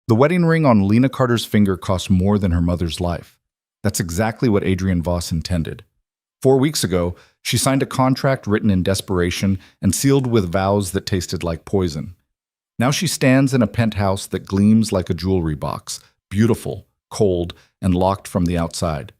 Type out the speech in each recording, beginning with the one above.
The wedding ring on Lena Carter's finger cost more than her mother's life. That's exactly what Adrienne Voss intended. 4 weeks ago, she signed a contract written in desperation and sealed with vows that tasted like poison. Now she stands in a penthouse that gleams like a jewelry box, beautiful, cold, and locked from the outside.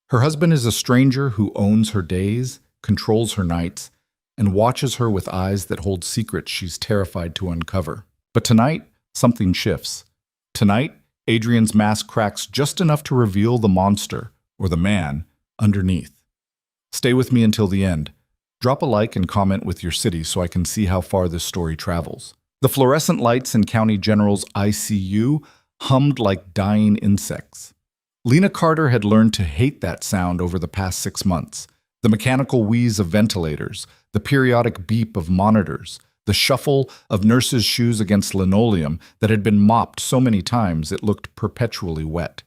Her husband is a stranger who owns her days, controls her nights, and watches her with eyes that hold secrets she's terrified to uncover. But tonight, something shifts. Tonight, Adrienne's mask cracks just enough to reveal the monster, or the man, underneath. Stay with me until the end. Drop a like and comment with your city so I can see how far this story travels. The fluorescent lights in County General's ICU hummed like dying insects. Lena Carter had learned to hate that sound over the past 6 months. The mechanical wheeze of ventilators, the periodic beep of monitors, the shuffle of nurses' shoes against linoleum that had been mopped so many times it looked perpetually wet.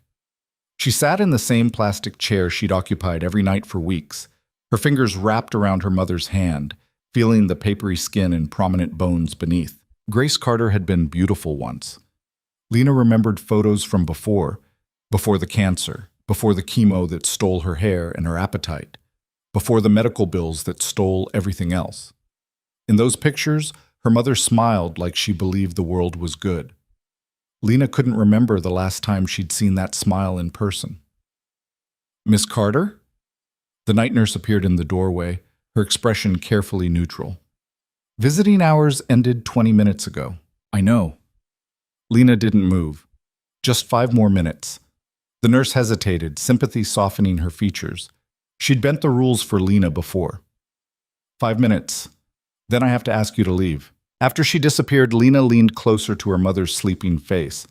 She sat in the same plastic chair she'd occupied every night for weeks, her fingers wrapped around her mother's hand, feeling the papery skin and prominent bones beneath. Grace Carter had been beautiful once. Lena remembered photos from before the cancer, before the chemo that stole her hair and her appetite, before the medical bills that stole everything else. In those pictures, her mother smiled like she believed the world was good. Lena couldn't remember the last time she'd seen that smile in person. "Miss Carter?" The night nurse appeared in the doorway, her expression carefully neutral. "Visiting hours ended 20 minutes ago." "I know." Lena didn't move. "Just 5 more minutes." The nurse hesitated, sympathy softening her features. She'd bent the rules for Lena before. 5 minutes. Then I have to ask you to leave." After she disappeared, Lena leaned closer to her mother's sleeping face.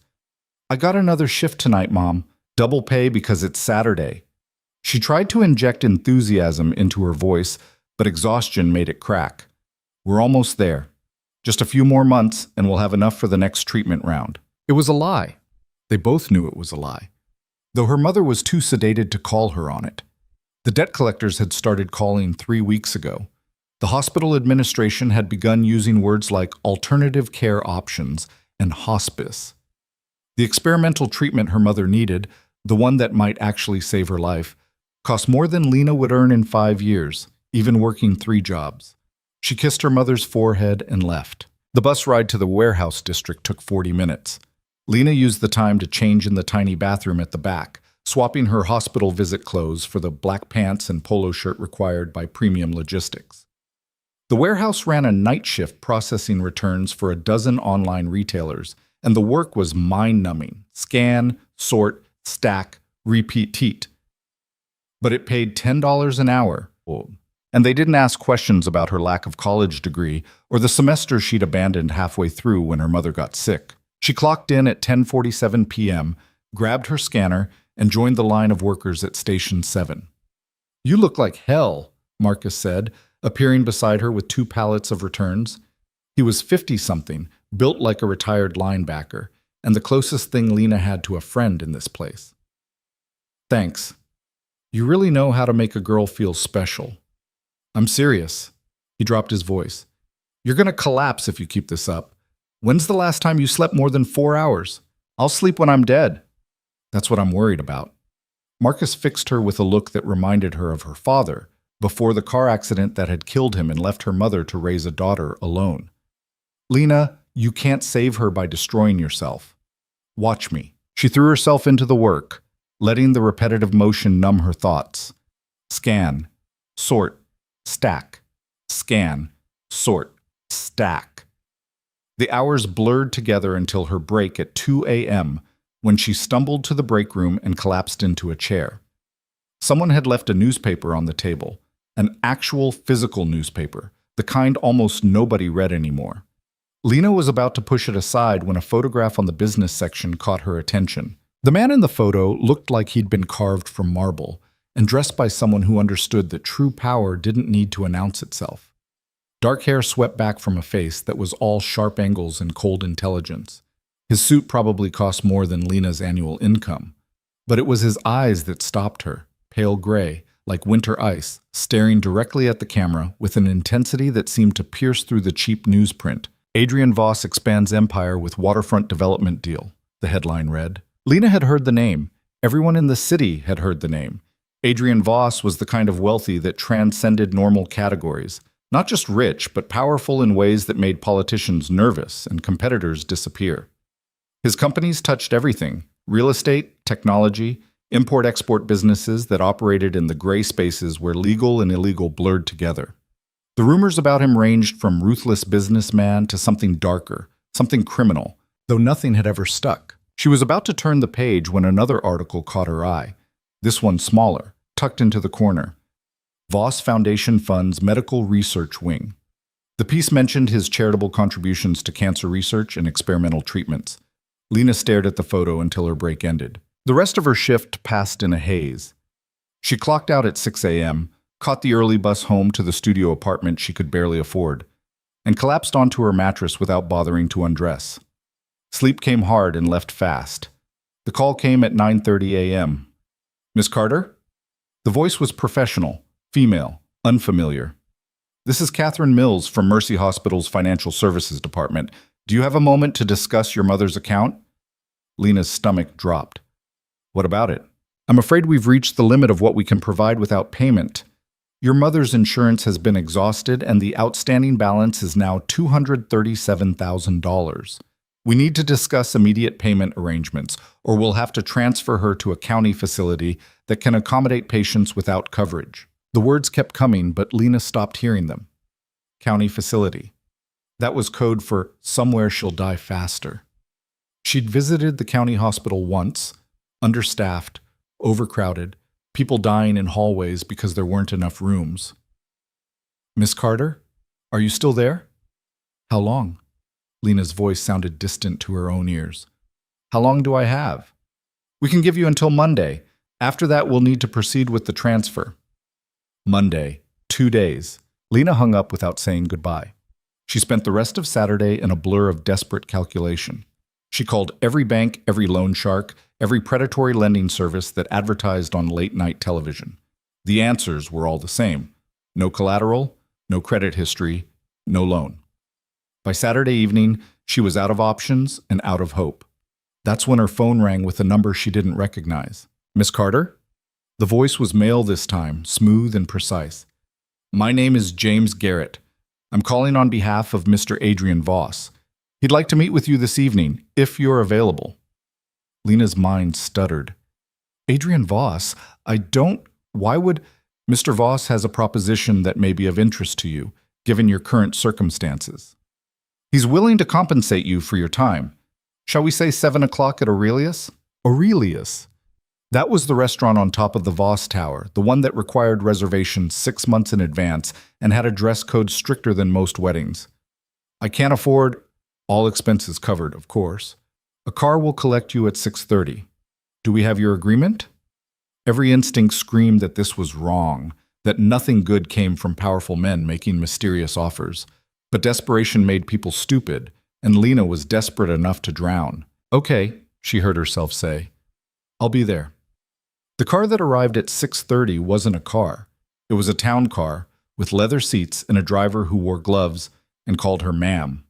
"I got another shift tonight, Mom. Double pay because it's Saturday." She tried to inject enthusiasm into her voice, but exhaustion made it crack. "We're almost there. Just a few more months, and we'll have enough for the next treatment round." It was a lie. They both knew it was a lie, though her mother was too sedated to call her on it. The debt collectors had started calling 3 weeks ago. The hospital administration had begun using words like alternative care options and hospice. The experimental treatment her mother needed, the one that might actually save her life, cost more than Lena would earn in 5 years, even working 3 jobs. She kissed her mother's forehead and left. The bus ride to the warehouse district took 40 minutes. Lena used the time to change in the tiny bathroom at the back, swapping her hospital visit clothes for the black pants and polo shirt required by premium logistics. The warehouse ran a night shift processing returns for a dozen online retailers, and the work was mind-numbing. Scan, sort, stack, repeat. But it paid $10 an hour, and they didn't ask questions about her lack of college degree or the semester she'd abandoned halfway through when her mother got sick. She clocked in at 10:47 p.m., grabbed her scanner, and joined the line of workers at Station 7. "You look like hell," Marcus said, appearing beside her with 2 pallets of returns. He was 50-something, built like a retired linebacker, and the closest thing Lena had to a friend in this place. "Thanks. You really know how to make a girl feel special." "I'm serious." He dropped his voice. "You're going to collapse if you keep this up. When's the last time you slept more than 4 hours? I'll sleep when I'm dead." "That's what I'm worried about." Marcus fixed her with a look that reminded her of her father, before the car accident that had killed him and left her mother to raise a daughter alone. "Lena, you can't save her by destroying yourself. Watch me." She threw herself into the work, letting the repetitive motion numb her thoughts. Scan, sort, stack. Scan, sort, stack. The hours blurred together until her break at 2 a.m., when she stumbled to the break room and collapsed into a chair. Someone had left a newspaper on the table. An actual physical newspaper, the kind almost nobody read anymore. Lena was about to push it aside when a photograph on the business section caught her attention. The man in the photo looked like he'd been carved from marble and dressed by someone who understood that true power didn't need to announce itself. Dark hair swept back from a face that was all sharp angles and cold intelligence. His suit probably cost more than Lena's annual income, but it was his eyes that stopped her, pale gray, like winter ice, staring directly at the camera with an intensity that seemed to pierce through the cheap newsprint. "Adrienne Voss expands empire with waterfront development deal." the headline read. Lena had heard the name. Everyone in the city had heard the name. Adrian Voss was the kind of wealthy that transcended normal categories. Not just rich, but powerful in ways that made politicians nervous and competitors disappear. His companies touched everything: real estate, technology, import-export businesses that operated in the gray spaces where legal and illegal blurred together. The rumors about him ranged from ruthless businessman to something darker, something criminal, though nothing had ever stuck. She was about to turn the page when another article caught her eye. This one smaller, tucked into the corner. Voss Foundation Fund's Medical Research Wing. The piece mentioned his charitable contributions to cancer research and experimental treatments. Lena stared at the photo until her break ended. The rest of her shift passed in a haze. She clocked out at 6 a.m., caught the early bus home to the studio apartment she could barely afford, and collapsed onto her mattress without bothering to undress. Sleep came hard and left fast. The call came at 9:30 a.m. "Miss Carter?" The voice was professional, female, unfamiliar. "This is Catherine Mills from Mercy Hospital's Financial Services Department. Do you have a moment to discuss your mother's account?" Lena's stomach dropped. "What about it?" "I'm afraid we've reached the limit of what we can provide without payment. Your mother's insurance has been exhausted and the outstanding balance is now $237,000. We need to discuss immediate payment arrangements, or we'll have to transfer her to a county facility that can accommodate patients without coverage." The words kept coming, but Lena stopped hearing them. County facility. That was code for somewhere she'll die faster. She'd visited the county hospital once, understaffed, overcrowded, people dying in hallways because there weren't enough rooms. "Miss Carter, are you still there?" "How long?" Lena's voice sounded distant to her own ears. "How long do I have?" "We can give you until Monday. After that, we'll need to proceed with the transfer." Monday, 2 days. Lena hung up without saying goodbye. She spent the rest of Saturday in a blur of desperate calculation. She called every bank, every loan shark, every predatory lending service that advertised on late-night television. The answers were all the same: no collateral, no credit history, no loan. By Saturday evening, she was out of options and out of hope. That's when her phone rang with a number she didn't recognize. "Miss Carter?" The voice was male this time, smooth and precise. "My name is James Garrett. I'm calling on behalf of Mr. Adrian Voss. He'd like to meet with you this evening, if you're available." Lena's mind stuttered. "Adrian Voss? Why would... Mr. Voss has a proposition that may be of interest to you, given your current circumstances. He's willing to compensate you for your time. Shall we say 7 o'clock at Aurelius?" Aurelius. That was the restaurant on top of the Voss Tower, the one that required reservations 6 months in advance and had a dress code stricter than most weddings. "I can't afford..." "All expenses covered, of course. A car will collect you at 6:30. Do we have your agreement?" Every instinct screamed that this was wrong, that nothing good came from powerful men making mysterious offers. But desperation made people stupid, and Lena was desperate enough to drown. "Okay," she heard herself say. "I'll be there." The car that arrived at 6:30 wasn't a car. It was a town car, with leather seats and a driver who wore gloves and called her ma'am.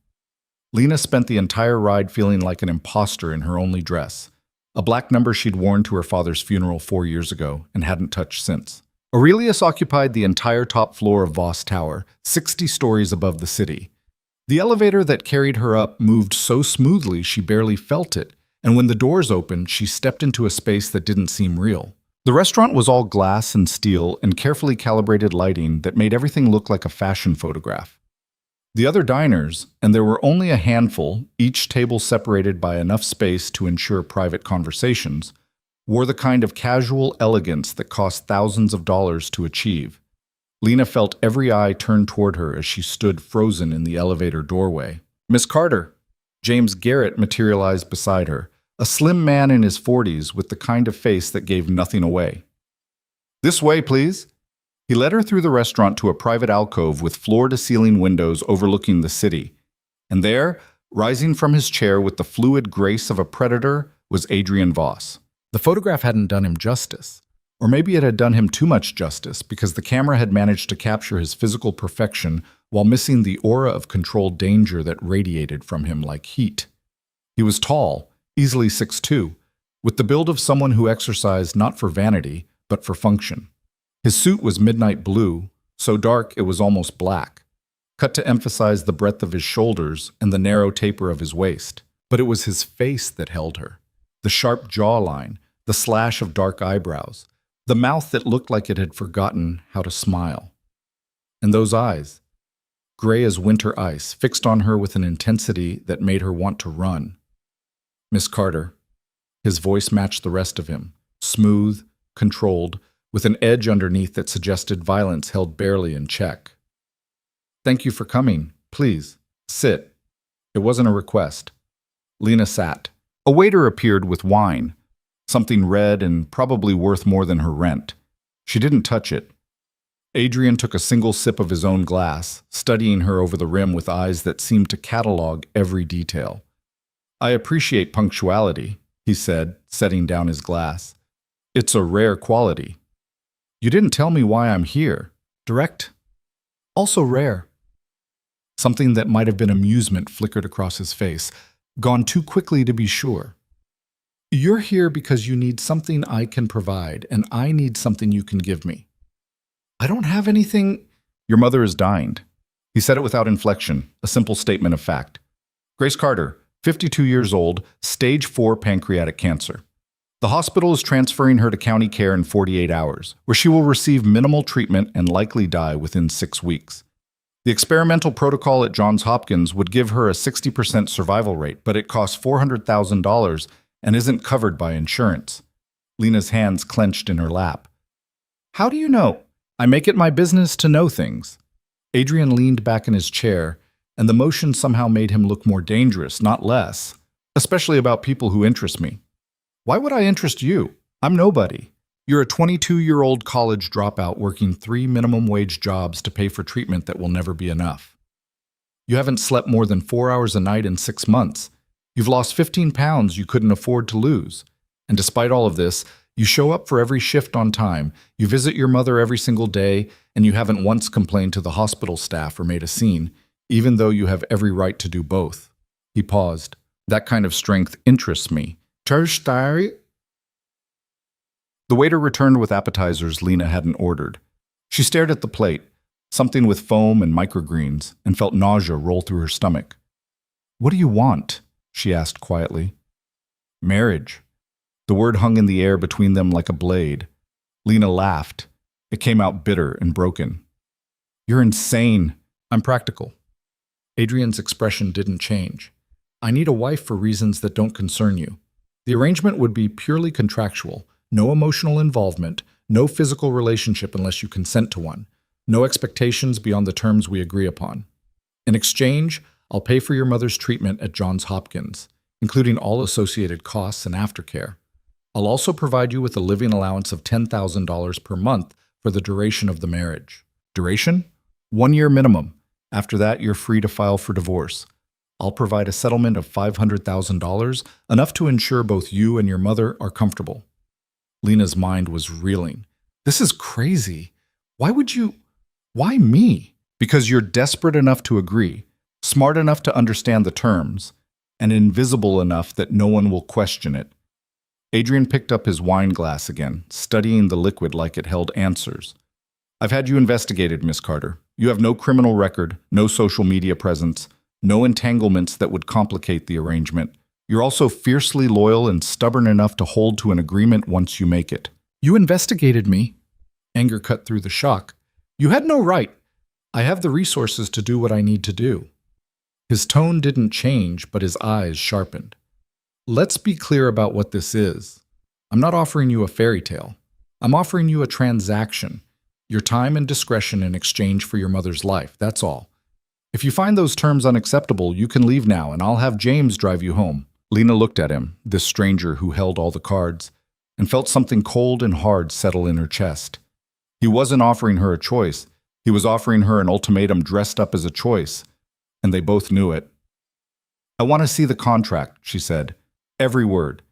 Lena spent the entire ride feeling like an imposter in her only dress, a black number she'd worn to her father's funeral 4 years ago and hadn't touched since. Aurelius occupied the entire top floor of Voss Tower, 60 stories above the city. The elevator that carried her up moved so smoothly she barely felt it, and when the doors opened, she stepped into a space that didn't seem real. The restaurant was all glass and steel and carefully calibrated lighting that made everything look like a fashion photograph. The other diners, and there were only a handful, each table separated by enough space to ensure private conversations, wore the kind of casual elegance that cost thousands of dollars to achieve. Lena felt every eye turn toward her as she stood frozen in the elevator doorway. "Miss Carter!" James Garrett materialized beside her, a slim man in his 40s with the kind of face that gave nothing away. "This way, please." He led her through the restaurant to a private alcove with floor-to-ceiling windows overlooking the city. And there, rising from his chair with the fluid grace of a predator, was Adrian Voss. The photograph hadn't done him justice. Or maybe it had done him too much justice because the camera had managed to capture his physical perfection while missing the aura of controlled danger that radiated from him like heat. He was tall, easily 6'2", with the build of someone who exercised not for vanity, but for function. His suit was midnight blue, so dark it was almost black, cut to emphasize the breadth of his shoulders and the narrow taper of his waist. But it was his face that held her. The sharp jawline, the slash of dark eyebrows, the mouth that looked like it had forgotten how to smile. And those eyes, gray as winter ice, fixed on her with an intensity that made her want to run. "Miss Carter." His voice matched the rest of him, smooth, controlled, with an edge underneath that suggested violence held barely in check. "Thank you for coming. Please, sit." It wasn't a request. Lena sat. A waiter appeared with wine, something red and probably worth more than her rent. She didn't touch it. Adrian took a single sip of his own glass, studying her over the rim with eyes that seemed to catalog every detail. "I appreciate punctuality," he said, setting down his glass. "It's a rare quality." "You didn't tell me why I'm here." "Direct. Also rare." Something that might have been amusement flickered across his face, gone too quickly to be sure. "You're here because you need something I can provide, and I need something you can give me." "I don't have anything." "Your mother is dying." He said it without inflection, a simple statement of fact. Grace Carter, 52 years old, stage 4 pancreatic cancer. The hospital is transferring her to county care in 48 hours, where she will receive minimal treatment and likely die within 6 weeks. The experimental protocol at Johns Hopkins would give her a 60% survival rate, but it costs $400,000 and isn't covered by insurance. Lena's hands clenched in her lap. "How do you know?" "I make it my business to know things." Adrian leaned back in his chair, and the motion somehow made him look more dangerous, not less, especially about people who interest me. "Why would I interest you? I'm nobody. You're a 22-year-old college dropout working 3 minimum wage jobs to pay for treatment that will never be enough. You haven't slept more than 4 hours a night in 6 months. You've lost 15 pounds you couldn't afford to lose. And despite all of this, you show up for every shift on time, you visit your mother every single day, and you haven't once complained to the hospital staff or made a scene, even though you have every right to do both." He paused. "That kind of strength interests me." Sterile. The waiter returned with appetizers Lena hadn't ordered. She stared at the plate, something with foam and microgreens, and felt nausea roll through her stomach. "What do you want?" she asked quietly. "Marriage." The word hung in the air between them like a blade. Lena laughed. It came out bitter and broken. "You're insane." "I'm practical." Adrian's expression didn't change. "I need a wife for reasons that don't concern you. The arrangement would be purely contractual. No emotional involvement, no physical relationship unless you consent to one, no expectations beyond the terms we agree upon. In exchange, I'll pay for your mother's treatment at Johns Hopkins, including all associated costs and aftercare. I'll also provide you with a living allowance of $10,000 per month for the duration of the marriage. Duration? 1 year minimum. After that, you're free to file for divorce. I'll provide a settlement of $500,000, enough to ensure both you and your mother are comfortable." Lena's mind was reeling. "This is crazy. Why me?" "Because you're desperate enough to agree, smart enough to understand the terms, and invisible enough that no one will question it." Adrian picked up his wine glass again, studying the liquid like it held answers. "I've had you investigated, Miss Carter. You have no criminal record, no social media presence, no entanglements that would complicate the arrangement. You're also fiercely loyal and stubborn enough to hold to an agreement once you make it." "You investigated me." Anger cut through the shock. "You had no right. I have the resources to do what I need to do." His tone didn't change, but his eyes sharpened. "Let's be clear about what this is. I'm not offering you a fairy tale. I'm offering you a transaction, your time and discretion in exchange for your mother's life, that's all. If you find those terms unacceptable, you can leave now, and I'll have James drive you home." Lena looked at him, this stranger who held all the cards, and felt something cold and hard settle in her chest. He wasn't offering her a choice. He was offering her an ultimatum dressed up as a choice, and they both knew it. "I want to see the contract," she said. "Every word.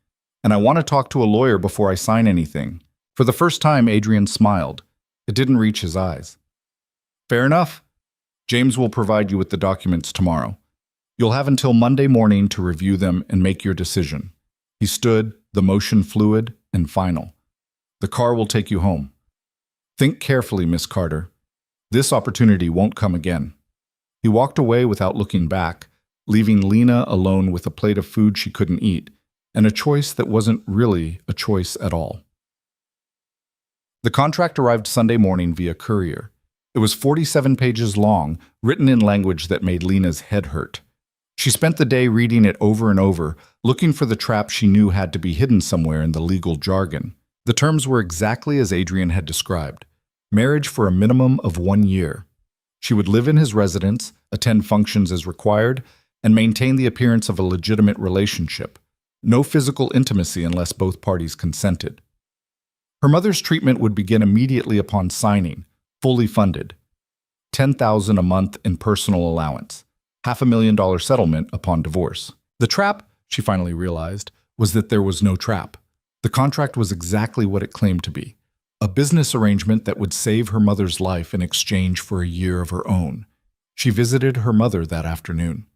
And I want to talk to a lawyer before I sign anything." For the first time, Adrian smiled. It didn't reach his eyes. "Fair enough. James will provide you with the documents tomorrow. You'll have until Monday morning to review them and make your decision. He stood, the motion fluid and final. The car will take you home. Think carefully, Miss Carter. This opportunity won't come again. He walked away without looking back, leaving Lena alone with a plate of food she couldn't eat, and a choice that wasn't really a choice at all. The contract arrived Sunday morning via courier. It was 47 pages long, written in language that made Lena's head hurt. She spent the day reading it over and over, looking for the trap she knew had to be hidden somewhere in the legal jargon. The terms were exactly as Adrian had described. Marriage for a minimum of 1 year. She would live in his residence, attend functions as required, and maintain the appearance of a legitimate relationship. No physical intimacy unless both parties consented. Her mother's treatment would begin immediately upon signing, fully funded. $10,000 a month in personal allowance. $500,000 settlement upon divorce. The trap, she finally realized, was that there was no trap. The contract was exactly what it claimed to be. A business arrangement that would save her mother's life in exchange for a year of her own. She visited her mother that afternoon.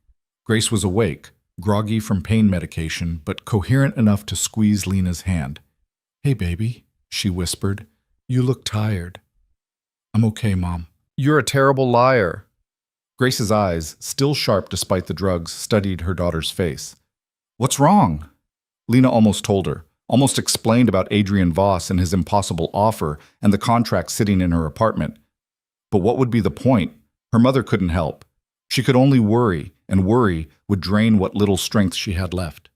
Grace was awake, groggy from pain medication, but coherent enough to squeeze Lena's hand. "Hey, baby," she whispered. "You look tired." "I'm okay, Mom." "You're a terrible liar." Grace's eyes, still sharp despite the drugs, studied her daughter's face. "What's wrong?" Lena almost told her, almost explained about Adrian Voss and his impossible offer and the contract sitting in her apartment. But what would be the point? Her mother couldn't help. She could only worry, and worry would drain what little strength she had left.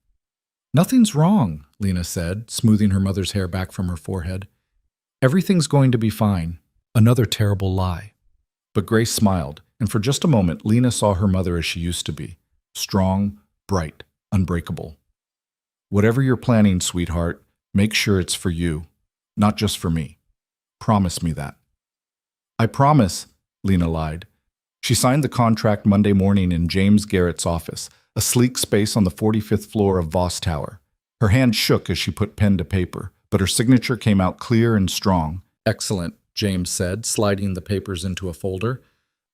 "Nothing's wrong," Lena said, smoothing her mother's hair back from her forehead. "Everything's going to be fine." Another terrible lie. But Grace smiled, and for just a moment Lena saw her mother as she used to be. Strong, bright, unbreakable. "Whatever you're planning, sweetheart, make sure it's for you, not just for me. Promise me that." "I promise," Lena lied. She signed the contract Monday morning in James Garrett's office, a sleek space on the 45th floor of Voss Tower. Her hand shook as she put pen to paper, but her signature came out clear and strong. "Excellent," James said, sliding the papers into a folder.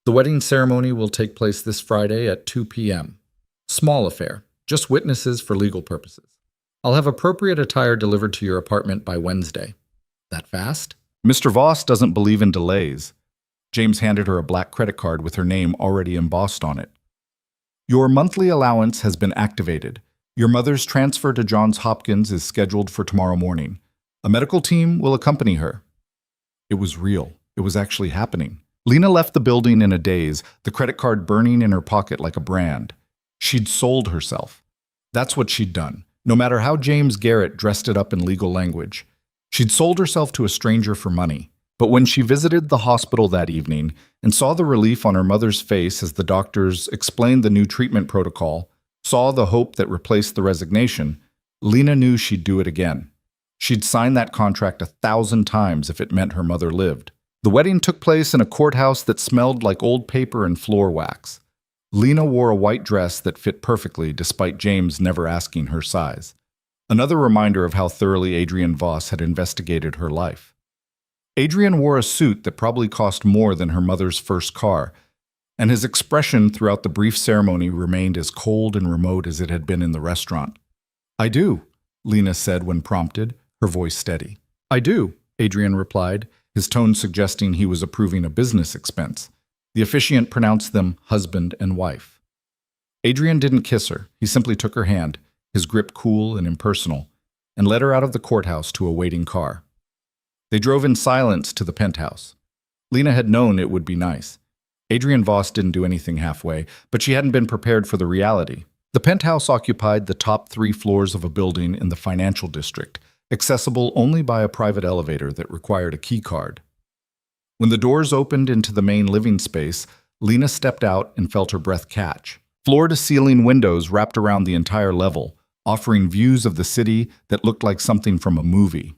"The wedding ceremony will take place this Friday at 2 p.m. Small affair, just witnesses for legal purposes. I'll have appropriate attire delivered to your apartment by Wednesday." "That fast?" "Mr. Voss doesn't believe in delays." James handed her a black credit card with her name already embossed on it. "Your monthly allowance has been activated. Your mother's transfer to Johns Hopkins is scheduled for tomorrow morning. A medical team will accompany her." It was real. It was actually happening. Lena left the building in a daze, the credit card burning in her pocket like a brand. She'd sold herself. That's what she'd done, no matter how James Garrett dressed it up in legal language. She'd sold herself to a stranger for money. But when she visited the hospital that evening and saw the relief on her mother's face as the doctors explained the new treatment protocol, saw the hope that replaced the resignation, Lena knew she'd do it again. She'd sign that contract 1,000 times if it meant her mother lived. The wedding took place in a courthouse that smelled like old paper and floor wax. Lena wore a white dress that fit perfectly despite James never asking her size. Another reminder of how thoroughly Adrian Voss had investigated her life. Adrian wore a suit that probably cost more than her mother's first car, and his expression throughout the brief ceremony remained as cold and remote as it had been in the restaurant. "I do," Lena said when prompted, her voice steady. "I do," Adrian replied, his tone suggesting he was approving a business expense. The officiant pronounced them husband and wife. Adrian didn't kiss her. He simply took her hand, his grip cool and impersonal, and led her out of the courthouse to a waiting car. They drove in silence to the penthouse. Lena had known it would be nice. Adrian Voss didn't do anything halfway, but she hadn't been prepared for the reality. The penthouse occupied the top 3 floors of a building in the financial district, accessible only by a private elevator that required a key card. When the doors opened into the main living space, Lena stepped out and felt her breath catch. Floor-to-ceiling windows wrapped around the entire level, offering views of the city that looked like something from a movie.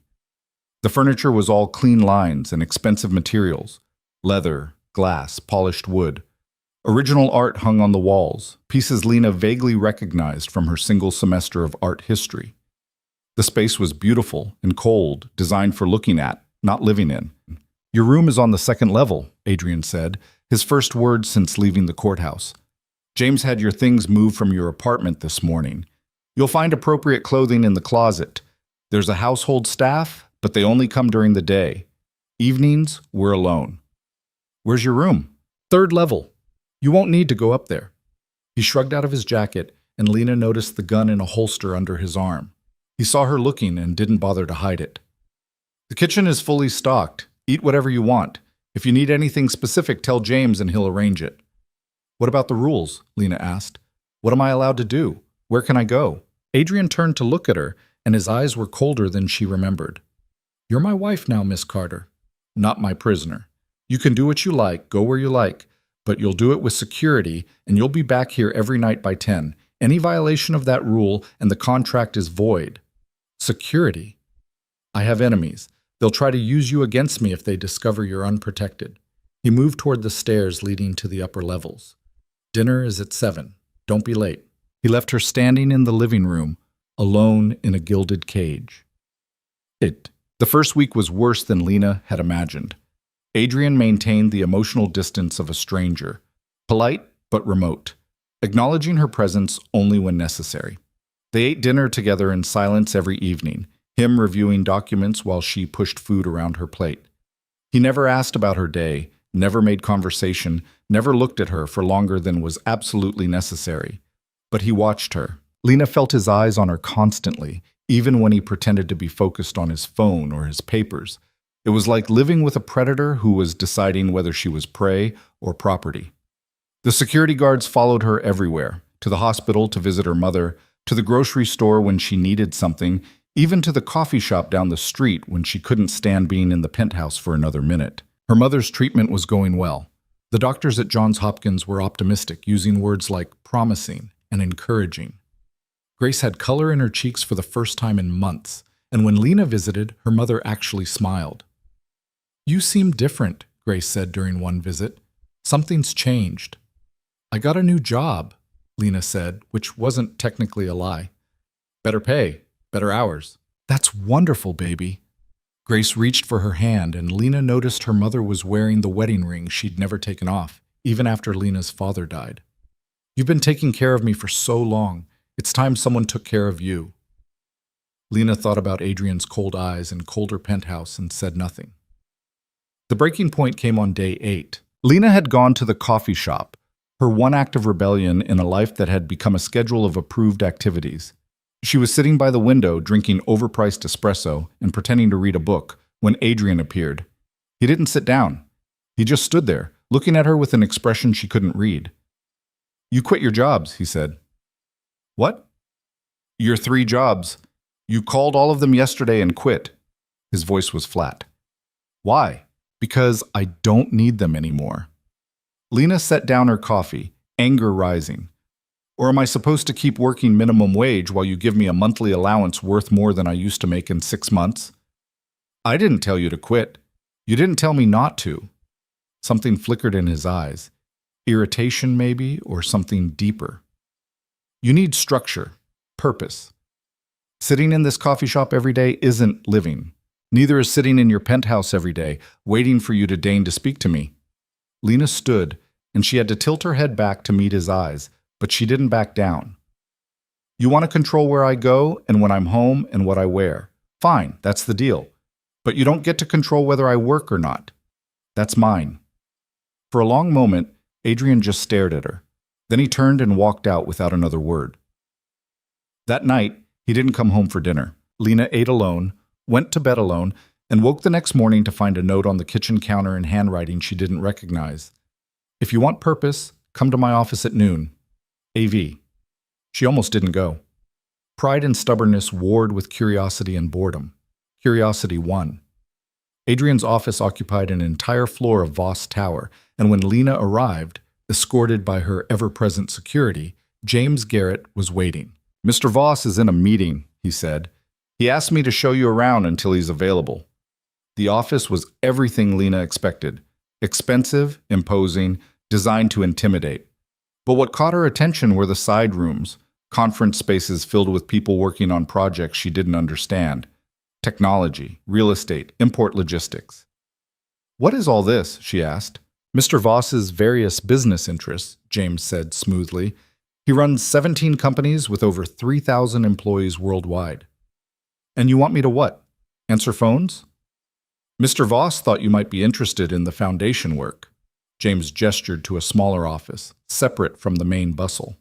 The furniture was all clean lines and expensive materials: leather, glass, polished wood. Original art hung on the walls, pieces Lena vaguely recognized from her single semester of art history. The space was beautiful and cold, designed for looking at, not living in. "Your room is on the 2nd level," Adrian said, his first words since leaving the courthouse. "James had your things moved from your apartment this morning. You'll find appropriate clothing in the closet. There's a household staff, but they only come during the day. Evenings, we're alone. Where's your room? Third level. You won't need to go up there. He shrugged out of his jacket, and Lena noticed the gun in a holster under his arm. He saw her looking and didn't bother to hide it. The kitchen is fully stocked. Eat whatever you want. If you need anything specific, tell James and he'll arrange it. What about the rules? Lena asked. What am I allowed to do? Where can I go? Adrian turned to look at her, and his eyes were colder than she remembered. You're my wife now, Miss Carter. Not my prisoner. You can do what you like, go where you like, but you'll do it with security, and you'll be back here every night by 10. Any violation of that rule, and the contract is void. Security. I have enemies. They'll try to use you against me if they discover you're unprotected. He moved toward the stairs leading to the upper levels. Dinner is at 7. Don't be late. He left her standing in the living room, alone in a gilded cage. The first week was worse than Lena had imagined. Adrian maintained the emotional distance of a stranger, polite but remote, acknowledging her presence only when necessary. They ate dinner together in silence every evening, him reviewing documents while she pushed food around her plate. He never asked about her day, never made conversation, never looked at her for longer than was absolutely necessary. But he watched her. Lena felt his eyes on her constantly, even when he pretended to be focused on his phone or his papers. It was like living with a predator who was deciding whether she was prey or property. The security guards followed her everywhere, to the hospital to visit her mother, to the grocery store when she needed something, even to the coffee shop down the street when she couldn't stand being in the penthouse for another minute. Her mother's treatment was going well. The doctors at Johns Hopkins were optimistic, using words like promising and encouraging. Grace had color in her cheeks for the first time in months, and when Lena visited, her mother actually smiled. You seem different, Grace said during one visit. Something's changed. I got a new job, Lena said, which wasn't technically a lie. Better pay, better hours. That's wonderful, baby. Grace reached for her hand, and Lena noticed her mother was wearing the wedding ring she'd never taken off, even after Lena's father died. You've been taking care of me for so long. It's time someone took care of you. Lena thought about Adrian's cold eyes and colder penthouse and said nothing. The breaking point came on day 8. Lena had gone to the coffee shop, her one act of rebellion in a life that had become a schedule of approved activities. She was sitting by the window drinking overpriced espresso and pretending to read a book when Adrian appeared. He didn't sit down. He just stood there, looking at her with an expression she couldn't read. You quit your jobs, he said. What? Your 3 jobs. You called all of them yesterday and quit. His voice was flat. Why? Because I don't need them anymore. Lena set down her coffee, anger rising. Or am I supposed to keep working minimum wage while you give me a monthly allowance worth more than I used to make in 6 months? I didn't tell you to quit. You didn't tell me not to. Something flickered in his eyes. Irritation, maybe, or something deeper. You need structure, purpose. Sitting in this coffee shop every day isn't living. Neither is sitting in your penthouse every day, waiting for you to deign to speak to me. Lena stood, and she had to tilt her head back to meet his eyes, but she didn't back down. You want to control where I go and when I'm home and what I wear. Fine, that's the deal. But you don't get to control whether I work or not. That's mine. For a long moment, Adrian just stared at her. Then he turned and walked out without another word. That night, he didn't come home for dinner. Lena ate alone, went to bed alone, and woke the next morning to find a note on the kitchen counter in handwriting she didn't recognize. If you want purpose, come to my office at noon. AV. She almost didn't go. Pride and stubbornness warred with curiosity and boredom. Curiosity won. Adrian's office occupied an entire floor of Voss Tower, and when Lena arrived, escorted by her ever-present security, James Garrett was waiting. Mr. Voss is in a meeting, he said. He asked me to show you around until he's available. The office was everything Lena expected. Expensive, imposing, designed to intimidate. But what caught her attention were the side rooms, conference spaces filled with people working on projects she didn't understand. Technology, real estate, import logistics. What is all this? She asked. Mr. Voss's various business interests, James said smoothly. He runs 17 companies with over 3,000 employees worldwide. And you want me to what? Answer phones? Mr. Voss thought you might be interested in the foundation work. James gestured to a smaller office, separate from the main bustle.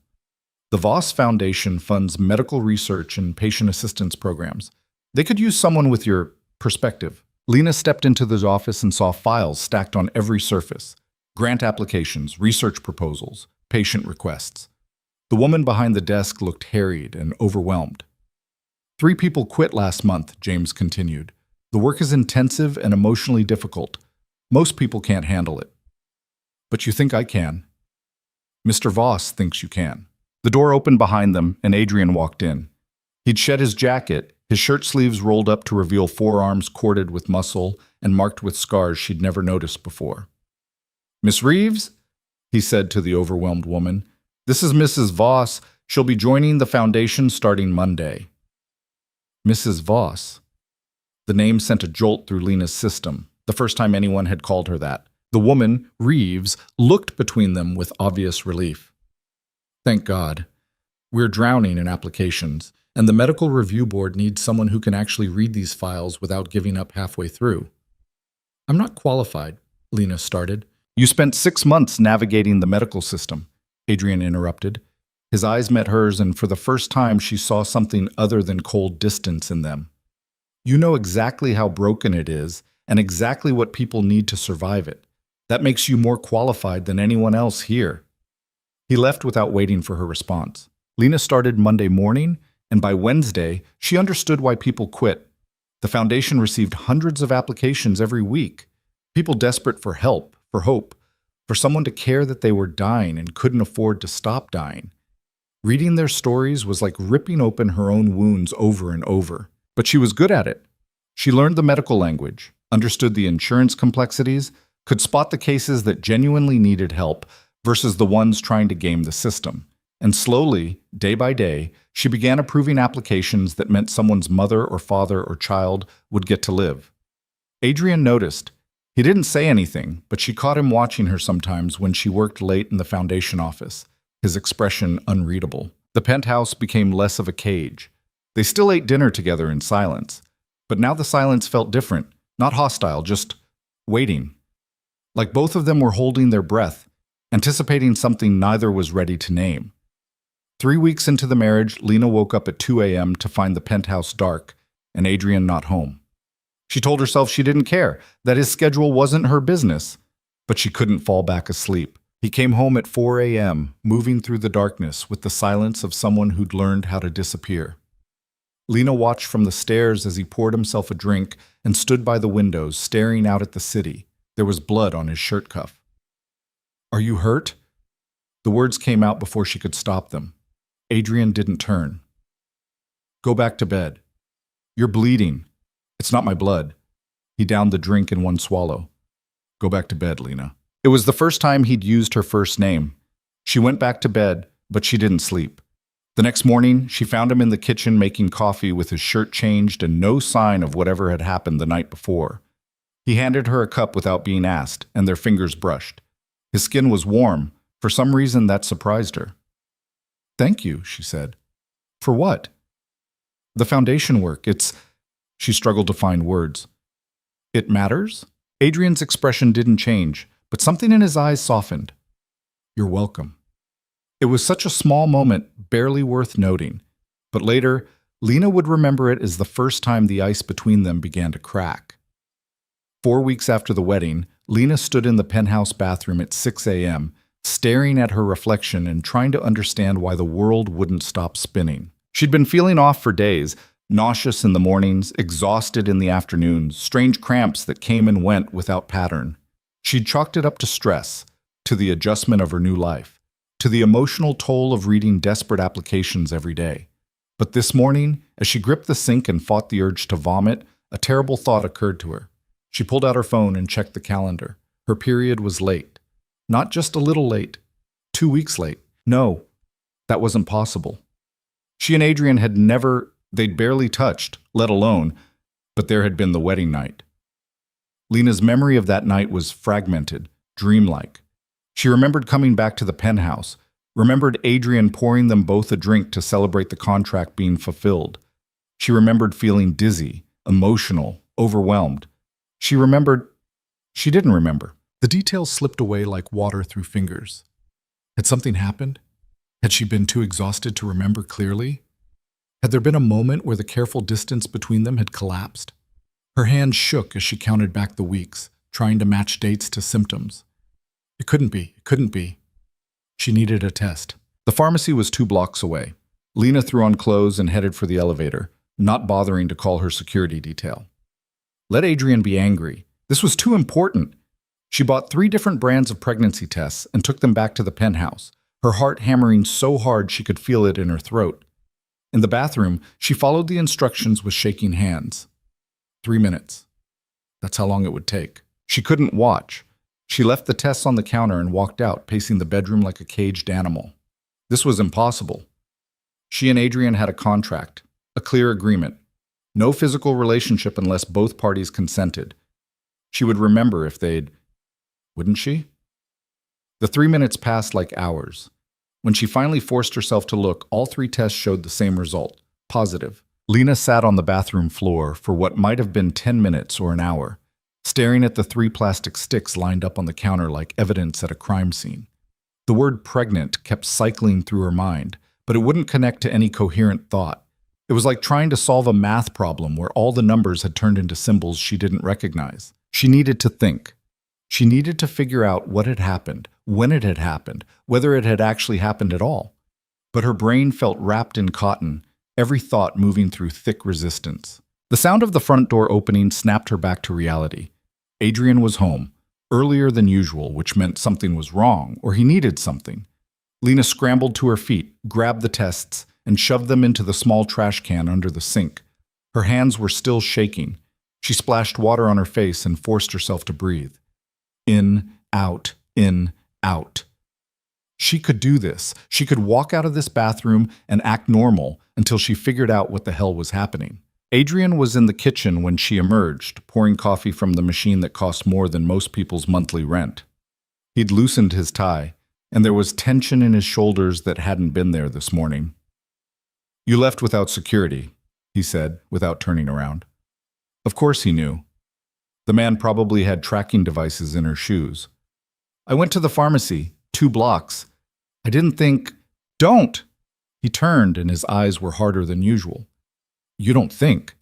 The Voss Foundation funds medical research and patient assistance programs. They could use someone with your perspective. Lena stepped into the office and saw files stacked on every surface. Grant applications, research proposals, patient requests. The woman behind the desk looked harried and overwhelmed. 3 people quit last month, James continued. The work is intensive and emotionally difficult. Most people can't handle it. But you think I can. Mr. Voss thinks you can. The door opened behind them, and Adrian walked in. He'd shed his jacket, his shirt sleeves rolled up to reveal forearms corded with muscle and marked with scars she'd never noticed before. "Miss Reeves," he said to the overwhelmed woman, "this is Mrs. Voss. She'll be joining the foundation starting Monday." Mrs. Voss. The name sent a jolt through Lena's system, the first time anyone had called her that. The woman, Reeves, looked between them with obvious relief. "Thank God. We're drowning in applications, and the medical review board needs someone who can actually read these files without giving up halfway through." "I'm not qualified," Lena started. "You spent 6 months navigating the medical system," Adrian interrupted. His eyes met hers, and for the first time she saw something other than cold distance in them. "You know exactly how broken it is, and exactly what people need to survive it. That makes you more qualified than anyone else here." He left without waiting for her response. Lena started Monday morning, and by Wednesday, she understood why people quit. The foundation received hundreds of applications every week. People desperate for help, for hope, for someone to care that they were dying and couldn't afford to stop dying. Reading their stories was like ripping open her own wounds over and over. But she was good at it. She learned the medical language, understood the insurance complexities, could spot the cases that genuinely needed help versus the ones trying to game the system. And slowly, day by day, she began approving applications that meant someone's mother or father or child would get to live. Adrian noticed. He didn't say anything, but she caught him watching her sometimes when she worked late in the foundation office, his expression unreadable. The penthouse became less of a cage. They still ate dinner together in silence, but now the silence felt different, not hostile, just waiting. Like both of them were holding their breath, anticipating something neither was ready to name. 3 weeks into the marriage, Lena woke up at 2 a.m. to find the penthouse dark and Adrian not home. She told herself she didn't care, that his schedule wasn't her business, but she couldn't fall back asleep. He came home at 4 a.m., moving through the darkness with the silence of someone who'd learned how to disappear. Lena watched from the stairs as he poured himself a drink and stood by the windows, staring out at the city. There was blood on his shirt cuff. "Are you hurt?" The words came out before she could stop them. Adrian didn't turn. "Go back to bed. You're bleeding. It's not my blood." He downed the drink in one swallow. "Go back to bed, Lena." It was the first time he'd used her first name. She went back to bed, but she didn't sleep. The next morning, she found him in the kitchen making coffee with his shirt changed and no sign of whatever had happened the night before. He handed her a cup without being asked, and their fingers brushed. His skin was warm. For some reason, that surprised her. "Thank you," she said. "For what?" "The foundation work. She struggled to find words. "It matters?" Adrian's expression didn't change, but something in his eyes softened. "You're welcome." It was such a small moment, barely worth noting. But later, Lena would remember it as the first time the ice between them began to crack. 4 weeks after the wedding, Lena stood in the penthouse bathroom at 6 a.m., staring at her reflection and trying to understand why the world wouldn't stop spinning. She'd been feeling off for days, nauseous in the mornings, exhausted in the afternoons, strange cramps that came and went without pattern. She'd chalked it up to stress, to the adjustment of her new life, to the emotional toll of reading desperate applications every day. But this morning, as she gripped the sink and fought the urge to vomit, a terrible thought occurred to her. She pulled out her phone and checked the calendar. Her period was late. Not just a little late. 2 weeks late. No, that wasn't possible. She and Adrian they'd barely touched, let alone, but there had been the wedding night. Lena's memory of that night was fragmented, dreamlike. She remembered coming back to the penthouse, Remembered Adrian pouring them both a drink to celebrate the contract being fulfilled. She remembered feeling dizzy, emotional, overwhelmed. She didn't remember. The details slipped away like water through fingers. Had something happened? Had she been too exhausted to remember clearly? Had there been a moment where the careful distance between them had collapsed? Her hands shook as she counted back the weeks, trying to match dates to symptoms. It couldn't be. She needed a test. The pharmacy was 2 blocks away. Lena threw on clothes and headed for the elevator, not bothering to call her security detail. Let Adrian be angry. This was too important. She bought 3 different brands of pregnancy tests and took them back to the penthouse, her heart hammering so hard she could feel it in her throat. In the bathroom, she followed the instructions with shaking hands. 3 minutes. That's how long it would take. She couldn't watch. She left the tests on the counter and walked out, pacing the bedroom like a caged animal. This was impossible. She and Adrian had a contract, a clear agreement. No physical relationship unless both parties consented. She would remember if they'd... Wouldn't she? The 3 minutes passed like hours. When she finally forced herself to look, all 3 tests showed the same result, positive. Lena sat on the bathroom floor for what might have been 10 minutes or an hour, staring at the 3 plastic sticks lined up on the counter like evidence at a crime scene. The word pregnant kept cycling through her mind, but it wouldn't connect to any coherent thought. It was like trying to solve a math problem where all the numbers had turned into symbols she didn't recognize. She needed to think. She needed to figure out what had happened, when it had happened, whether it had actually happened at all. But her brain felt wrapped in cotton, every thought moving through thick resistance. The sound of the front door opening snapped her back to reality. Adrian was home, earlier than usual, which meant something was wrong, or he needed something. Lena scrambled to her feet, grabbed the tests, and shoved them into the small trash can under the sink. Her hands were still shaking. She splashed water on her face and forced herself to breathe. In, out, in, out. She could do this. She could walk out of this bathroom and act normal until she figured out what the hell was happening. Adrian was in the kitchen when she emerged, pouring coffee from the machine that cost more than most people's monthly rent. He'd loosened his tie, and there was tension in his shoulders that hadn't been there this morning. "You left without security," he said, without turning around. Of course he knew. The man probably had tracking devices in her shoes. "I went to the pharmacy, 2 blocks. I didn't think..." "Don't!" He turned, and his eyes were harder than usual. "You don't think.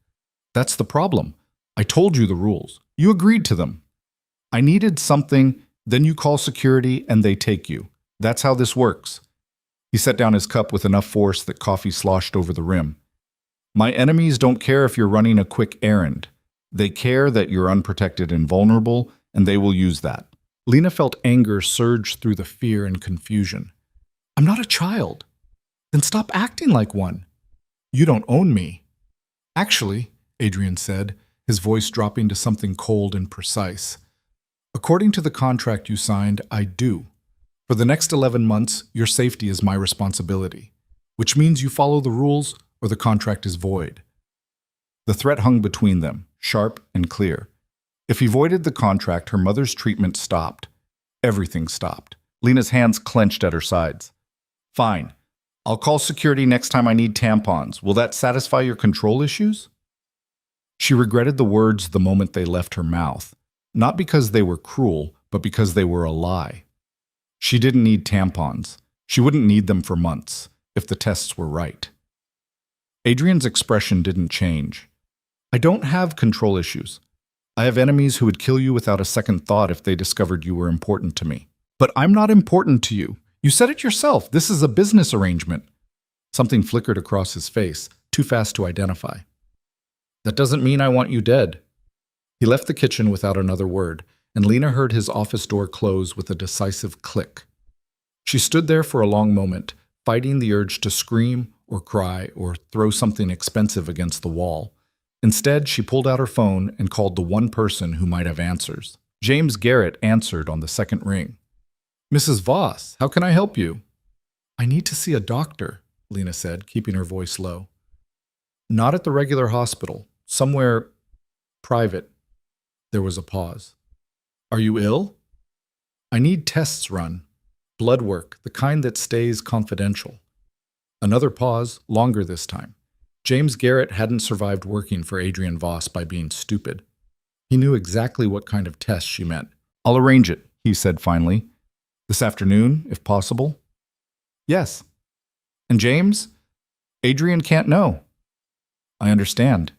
That's the problem. I told you the rules. You agreed to them. I needed something, then you call security and they take you. That's how this works." He set down his cup with enough force that coffee sloshed over the rim. "My enemies don't care if you're running a quick errand. They care that you're unprotected and vulnerable, and they will use that." Lena felt anger surge through the fear and confusion. "I'm not a child." "Then stop acting like one." "You don't own me." "Actually," Adrian said, his voice dropping to something cold and precise, "according to the contract you signed, I do. For the next 11 months, your safety is my responsibility, which means you follow the rules or the contract is void." The threat hung between them, sharp and clear. If he voided the contract, her mother's treatment stopped. Everything stopped. Lena's hands clenched at her sides. "Fine. I'll call security next time I need tampons. Will that satisfy your control issues?" She regretted the words the moment they left her mouth, not because they were cruel, but because they were a lie. She didn't need tampons. She wouldn't need them for months, if the tests were right. Adrian's expression didn't change. "I don't have control issues. I have enemies who would kill you without a second thought if they discovered you were important to me. But I'm not important to you. You said it yourself. This is a business arrangement." Something flickered across his face, too fast to identify. "That doesn't mean I want you dead." He left the kitchen without another word, and Lena heard his office door close with a decisive click. She stood there for a long moment, fighting the urge to scream or cry or throw something expensive against the wall. Instead, she pulled out her phone and called the one person who might have answers. James Garrett answered on the second ring. "Mrs. Voss, how can I help you?" "I need to see a doctor," Lena said, keeping her voice low. "Not at the regular hospital. Somewhere private." There was a pause. "Are you ill?" "I need tests run. Blood work, the kind that stays confidential. Another pause, longer this time. James Garrett hadn't survived working for Adrian Voss by being stupid. He knew exactly what kind of test she meant. "I'll arrange it," he said finally. "This afternoon, if possible?" "Yes." "And James? Adrian can't know." "I understand."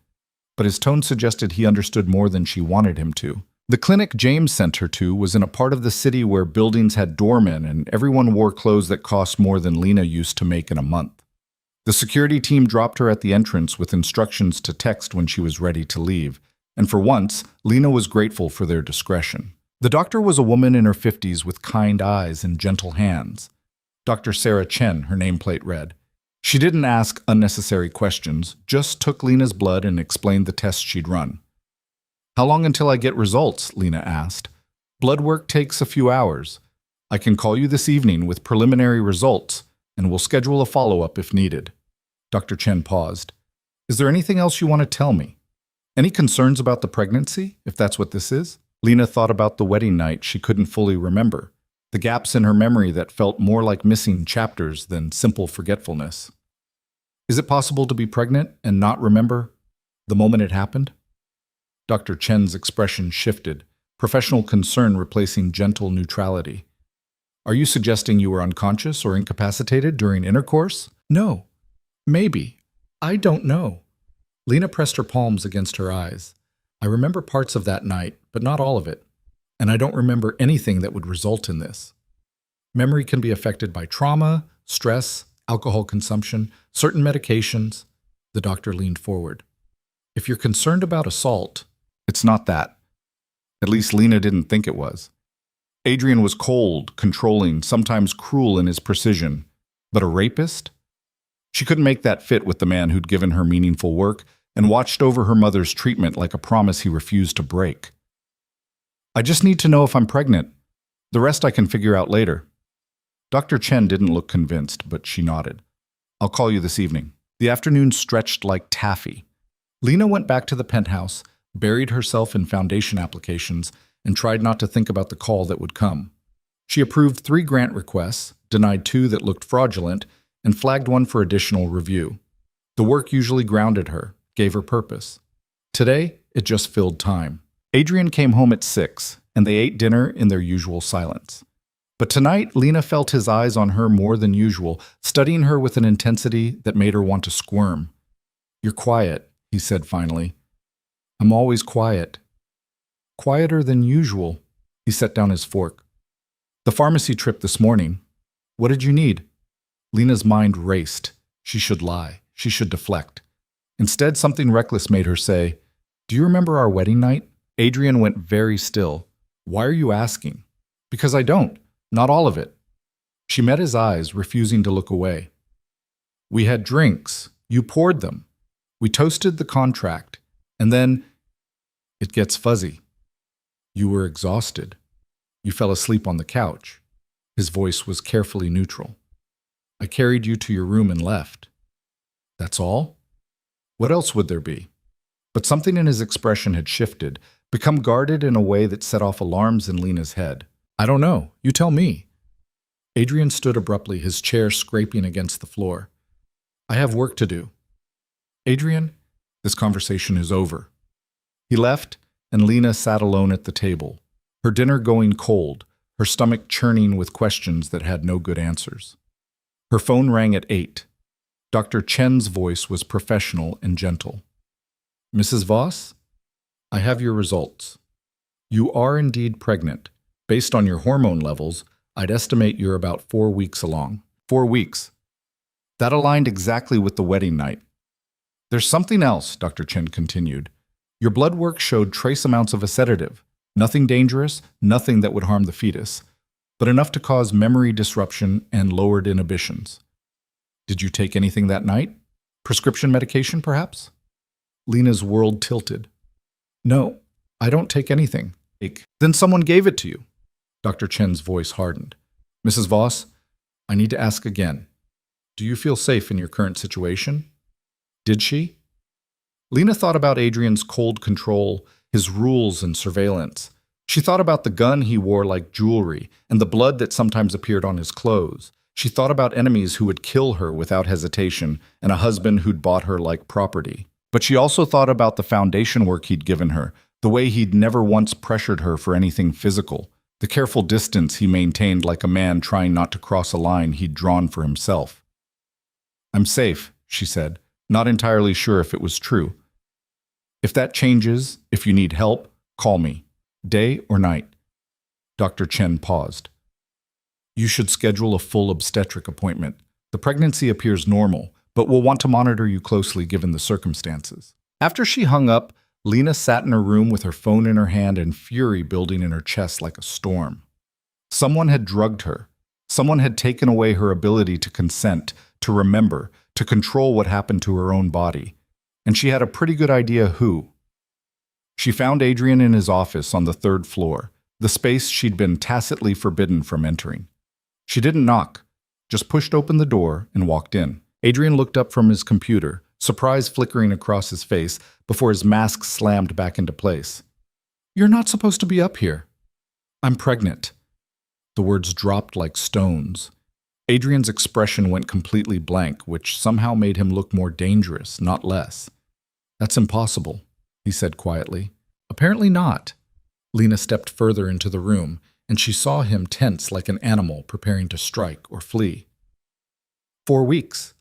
But his tone suggested he understood more than she wanted him to. The clinic James sent her to was in a part of the city where buildings had doormen and everyone wore clothes that cost more than Lena used to make in a month. The security team dropped her at the entrance with instructions to text when she was ready to leave, and for once, Lena was grateful for their discretion. The doctor was a woman in her 50s with kind eyes and gentle hands. Dr. Sarah Chen, her nameplate read. She didn't ask unnecessary questions, just took Lena's blood and explained the tests she'd run. "How long until I get results?" Lena asked. "Blood work takes a few hours. I can call you this evening with preliminary results, and we'll schedule a follow-up if needed." Dr. Chen paused. "Is there anything else you want to tell me? Any concerns about the pregnancy, if that's what this is?" Lena thought about the wedding night she couldn't fully remember, the gaps in her memory that felt more like missing chapters than simple forgetfulness. "Is it possible to be pregnant and not remember the moment it happened?" Dr. Chen's expression shifted, professional concern replacing gentle neutrality. "Are you suggesting you were unconscious or incapacitated during intercourse?" "No. Maybe. I don't know." Lena pressed her palms against her eyes. "I remember parts of that night, but not all of it. And I don't remember anything that would result in this. Memory can be affected by trauma, stress, alcohol consumption, certain medications." The doctor leaned forward. "If you're concerned about assault, it's not that." At least Lena didn't think it was. Adrian was cold, controlling, sometimes cruel in his precision. But a rapist? She couldn't make that fit with the man who'd given her meaningful work and watched over her mother's treatment like a promise he refused to break. "I just need to know if I'm pregnant. The rest I can figure out later." Dr. Chen didn't look convinced, but she nodded. "I'll call you this evening." The afternoon stretched like taffy. Lena went back to the penthouse, buried herself in foundation applications, and tried not to think about the call that would come. She approved 3 grant requests, denied 2 that looked fraudulent, and flagged 1 for additional review. The work usually grounded her, gave her purpose. Today, it just filled time. Adrian came home at 6, and they ate dinner in their usual silence. But tonight, Lena felt his eyes on her more than usual, studying her with an intensity that made her want to squirm. "You're quiet," he said finally. "I'm always quiet." "Quieter than usual." He set down his fork. "The pharmacy trip this morning. What did you need?" Lena's mind raced. She should lie. She should deflect. Instead, something reckless made her say, "Do you remember our wedding night?" Adrian went very still. "Why are you asking?" "Because I don't. Not all of it." She met his eyes, refusing to look away. "We had drinks. You poured them. We toasted the contract. And then it gets fuzzy. You were exhausted. You fell asleep on the couch." His voice was carefully neutral. "I carried you to your room and left." "That's all?" What else would there be? But something in his expression had shifted, become guarded in a way that set off alarms in Lena's head. "I don't know. You tell me." Adrian stood abruptly, his chair scraping against the floor. "I have work to do." "Adrian, this conversation is over." He left, and Lena sat alone at the table, her dinner going cold, her stomach churning with questions that had no good answers. Her phone rang at 8. Dr. Chen's voice was professional and gentle. "Mrs. Voss, I have your results. You are indeed pregnant. Based on your hormone levels, I'd estimate you're about 4 weeks along." 4 weeks. That aligned exactly with the wedding night. "There's something else," Dr. Chen continued. "Your blood work showed trace amounts of a sedative. Nothing dangerous, nothing that would harm the fetus, but enough to cause memory disruption and lowered inhibitions. Did you take anything that night? Prescription medication, perhaps?" Lena's world tilted. "No, I don't take anything." "Then someone gave it to you." Dr. Chen's voice hardened. "Mrs. Voss, I need to ask again. Do you feel safe in your current situation?" Did she? Lena thought about Adrian's cold control, his rules and surveillance. She thought about the gun he wore like jewelry and the blood that sometimes appeared on his clothes. She thought about enemies who would kill her without hesitation and a husband who'd bought her like property. But she also thought about the foundation work he'd given her, the way he'd never once pressured her for anything physical, the careful distance he maintained like a man trying not to cross a line he'd drawn for himself. "I'm safe," she said, not entirely sure if it was true. "If that changes, if you need help, call me. Day or night?" Dr. Chen paused. "You should schedule a full obstetric appointment. The pregnancy appears normal, but we'll want to monitor you closely given the circumstances." After she hung up, Lena sat in her room with her phone in her hand and fury building in her chest like a storm. Someone had drugged her. Someone had taken away her ability to consent, to remember, to control what happened to her own body. And she had a pretty good idea who. She found Adrian in his office on the 3rd floor, the space she'd been tacitly forbidden from entering. She didn't knock, just pushed open the door and walked in. Adrian looked up from his computer, surprise flickering across his face before his mask slammed back into place. "You're not supposed to be up here." "I'm pregnant." The words dropped like stones. Adrian's expression went completely blank, which somehow made him look more dangerous, not less. "That's impossible," he said quietly. "Apparently not." Lena stepped further into the room, and she saw him tense like an animal preparing to strike or flee. 4 weeks.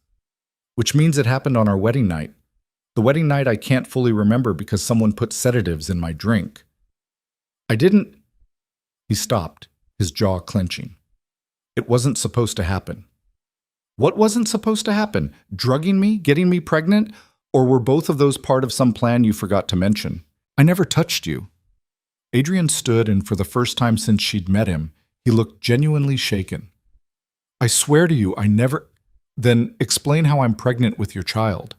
Which means it happened on our wedding night. The wedding night I can't fully remember because someone put sedatives in my drink. I didn't... He stopped, his jaw clenching. It wasn't supposed to happen. What wasn't supposed to happen? Drugging me? Getting me pregnant? Or were both of those part of some plan you forgot to mention? I never touched you. Adrian stood, and for the first time since she'd met him, he looked genuinely shaken. I swear to you, I never... Then explain how I'm pregnant with your child.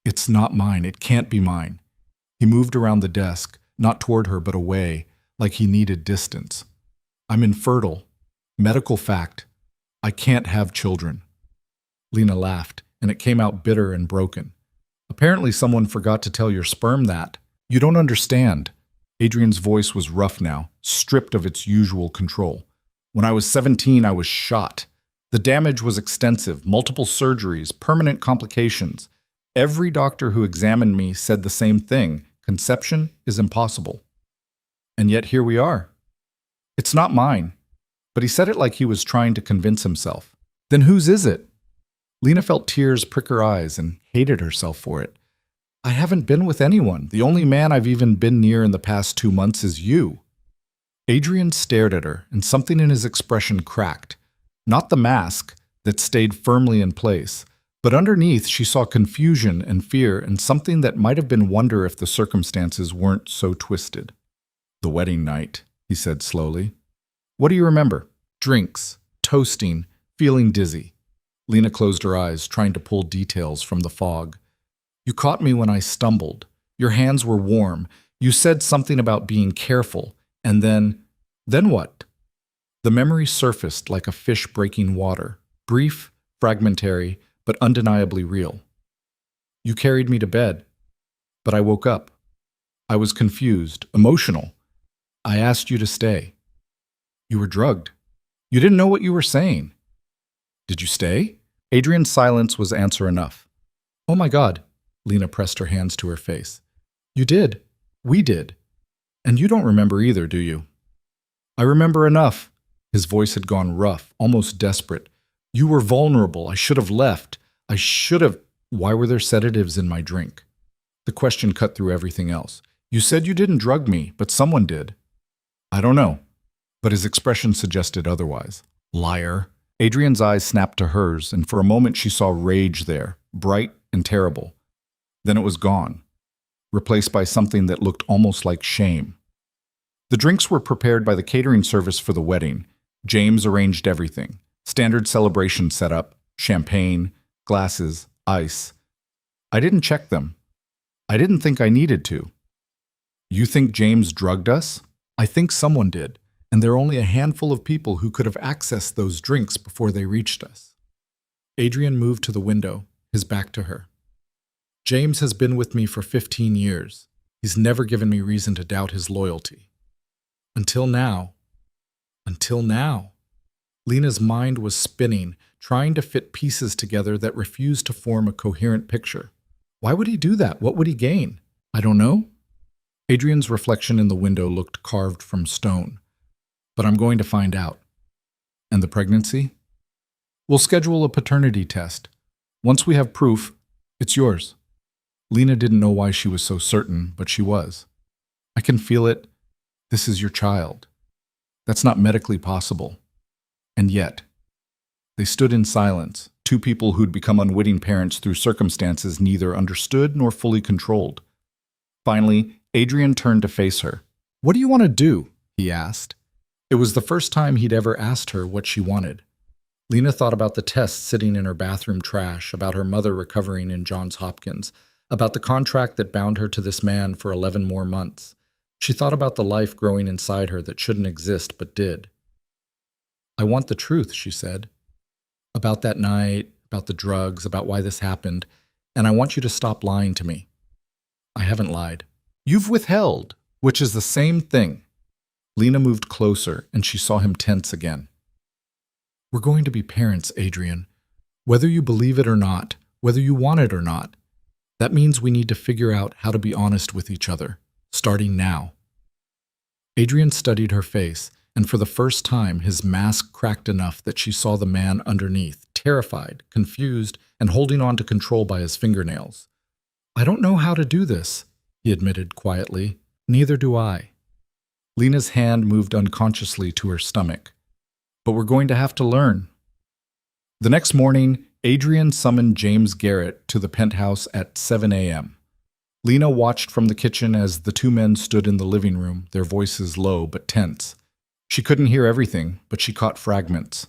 It's not mine. It can't be mine. He moved around the desk, not toward her but away, like he needed distance. I'm infertile. Medical fact. I can't have children. Lena laughed, and it came out bitter and broken. Apparently someone forgot to tell your sperm that. You don't understand. Adrian's voice was rough now, stripped of its usual control. When I was 17, I was shot. The damage was extensive, multiple surgeries, permanent complications. Every doctor who examined me said the same thing. Conception is impossible. And yet here we are. It's not mine. But he said it like he was trying to convince himself. Then whose is it? Lena felt tears prick her eyes and hated herself for it. I haven't been with anyone. The only man I've even been near in the past 2 months is you. Adrian stared at her, and something in his expression cracked. Not the mask, that stayed firmly in place, but underneath she saw confusion and fear and something that might have been wonder if the circumstances weren't so twisted. The wedding night, he said slowly. What do you remember? Drinks, toasting, feeling dizzy. Lena closed her eyes, trying to pull details from the fog. You caught me when I stumbled. Your hands were warm. You said something about being careful. And then what? The memory surfaced like a fish breaking water, brief, fragmentary, but undeniably real. You carried me to bed, but I woke up. I was confused, emotional. I asked you to stay. You were drugged. You didn't know what you were saying. Did you stay? Adrian's silence was answer enough. Oh my God, Lena pressed her hands to her face. You did. We did. And you don't remember either, do you? I remember enough. His voice had gone rough, almost desperate. You were vulnerable. I should have left. I should have... Why were there sedatives in my drink? The question cut through everything else. You said you didn't drug me, but someone did. I don't know. But his expression suggested otherwise. Liar. Adrian's eyes snapped to hers, and for a moment she saw rage there, bright and terrible. Then it was gone, replaced by something that looked almost like shame. The drinks were prepared by the catering service for the wedding. James arranged everything. Standard celebration setup, champagne, glasses, ice. I didn't check them. I didn't think I needed to. You think James drugged us? I think someone did, and there are only a handful of people who could have accessed those drinks before they reached us. Adrian moved to the window, his back to her. James has been with me for 15 years. He's never given me reason to doubt his loyalty. Until now. Until now. Lena's mind was spinning, trying to fit pieces together that refused to form a coherent picture. Why would he do that? What would he gain? I don't know. Adrian's reflection in the window looked carved from stone. But I'm going to find out. And the pregnancy? We'll schedule a paternity test. Once we have proof, it's yours. Lena didn't know why she was so certain, but she was. I can feel it. This is your child. That's not medically possible. And yet, they stood in silence, two people who'd become unwitting parents through circumstances neither understood nor fully controlled. Finally, Adrian turned to face her. What do you want to do? He asked. It was the first time he'd ever asked her what she wanted. Lena thought about the tests sitting in her bathroom trash, about her mother recovering in Johns Hopkins, about the contract that bound her to this man for 11 more months. She thought about the life growing inside her that shouldn't exist but did. I want the truth, she said. About that night, about the drugs, about why this happened, and I want you to stop lying to me. I haven't lied. You've withheld, which is the same thing. Lena moved closer, and she saw him tense again. We're going to be parents, Adrian. Whether you believe it or not, whether you want it or not, that means we need to figure out how to be honest with each other, starting now. Adrian studied her face, and for the first time his mask cracked enough that she saw the man underneath, terrified, confused, and holding on to control by his fingernails. I don't know how to do this, he admitted quietly. Neither do I. Lena's hand moved unconsciously to her stomach. But we're going to have to learn. The next morning, Adrian summoned James Garrett to the penthouse at 7 a.m. Lena watched from the kitchen as the two men stood in the living room, their voices low but tense. She couldn't hear everything, but she caught fragments.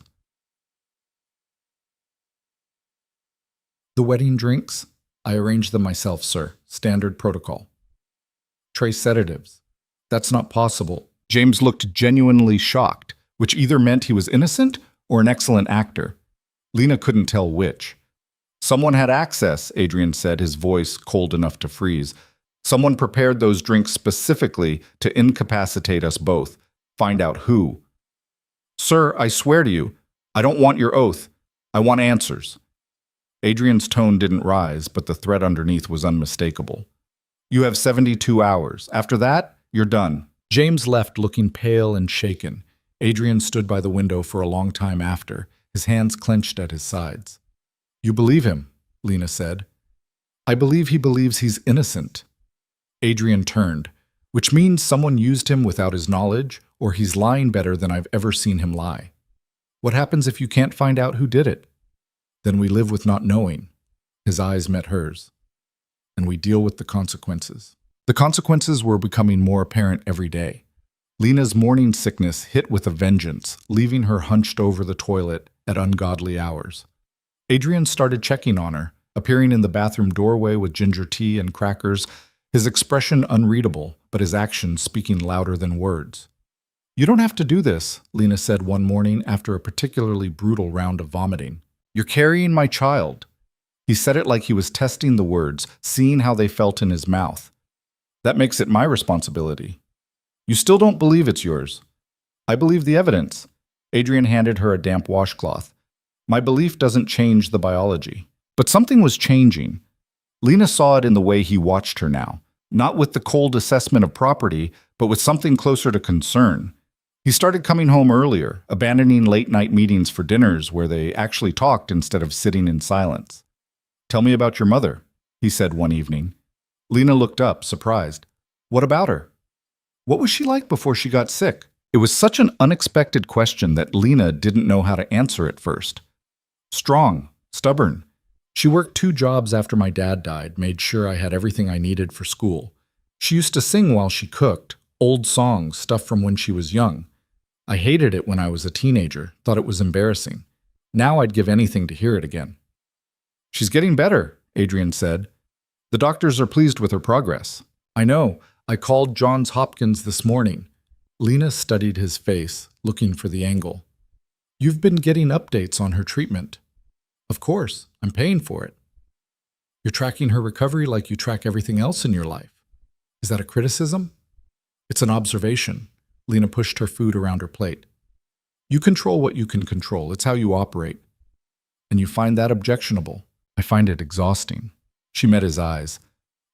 The wedding drinks? I arranged them myself, sir. Standard protocol. Trace sedatives. That's not possible. James looked genuinely shocked, which either meant he was innocent or an excellent actor. Lena couldn't tell which. Someone had access, Adrian said, his voice cold enough to freeze. Someone prepared those drinks specifically to incapacitate us both. Find out who. Sir, I swear to you, I don't want your oath. I want answers. Adrian's tone didn't rise, but the threat underneath was unmistakable. You have 72 hours. After that, you're done. James left looking pale and shaken. Adrian stood by the window for a long time after, his hands clenched at his sides. You believe him, Lena said. I believe he believes he's innocent. Adrian turned, which means someone used him without his knowledge, or he's lying better than I've ever seen him lie. What happens if you can't find out who did it? Then we live with not knowing. His eyes met hers. And we deal with the consequences. The consequences were becoming more apparent every day. Lena's morning sickness hit with a vengeance, leaving her hunched over the toilet at ungodly hours. Adrian started checking on her, appearing in the bathroom doorway with ginger tea and crackers, his expression unreadable, but his actions speaking louder than words. You don't have to do this, Lena said one morning after a particularly brutal round of vomiting. You're carrying my child. He said it like he was testing the words, seeing how they felt in his mouth. That makes it my responsibility. You still don't believe it's yours. I believe the evidence. Adrian handed her a damp washcloth. My belief doesn't change the biology. But something was changing. Lena saw it in the way he watched her now, not with the cold assessment of property, but with something closer to concern. He started coming home earlier, abandoning late-night meetings for dinners where they actually talked instead of sitting in silence. Tell me about your mother, he said one evening. Lena looked up, surprised. What about her? What was she like before she got sick? It was such an unexpected question that Lena didn't know how to answer at first. Strong, stubborn. She worked 2 jobs after my dad died, made sure I had everything I needed for school. She used to sing while she cooked, old songs, stuff from when she was young. I hated it when I was a teenager, thought it was embarrassing. Now I'd give anything to hear it again. She's getting better, Adrian said. The doctors are pleased with her progress. I know. I called Johns Hopkins this morning. Lena studied his face, looking for the angle. You've been getting updates on her treatment. Of course, I'm paying for it. You're tracking her recovery like you track everything else in your life. Is that a criticism? It's an observation. Lena pushed her food around her plate. You control what you can control. It's how you operate. And you find that objectionable. I find it exhausting. She met his eyes.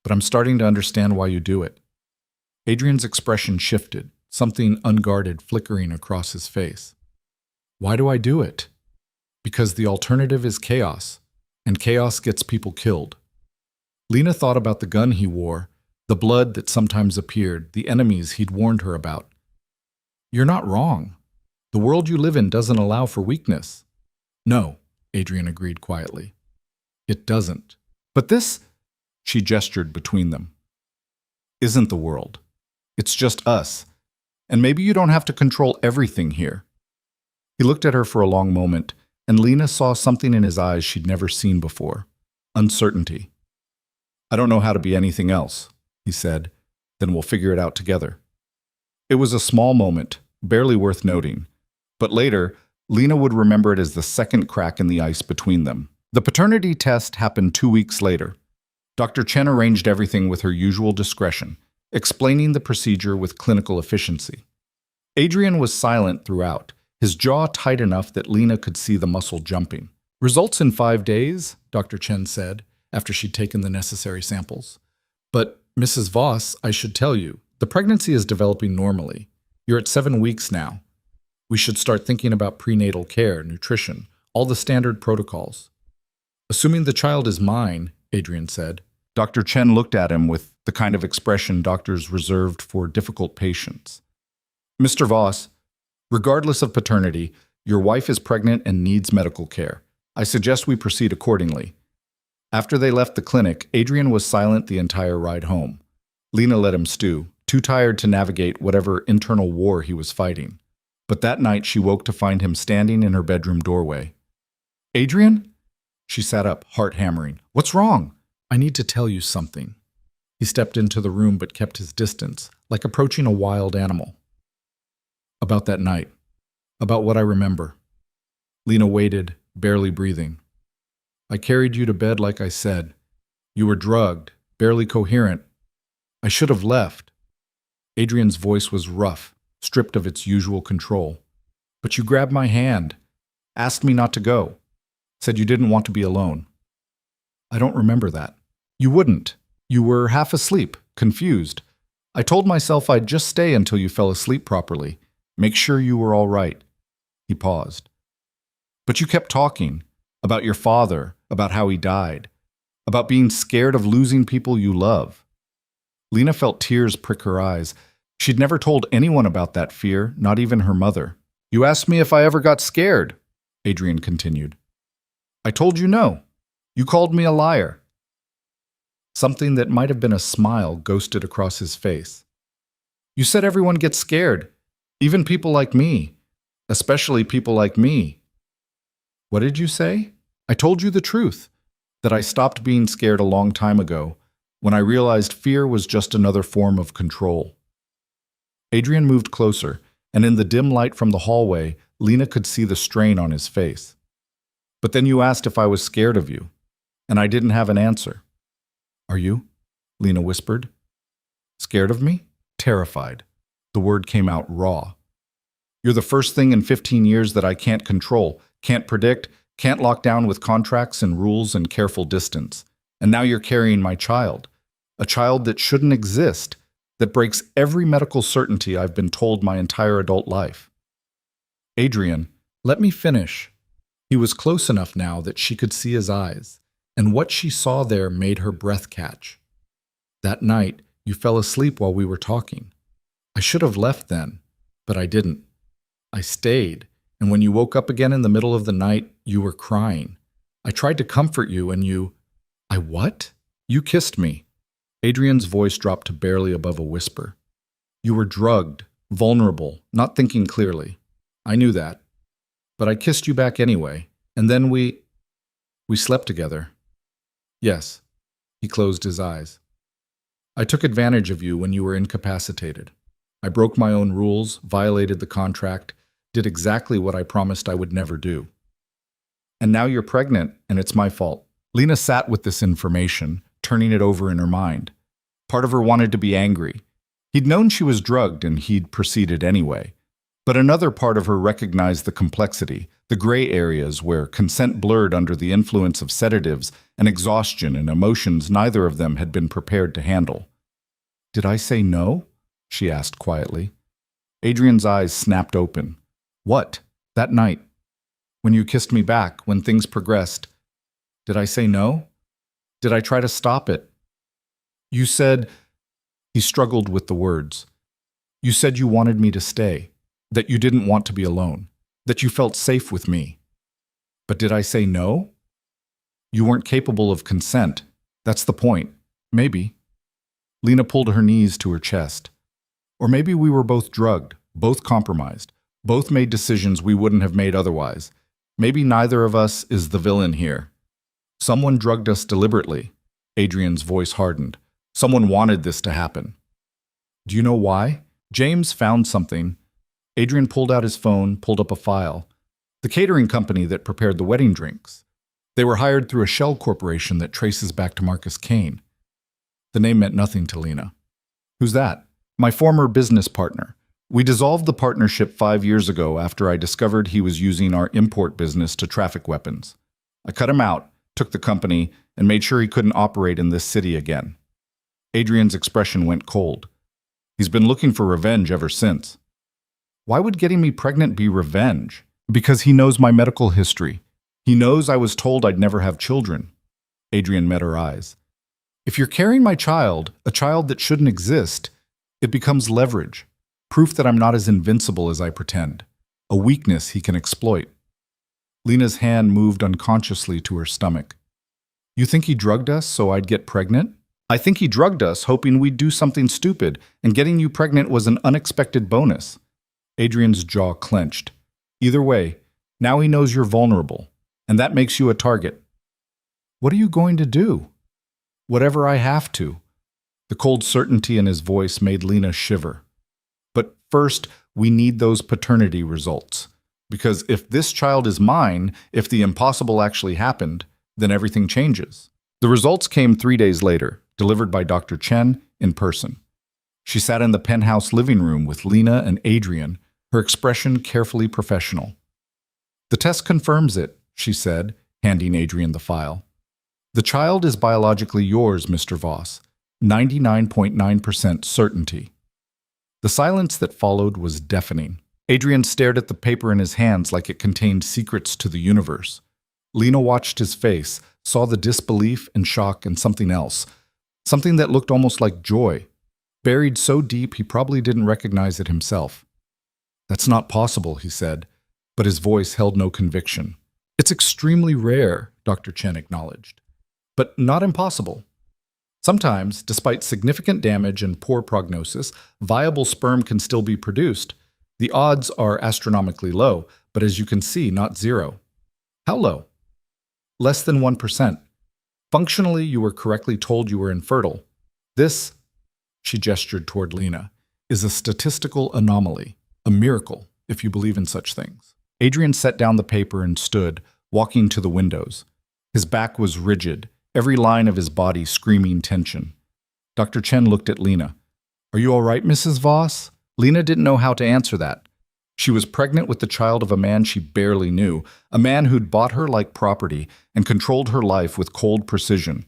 But I'm starting to understand why you do it. Adrian's expression shifted, something unguarded flickering across his face. Why do I do it? Because the alternative is chaos, and chaos gets people killed. Lena thought about the gun he wore, the blood that sometimes appeared, the enemies he'd warned her about. You're not wrong. The world you live in doesn't allow for weakness. No, Adrian agreed quietly. It doesn't. But this, she gestured between them, isn't the world. It's just us. And maybe you don't have to control everything here. He looked at her for a long moment, and Lena saw something in his eyes she'd never seen before. Uncertainty. I don't know how to be anything else, he said. Then we'll figure it out together. It was a small moment, barely worth noting. But later, Lena would remember it as the second crack in the ice between them. The paternity test happened 2 weeks later. Dr. Chen arranged everything with her usual discretion, explaining the procedure with clinical efficiency. Adrian was silent throughout, his jaw tight enough that Lena could see the muscle jumping. Results in 5 days, Dr. Chen said, after she'd taken the necessary samples. But, Mrs. Voss, I should tell you, the pregnancy is developing normally. You're at 7 weeks now. We should start thinking about prenatal care, nutrition, all the standard protocols. Assuming the child is mine, Adrian said. Dr. Chen looked at him with the kind of expression doctors reserved for difficult patients. Mr. Voss, regardless of paternity, your wife is pregnant and needs medical care. I suggest we proceed accordingly. After they left the clinic, Adrian was silent the entire ride home. Lena let him stew, too tired to navigate whatever internal war he was fighting. But that night she woke to find him standing in her bedroom doorway. Adrian? She sat up, heart hammering. What's wrong? I need to tell you something. He stepped into the room but kept his distance, like approaching a wild animal. About that night. About what I remember. Lena waited, barely breathing. I carried you to bed like I said. You were drugged, barely coherent. I should have left. Adrian's voice was rough, stripped of its usual control. But you grabbed my hand, asked me not to go, said you didn't want to be alone. I don't remember that. You wouldn't. You were half asleep, confused. I told myself I'd just stay until you fell asleep properly. Make sure you were all right. He paused. But you kept talking about your father, about how he died, about being scared of losing people you love. Lena felt tears prick her eyes. She'd never told anyone about that fear, not even her mother. You asked me if I ever got scared, Adrian continued. I told you no. You called me a liar. Something that might have been a smile ghosted across his face. You said everyone gets scared, even people like me, especially people like me. What did you say? I told you the truth, that I stopped being scared a long time ago, when I realized fear was just another form of control. Adrian moved closer, and in the dim light from the hallway, Lena could see the strain on his face. But then you asked if I was scared of you, and I didn't have an answer. Are you? Lena whispered. Scared of me? Terrified. The word came out raw. You're the first thing in 15 years that I can't control, can't predict, can't lock down with contracts and rules and careful distance. And now you're carrying my child. A child that shouldn't exist, that breaks every medical certainty I've been told my entire adult life. Adrian, let me finish. He was close enough now that she could see his eyes, and what she saw there made her breath catch. That night, you fell asleep while we were talking. I should have left then, but I didn't. I stayed, and when you woke up again in the middle of the night, you were crying. I tried to comfort you, and you... I what? You kissed me. Adrian's voice dropped to barely above a whisper. You were drugged, vulnerable, not thinking clearly. I knew that. But I kissed you back anyway, and then we slept together. Yes. He closed his eyes. I took advantage of you when you were incapacitated. I broke my own rules, violated the contract, did exactly what I promised I would never do. And now you're pregnant, and it's my fault. Lena sat with this information, turning it over in her mind. Part of her wanted to be angry. He'd known she was drugged and he'd proceeded anyway. But another part of her recognized the complexity, the gray areas where consent blurred under the influence of sedatives and exhaustion and emotions neither of them had been prepared to handle. "Did I say no?" she asked quietly. Adrian's eyes snapped open. "What? That night? When you kissed me back, when things progressed? Did I say no? Did I try to stop it? You said—" He struggled with the words. "You said you wanted me to stay, that you didn't want to be alone, that you felt safe with me. But did I say no? You weren't capable of consent. That's the point. Maybe." Lena pulled her knees to her chest. "Or maybe we were both drugged, both compromised, both made decisions we wouldn't have made otherwise. Maybe neither of us is the villain here. Someone drugged us deliberately." Adrian's voice hardened. "Someone wanted this to happen." "Do you know why?" James found something. Adrian pulled out his phone, pulled up a file. The catering company that prepared the wedding drinks. They were hired through a shell corporation that traces back to Marcus Kane. The name meant nothing to Lena. "Who's that?" "My former business partner. We dissolved the partnership 5 years ago after I discovered he was using our import business to traffic weapons. I cut him out, took the company, and made sure he couldn't operate in this city again." Adrian's expression went cold. "He's been looking for revenge ever since." "Why would getting me pregnant be revenge?" "Because he knows my medical history. He knows I was told I'd never have children." Adrian met her eyes. "If you're carrying my child, a child that shouldn't exist, it becomes leverage, proof that I'm not as invincible as I pretend, a weakness he can exploit." Lena's hand moved unconsciously to her stomach. "You think he drugged us so I'd get pregnant?" "I think he drugged us hoping we'd do something stupid, and getting you pregnant was an unexpected bonus." Adrian's jaw clenched. "Either way, now he knows you're vulnerable, and that makes you a target." "What are you going to do?" "Whatever I have to." The cold certainty in his voice made Lena shiver. "But first, we need those paternity results. Because if this child is mine, if the impossible actually happened, then everything changes." The results came 3 days later, delivered by Dr. Chen in person. She sat in the penthouse living room with Lena and Adrian, her expression carefully professional. "The test confirms it," she said, handing Adrian the file. "The child is biologically yours, Mr. Voss. 99.9% certainty." The silence that followed was deafening. Adrian stared at the paper in his hands like it contained secrets to the universe. Lena watched his face, saw the disbelief and shock and something else, something that looked almost like joy, buried so deep he probably didn't recognize it himself. "That's not possible," he said, but his voice held no conviction. "It's extremely rare," Dr. Chen acknowledged, "but not impossible. Sometimes, despite significant damage and poor prognosis, viable sperm can still be produced. The odds are astronomically low, but as you can see, not zero." "How low?" "Less than 1%. Functionally, you were correctly told you were infertile. This," she gestured toward Lena, "is a statistical anomaly, a miracle, if you believe in such things." Adrian set down the paper and stood, walking to the windows. His back was rigid, every line of his body screaming tension. Dr. Chen looked at Lena. "Are you all right, Mrs. Voss?" Lena didn't know how to answer that. She was pregnant with the child of a man she barely knew, a man who'd bought her like property and controlled her life with cold precision.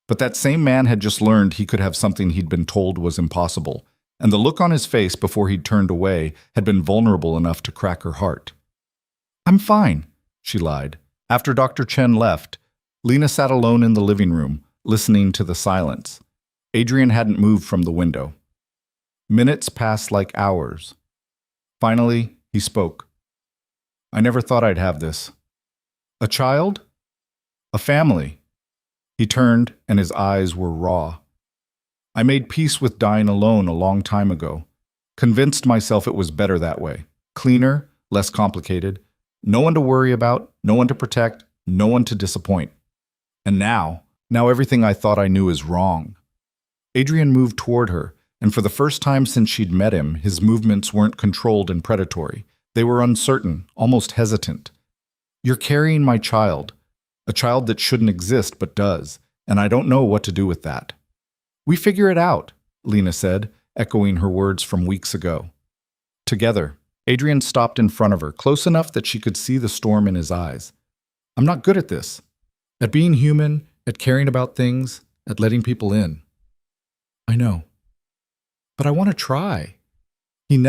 But that same man had just learned he could have something he'd been told was impossible, and the look on his face before he'd turned away had been vulnerable enough to crack her heart. "I'm fine," she lied. After Dr. Chen left, Lena sat alone in the living room, listening to the silence. Adrian hadn't moved from the window. Minutes passed like hours. Finally, he spoke. "I never thought I'd have this. A child? A family." He turned, and his eyes were raw. "I made peace with dying alone a long time ago. Convinced myself it was better that way. Cleaner, less complicated. No one to worry about, no one to protect, no one to disappoint. And now everything I thought I knew is wrong." Adrian moved toward her, and for the first time since she'd met him, his movements weren't controlled and predatory. They were uncertain, almost hesitant. "You're carrying my child, a child that shouldn't exist but does, and I don't know what to do with that." "We figure it out," Lena said, echoing her words from weeks ago. Together, Adrian stopped in front of her, close enough that she could see the storm in his eyes. I'm not good at this. At being human, at caring about things, at letting people in. I know. But I want to try. He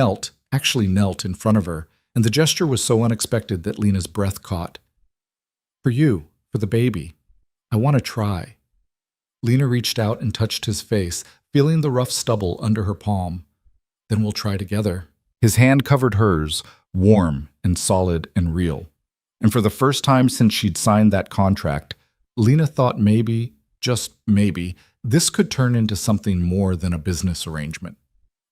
actually knelt in front of her, and the gesture was so unexpected that Lena's breath caught. For you, for the baby, I want to try. Lena reached out and touched his face, feeling the rough stubble under her palm. Then we'll try together. His hand covered hers, warm and solid and real. And for the first time since she'd signed that contract, Lena thought maybe, just maybe, this could turn into something more than a business arrangement.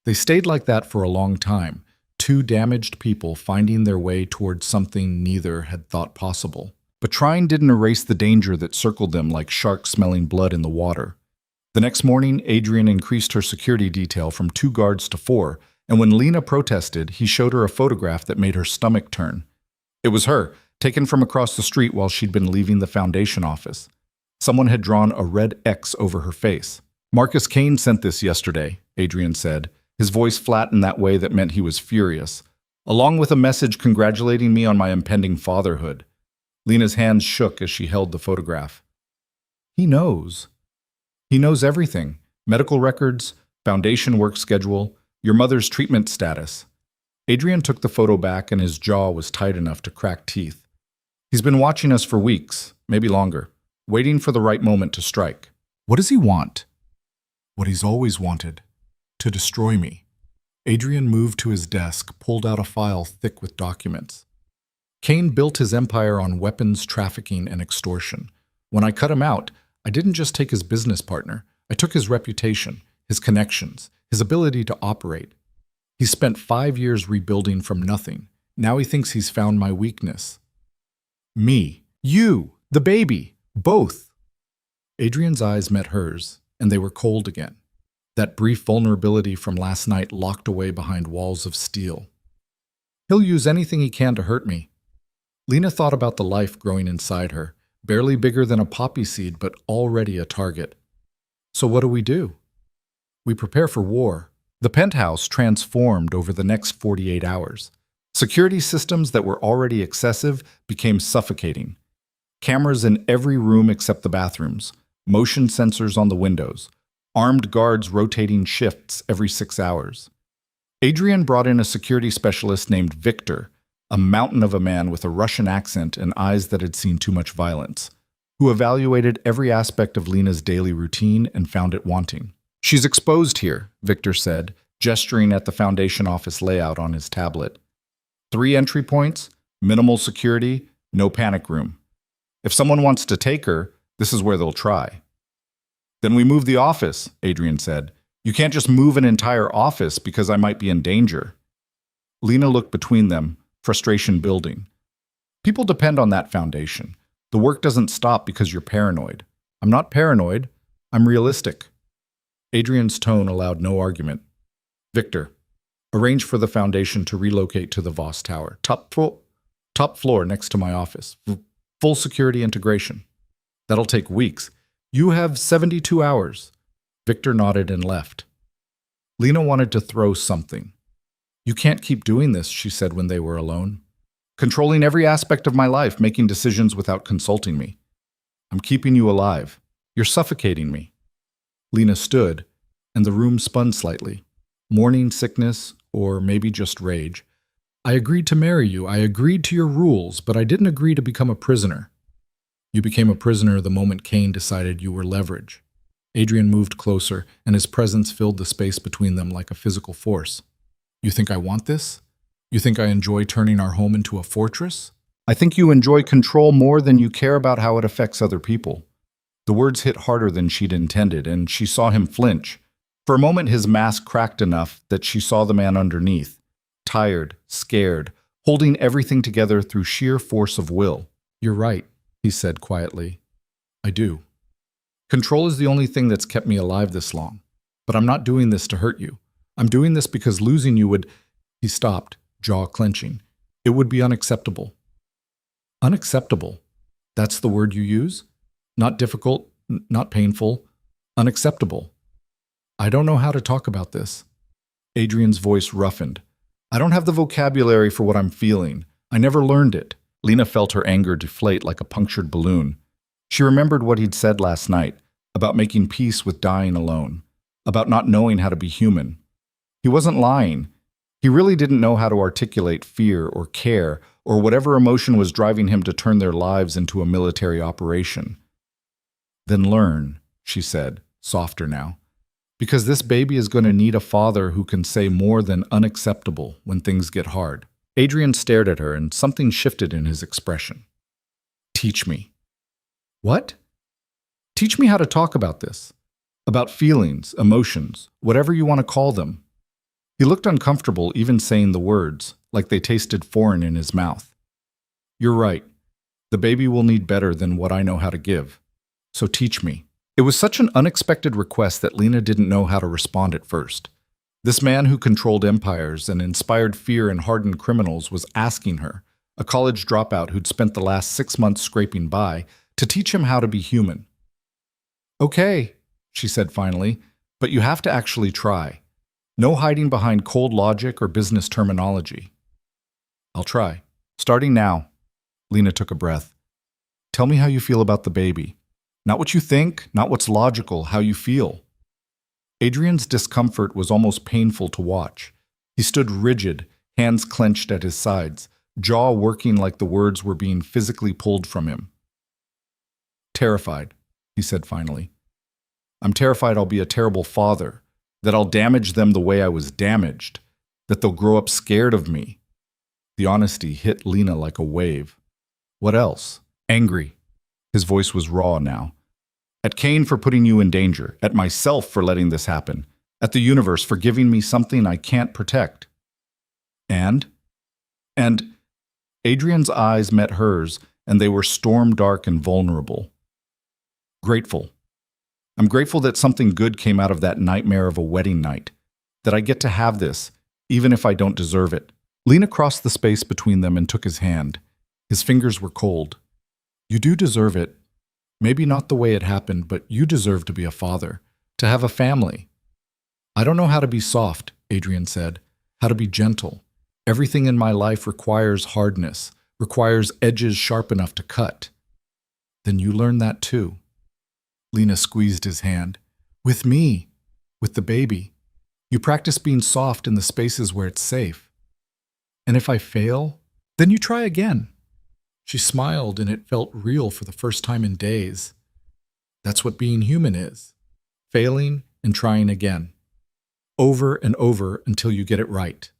They stayed like that for a long time, two damaged people finding their way towards something neither had thought possible. But trying didn't erase the danger that circled them like sharks smelling blood in the water. The next morning, Adrian increased her security detail from 2 guards to 4, and when Lena protested, he showed her a photograph that made her stomach turn. It was her, taken from across the street while she'd been leaving the foundation office. Someone had drawn a red X over her face. Marcus Kane sent this yesterday, Adrian said, his voice flat in that way that meant he was furious, along with a message congratulating me on my impending fatherhood. Lena's hands shook as she held the photograph. He knows. He knows everything. Medical records, foundation work schedule, your mother's treatment status. Adrian took the photo back and his jaw was tight enough to crack teeth. He's been watching us for weeks, maybe longer, waiting for the right moment to strike. What does he want? What he's always wanted. To destroy me. Adrian moved to his desk, pulled out a file thick with documents. Kane built his empire on weapons trafficking and extortion. When I cut him out, I didn't just take his business partner. I took his reputation, his connections, his ability to operate. He spent 5 years rebuilding from nothing. Now he thinks he's found my weakness. Me. You. The baby. Both. Adrian's eyes met hers, and they were cold again. That brief vulnerability from last night locked away behind walls of steel. He'll use anything he can to hurt me. Lena thought about the life growing inside her, barely bigger than a poppy seed, but already a target. So what do? We prepare for war. The penthouse transformed over the next 48 hours. Security systems that were already excessive became suffocating. Cameras in every room except the bathrooms, motion sensors on the windows, armed guards rotating shifts every 6 hours. Adrian brought in a security specialist named Victor, a mountain of a man with a Russian accent and eyes that had seen too much violence, who evaluated every aspect of Lena's daily routine and found it wanting. She's exposed here, Victor said, gesturing at the foundation office layout on his tablet. 3 entry points, minimal security, no panic room. If someone wants to take her, this is where they'll try. Then we move the office, Adrian said. You can't just move an entire office because I might be in danger. Lena looked between them, frustration building. People depend on that foundation. The work doesn't stop because you're paranoid. I'm not paranoid. I'm realistic. Adrian's tone allowed no argument. Victor, arrange for the foundation to relocate to the Voss Tower. Top floor next to my office. Full security integration. That'll take weeks. You have 72 hours. Victor nodded and left. Lena wanted to throw something. You can't keep doing this, she said when they were alone. Controlling every aspect of my life, making decisions without consulting me. I'm keeping you alive. You're suffocating me. Lena stood, and the room spun slightly. Morning sickness, or maybe just rage. I agreed to marry you. I agreed to your rules, but I didn't agree to become a prisoner. You became a prisoner the moment Kane decided you were leverage. Adrian moved closer, and his presence filled the space between them like a physical force. You think I want this? You think I enjoy turning our home into a fortress? I think you enjoy control more than you care about how it affects other people. The words hit harder than she'd intended, and she saw him flinch. For a moment, his mask cracked enough that she saw the man underneath, tired, scared, holding everything together through sheer force of will. You're right, he said quietly. I do. Control is the only thing that's kept me alive this long. But I'm not doing this to hurt you. I'm doing this because losing you would... He stopped, jaw clenching. It would be unacceptable. Unacceptable. That's the word you use? Not difficult, not painful. Unacceptable. I don't know how to talk about this. Adrian's voice roughened. I don't have the vocabulary for what I'm feeling. I never learned it. Lena felt her anger deflate like a punctured balloon. She remembered what he'd said last night about making peace with dying alone, about not knowing how to be human. He wasn't lying. He really didn't know how to articulate fear or care or whatever emotion was driving him to turn their lives into a military operation. Then learn, she said, softer now, because this baby is going to need a father who can say more than unacceptable when things get hard. Adrian stared at her and something shifted in his expression. Teach me. What? Teach me how to talk about this. About feelings, emotions, whatever you want to call them. He looked uncomfortable even saying the words, like they tasted foreign in his mouth. You're right. The baby will need better than what I know how to give. So teach me. It was such an unexpected request that Lena didn't know how to respond at first. This man who controlled empires and inspired fear in hardened criminals was asking her, a college dropout who'd spent the last 6 months scraping by, to teach him how to be human. Okay, she said finally, but you have to actually try. No hiding behind cold logic or business terminology. I'll try. Starting now. Lena took a breath. Tell me how you feel about the baby. Not what you think, not what's logical, how you feel. Adrian's discomfort was almost painful to watch. He stood rigid, hands clenched at his sides, jaw working like the words were being physically pulled from him. Terrified, he said finally. I'm terrified I'll be a terrible father, that I'll damage them the way I was damaged, that they'll grow up scared of me. The honesty hit Lena like a wave. What else? Angry. His voice was raw now. At Cain for putting you in danger, at myself for letting this happen, at the universe for giving me something I can't protect. And Adrian's eyes met hers, and they were storm-dark and vulnerable. Grateful. I'm grateful that something good came out of that nightmare of a wedding night, that I get to have this, even if I don't deserve it. Lena crossed the space between them and took his hand. His fingers were cold. You do deserve it. Maybe not the way it happened, but you deserve to be a father, to have a family. I don't know how to be soft, Adrian said, how to be gentle. Everything in my life requires hardness, requires edges sharp enough to cut. Then you learn that too. Lena squeezed his hand. With me, with the baby. You practice being soft in the spaces where it's safe. And if I fail, then you try again. She smiled, and it felt real for the first time in days. That's what being human is. Failing and trying again. Over and over until you get it right.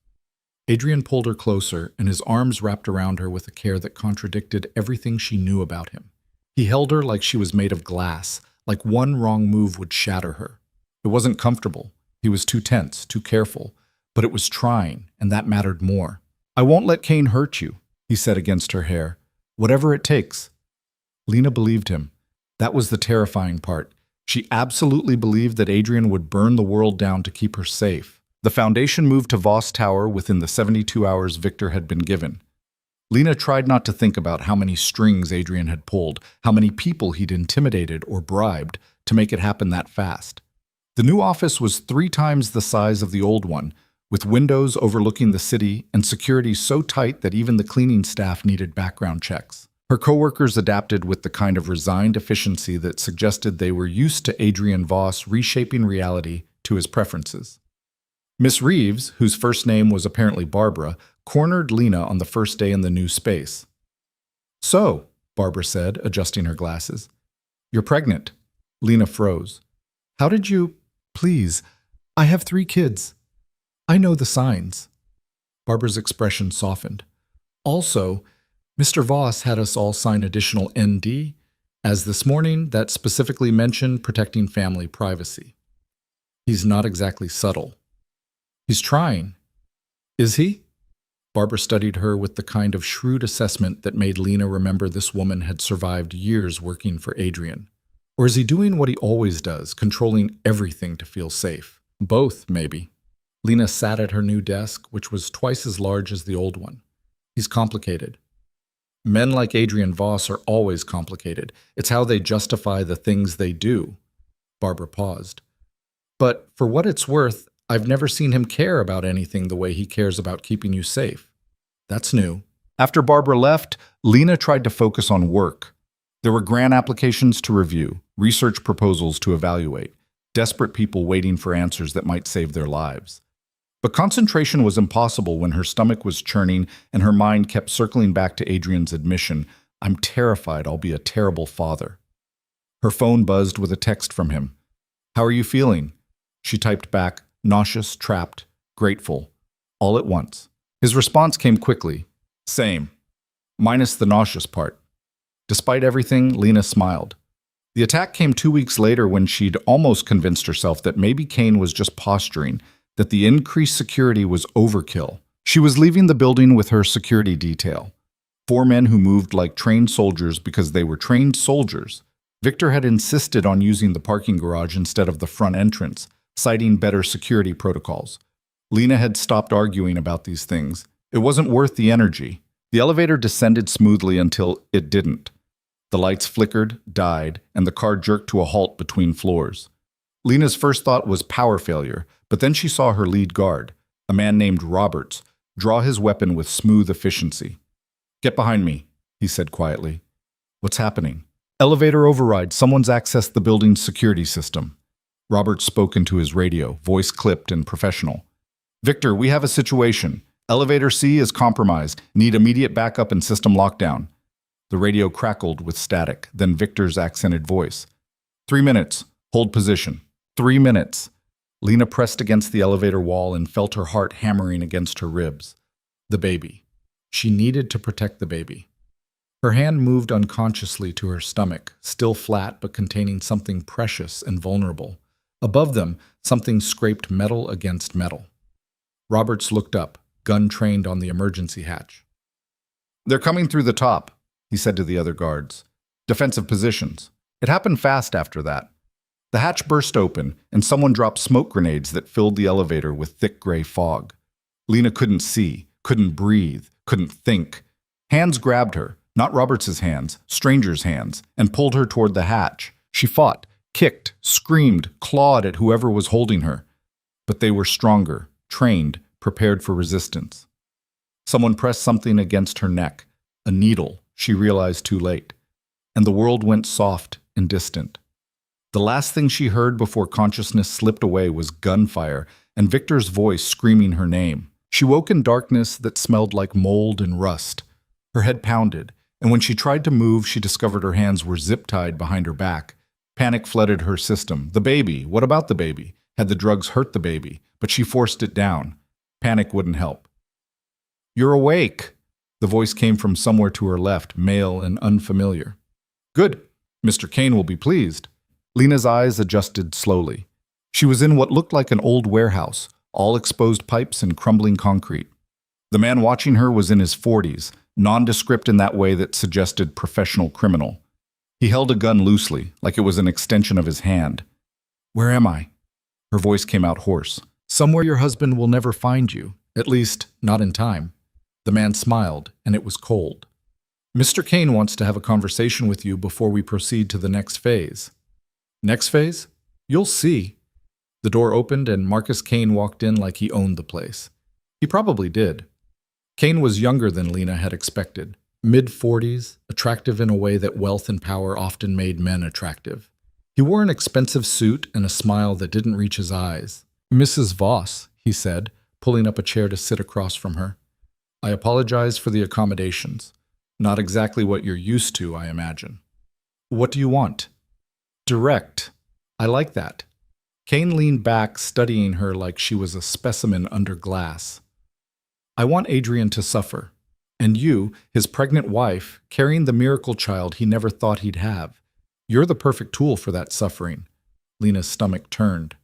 Adrian pulled her closer, and his arms wrapped around her with a care that contradicted everything she knew about him. He held her like she was made of glass, like one wrong move would shatter her. It wasn't comfortable. He was too tense, too careful. But it was trying, and that mattered more. I won't let Cain hurt you, he said against her hair. Whatever it takes. Lena believed him. That was the terrifying part. She absolutely believed that Adrian would burn the world down to keep her safe. The Foundation moved to Voss Tower within the 72 hours Victor had been given. Lena tried not to think about how many strings Adrian had pulled, how many people he'd intimidated or bribed to make it happen that fast. The new office was 3 times the size of the old one, with windows overlooking the city and security so tight that even the cleaning staff needed background checks. Her coworkers adapted with the kind of resigned efficiency that suggested they were used to Adrian Voss reshaping reality to his preferences. Miss Reeves, whose first name was apparently Barbara, cornered Lena on the first day in the new space. So, Barbara said, adjusting her glasses. You're pregnant. Lena froze. How did you... Please, I have 3 kids. I know the signs. Barbara's expression softened. Also, Mr. Voss had us all sign additional ND, as this morning that specifically mentioned protecting family privacy. He's not exactly subtle. He's trying. Is he? Barbara studied her with the kind of shrewd assessment that made Lena remember this woman had survived years working for Adrian. Or is he doing what he always does, controlling everything to feel safe? Both, maybe. Lena sat at her new desk, which was twice as large as the old one. He's complicated. Men like Adrian Voss are always complicated. It's how they justify the things they do. Barbara paused. But for what it's worth, I've never seen him care about anything the way he cares about keeping you safe. That's new. After Barbara left, Lena tried to focus on work. There were grant applications to review, research proposals to evaluate, desperate people waiting for answers that might save their lives. But concentration was impossible when her stomach was churning and her mind kept circling back to Adrian's admission, "I'm terrified I'll be a terrible father." Her phone buzzed with a text from him. "How are you feeling?" She typed back, nauseous, trapped, grateful, all at once. His response came quickly. Same. Minus the nauseous part. Despite everything, Lena smiled. The attack came 2 weeks later when she'd almost convinced herself that maybe Kane was just posturing, that the increased security was overkill. She was leaving the building with her security detail. 4 men who moved like trained soldiers because they were trained soldiers. Victor had insisted on using the parking garage instead of the front entrance, citing better security protocols. Lena had stopped arguing about these things. It wasn't worth the energy. The elevator descended smoothly until it didn't. The lights flickered, died, and the car jerked to a halt between floors. Lena's first thought was power failure, but then she saw her lead guard, a man named Roberts, draw his weapon with smooth efficiency. "Get behind me," he said quietly. "What's happening?" "Elevator override. Someone's accessed the building's security system." Roberts spoke into his radio, voice clipped and professional. "Victor, we have a situation. Elevator C is compromised. Need immediate backup and system lockdown." The radio crackled with static, then Victor's accented voice. 3 minutes. Hold position. 3 minutes. Lena pressed against the elevator wall and felt her heart hammering against her ribs. The baby. She needed to protect the baby. Her hand moved unconsciously to her stomach, still flat but containing something precious and vulnerable. Above them, something scraped metal against metal. Roberts looked up, gun trained on the emergency hatch. "They're coming through the top," he said to the other guards. "Defensive positions." It happened fast after that. The hatch burst open, and someone dropped smoke grenades that filled the elevator with thick gray fog. Lena couldn't see, couldn't breathe, couldn't think. Hands grabbed her, not Roberts's hands, strangers' hands, and pulled her toward the hatch. She fought, kicked, screamed, clawed at whoever was holding her. But they were stronger, trained, prepared for resistance. Someone pressed something against her neck, a needle, she realized too late. And the world went soft and distant. The last thing she heard before consciousness slipped away was gunfire and Victor's voice screaming her name. She woke in darkness that smelled like mold and rust. Her head pounded, and when she tried to move, she discovered her hands were zip-tied behind her back. Panic flooded her system. The baby, what about the baby? Had the drugs hurt the baby? But she forced it down. Panic wouldn't help. "You're awake." The voice came from somewhere to her left, male and unfamiliar. "Good. Mr. Kane will be pleased." Lena's eyes adjusted slowly. She was in what looked like an old warehouse, all exposed pipes and crumbling concrete. The man watching her was in his 40s, nondescript in that way that suggested professional criminal. He held a gun loosely, like it was an extension of his hand. "Where am I?" Her voice came out hoarse. "Somewhere your husband will never find you, at least not in time." The man smiled, and it was cold. "Mr. Kane wants to have a conversation with you before we proceed to the next phase." "Next phase? You'll see." The door opened and Marcus Kane walked in like he owned the place. He probably did. Kane was younger than Lena had expected. Mid-40s, attractive in a way that wealth and power often made men attractive. He wore an expensive suit and a smile that didn't reach his eyes. "Mrs. Voss," he said, pulling up a chair to sit across from her. "I apologize for the accommodations. Not exactly what you're used to, I imagine." "What do you want?" "Direct. I like that." Kane leaned back, studying her like she was a specimen under glass. "I want Adrian to suffer. And you, his pregnant wife, carrying the miracle child he never thought he'd have. You're the perfect tool for that suffering." Lena's stomach turned.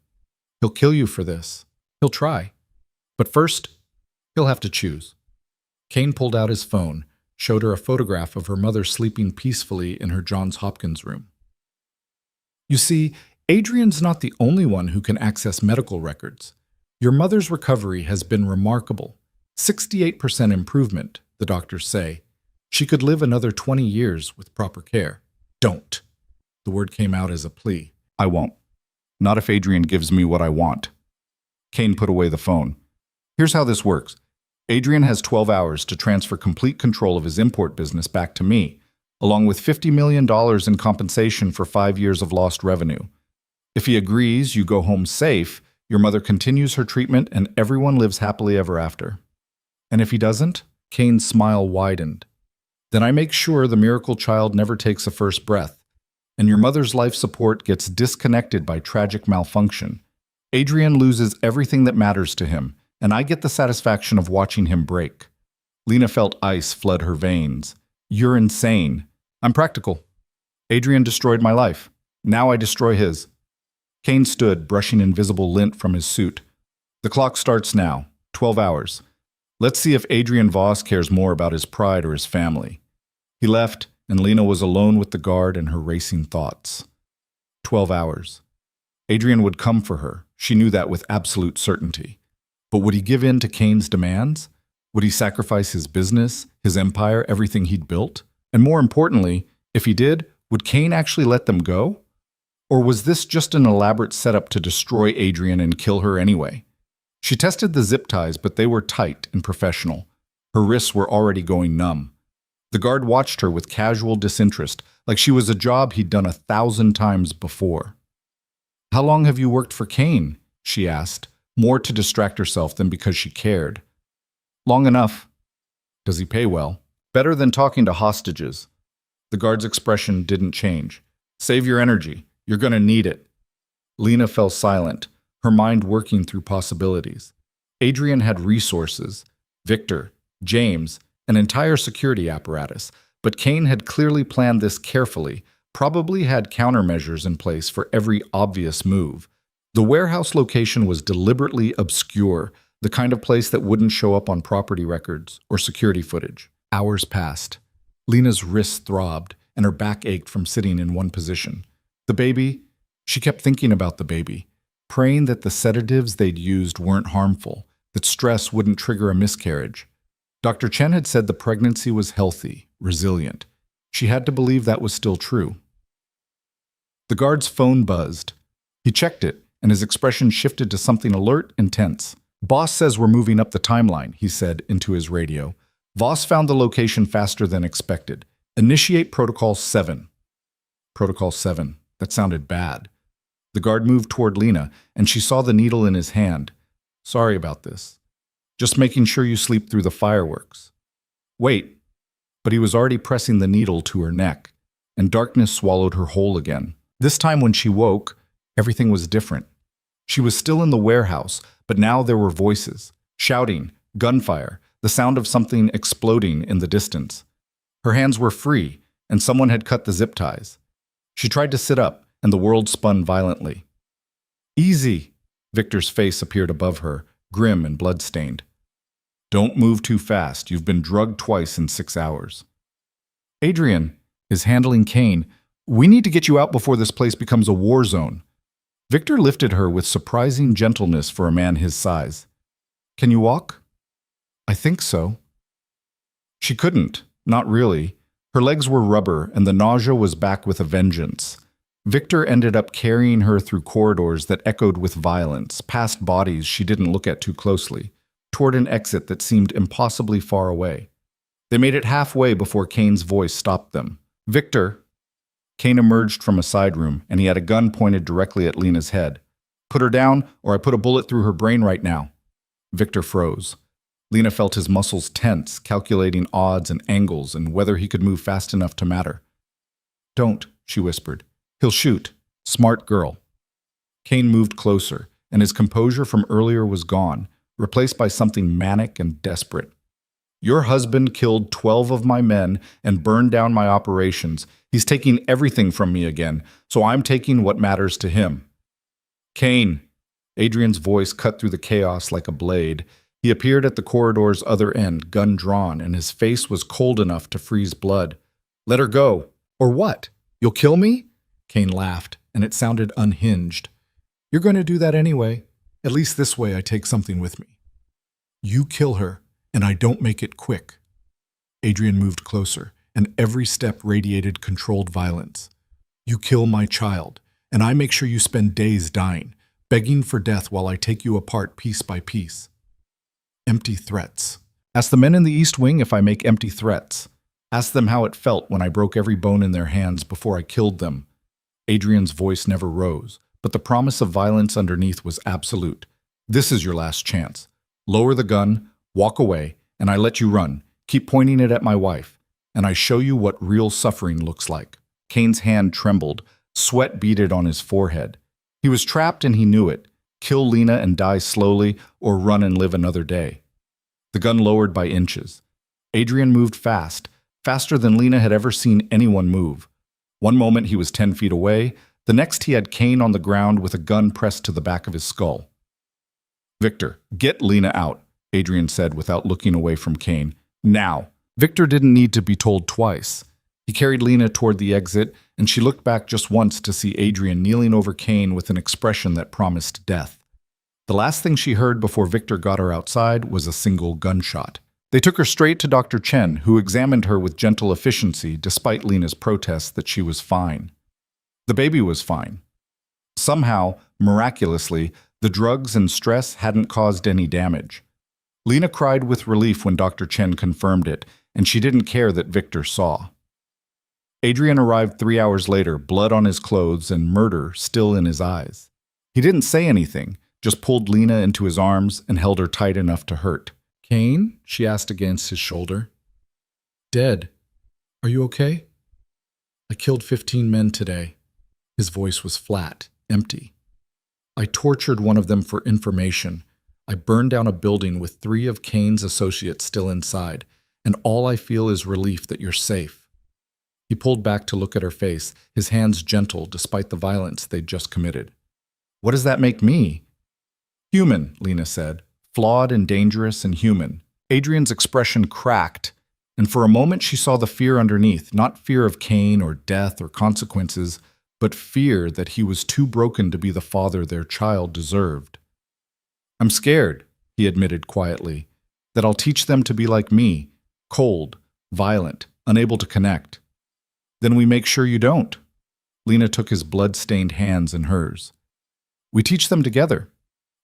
"He'll kill you for this. He'll try. But first, he'll have to choose." Kane pulled out his phone, showed her a photograph of her mother sleeping peacefully in her Johns Hopkins room. "You see, Adrian's not the only one who can access medical records. Your mother's recovery has been remarkable. 68% improvement, the doctors say. She could live another 20 years with proper care." "Don't." The word came out as a plea. "I won't. Not if Adrian gives me what I want." Kane put away the phone. Here's how this works. Adrian has 12 hours to transfer complete control of his import business back to me, along with $50 million in compensation for 5 years of lost revenue. If he agrees, you go home safe, your mother continues her treatment, and everyone lives happily ever after. And if he doesn't? Kane's smile widened. Then I make sure the miracle child never takes a first breath, and your mother's life support gets disconnected by tragic malfunction. Adrian loses everything that matters to him, and I get the satisfaction of watching him break. Lena felt ice flood her veins. You're insane. I'm practical. Adrian destroyed my life. Now I destroy his. Kane stood, brushing invisible lint from his suit. The clock starts now, 12 hours. Let's see if Adrian Voss cares more about his pride or his family. He left, and Lena was alone with the guard and her racing thoughts. 12 hours. Adrian would come for her. She knew that with absolute certainty. But would he give in to Kane's demands? Would he sacrifice his business, his empire, everything he'd built? And more importantly, if he did, would Kane actually let them go? Or was this just an elaborate setup to destroy Adrian and kill her anyway? She tested the zip ties, but they were tight and professional. Her wrists were already going numb. The guard watched her with casual disinterest, like she was a job he'd done 1,000 times before. "How long have you worked for Kane?" she asked, more to distract herself than because she cared. "Long enough." "Does he pay well?" "Better than talking to hostages." The guard's expression didn't change. "Save your energy. You're going to need it." Lena fell silent, her mind working through possibilities. Adrian had resources, Victor, James, an entire security apparatus, but Kane had clearly planned this carefully, probably had countermeasures in place for every obvious move. The warehouse location was deliberately obscure, the kind of place that wouldn't show up on property records or security footage. Hours passed. Lena's wrists throbbed, and her back ached from sitting in one position. The baby? She kept thinking about the baby, praying that the sedatives they'd used weren't harmful, that stress wouldn't trigger a miscarriage. Dr. Chen had said the pregnancy was healthy, resilient. She had to believe that was still true. The guard's phone buzzed. He checked it, and his expression shifted to something alert and tense. "Boss says we're moving up the timeline," he said into his radio. Voss found the location faster than expected. "Initiate Protocol 7. Protocol 7. That sounded bad. The guard moved toward Lena, and she saw the needle in his hand. "Sorry about this. Just making sure you sleep through the fireworks." "Wait." But he was already pressing the needle to her neck, and darkness swallowed her whole again. This time when she woke, everything was different. She was still in the warehouse, but now there were voices, shouting, gunfire, the sound of something exploding in the distance. Her hands were free, and someone had cut the zip ties. She tried to sit up, and the world spun violently. "Easy!" Victor's face appeared above her, grim and blood-stained. "Don't move too fast. You've been drugged twice in 6 hours." "Adrian is handling Kane. We need to get you out before this place becomes a war zone." Victor lifted her with surprising gentleness for a man his size. "Can you walk?" "I think so." She couldn't, not really. Her legs were rubber, and the nausea was back with a vengeance. Victor ended up carrying her through corridors that echoed with violence, past bodies she didn't look at too closely, toward an exit that seemed impossibly far away. They made it halfway before Kane's voice stopped them. "Victor!" Kane emerged from a side room, and he had a gun pointed directly at Lena's head. "Put her down, or I put a bullet through her brain right now." Victor froze. Lena felt his muscles tense, calculating odds and angles and whether he could move fast enough to matter. "Don't," she whispered. "He'll shoot. Smart girl." Kane moved closer, and his composure from earlier was gone, replaced by something manic and desperate. "Your husband killed 12 of my men and burned down my operations. He's taking everything from me again, so I'm taking what matters to him." "Kane!" Adrian's voice cut through the chaos like a blade. He appeared at the corridor's other end, gun drawn, and his face was cold enough to freeze blood. "Let her go." "Or what? You'll kill me?" Kane laughed, and it sounded unhinged. "You're going to do that anyway. At least this way I take something with me." "You kill her, and I don't make it quick." Adrian moved closer, and every step radiated controlled violence. "You kill my child, and I make sure you spend days dying. begging for death while I take you apart piece by piece. Empty threats. Ask the men in the East Wing if I make empty threats. Ask them how it felt when I broke every bone in their hands before I killed them. Adrian's voice never rose, but the promise of violence underneath was absolute. This is your last chance. Lower the gun, walk away, and I let you run. Keep pointing it at my wife, and I show you what real suffering looks like. Kane's hand trembled, sweat beaded on his forehead. He was trapped and he knew it. Kill Lena and die slowly, or run and live another day. The gun lowered by inches. Adrian moved fast, faster than Lena had ever seen anyone move. One moment he was 10 feet away, the next he had Kane on the ground with a gun pressed to the back of his skull. Victor, get Lena out, Adrian said without looking away from Kane. Now. Victor didn't need to be told twice. He carried Lena toward the exit, and she looked back just once to see Adrian kneeling over Kane with an expression that promised death. The last thing she heard before Victor got her outside was a single gunshot. They took her straight to Dr. Chen, who examined her with gentle efficiency despite Lena's protests that she was fine. The baby was fine. Somehow, miraculously, the drugs and stress hadn't caused any damage. Lena cried with relief when Dr. Chen confirmed it, and she didn't care that Victor saw. Adrian arrived 3 hours later, blood on his clothes and murder still in his eyes. He didn't say anything, just pulled Lena into his arms and held her tight enough to hurt. Kane? She asked against his shoulder. Dead. Are you okay? I killed 15 men today. His voice was flat, empty. I tortured one of them for information. I burned down a building with 3 of Kane's associates still inside, and all I feel is relief that you're safe. He pulled back to look at her face, his hands gentle despite the violence they'd just committed. What does that make me? Human, Lena said. Flawed and dangerous and human. Adrian's expression cracked, and for a moment she saw the fear underneath, not fear of Kane or death or consequences, but fear that he was too broken to be the father their child deserved. I'm scared, he admitted quietly, that I'll teach them to be like me, cold, violent, unable to connect. Then we make sure you don't. Lena took his blood-stained hands in hers. We teach them together.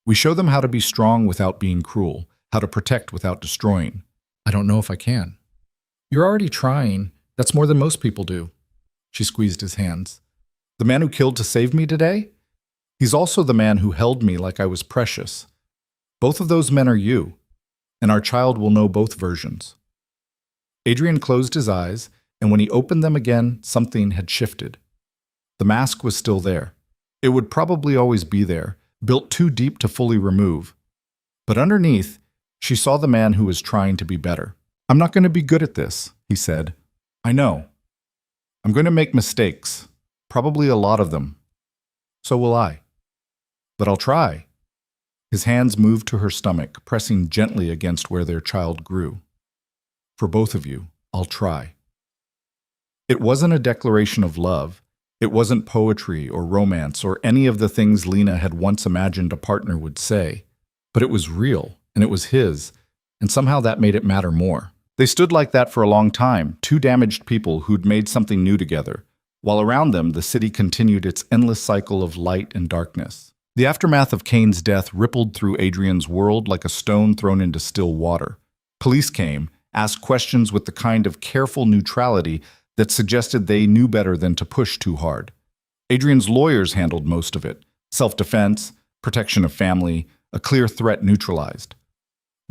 We show them how to be strong without being cruel, how to protect without destroying. I don't know if I can. You're already trying. That's more than most people do. She squeezed his hands. The man who killed to save me today? He's also the man who held me like I was precious. Both of those men are you, and our child will know both versions. Adrian closed his eyes, and when he opened them again, something had shifted. The mask was still there. It would probably always be there, built too deep to fully remove. But underneath, she saw the man who was trying to be better. I'm not going to be good at this, he said. I know. I'm going to make mistakes, probably a lot of them. So will I. But I'll try. His hands moved to her stomach, pressing gently against where their child grew. For both of you, I'll try. It wasn't a declaration of love. It wasn't poetry or romance or any of the things Lena had once imagined a partner would say. But it was real, and it was his, and somehow that made it matter more. They stood like that for a long time, 2 damaged people who'd made something new together, while around them the city continued its endless cycle of light and darkness. The aftermath of Kane's death rippled through Adrian's world like a stone thrown into still water. Police came, asked questions with the kind of careful neutrality that suggested they knew better than to push too hard. Adrian's lawyers handled most of it. Self-defense, protection of family, a clear threat neutralized.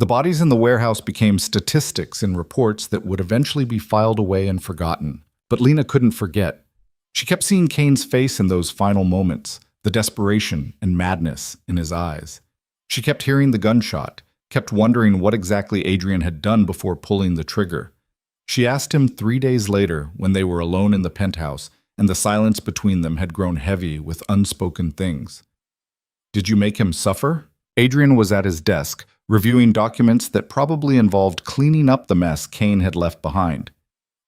The bodies in the warehouse became statistics in reports that would eventually be filed away and forgotten. But Lena couldn't forget. She kept seeing Kane's face in those final moments, the desperation and madness in his eyes. She kept hearing the gunshot, kept wondering what exactly Adrian had done before pulling the trigger. She asked him 3 days later when they were alone in the penthouse and the silence between them had grown heavy with unspoken things. Did you make him suffer? Adrian was at his desk, reviewing documents that probably involved cleaning up the mess Kane had left behind.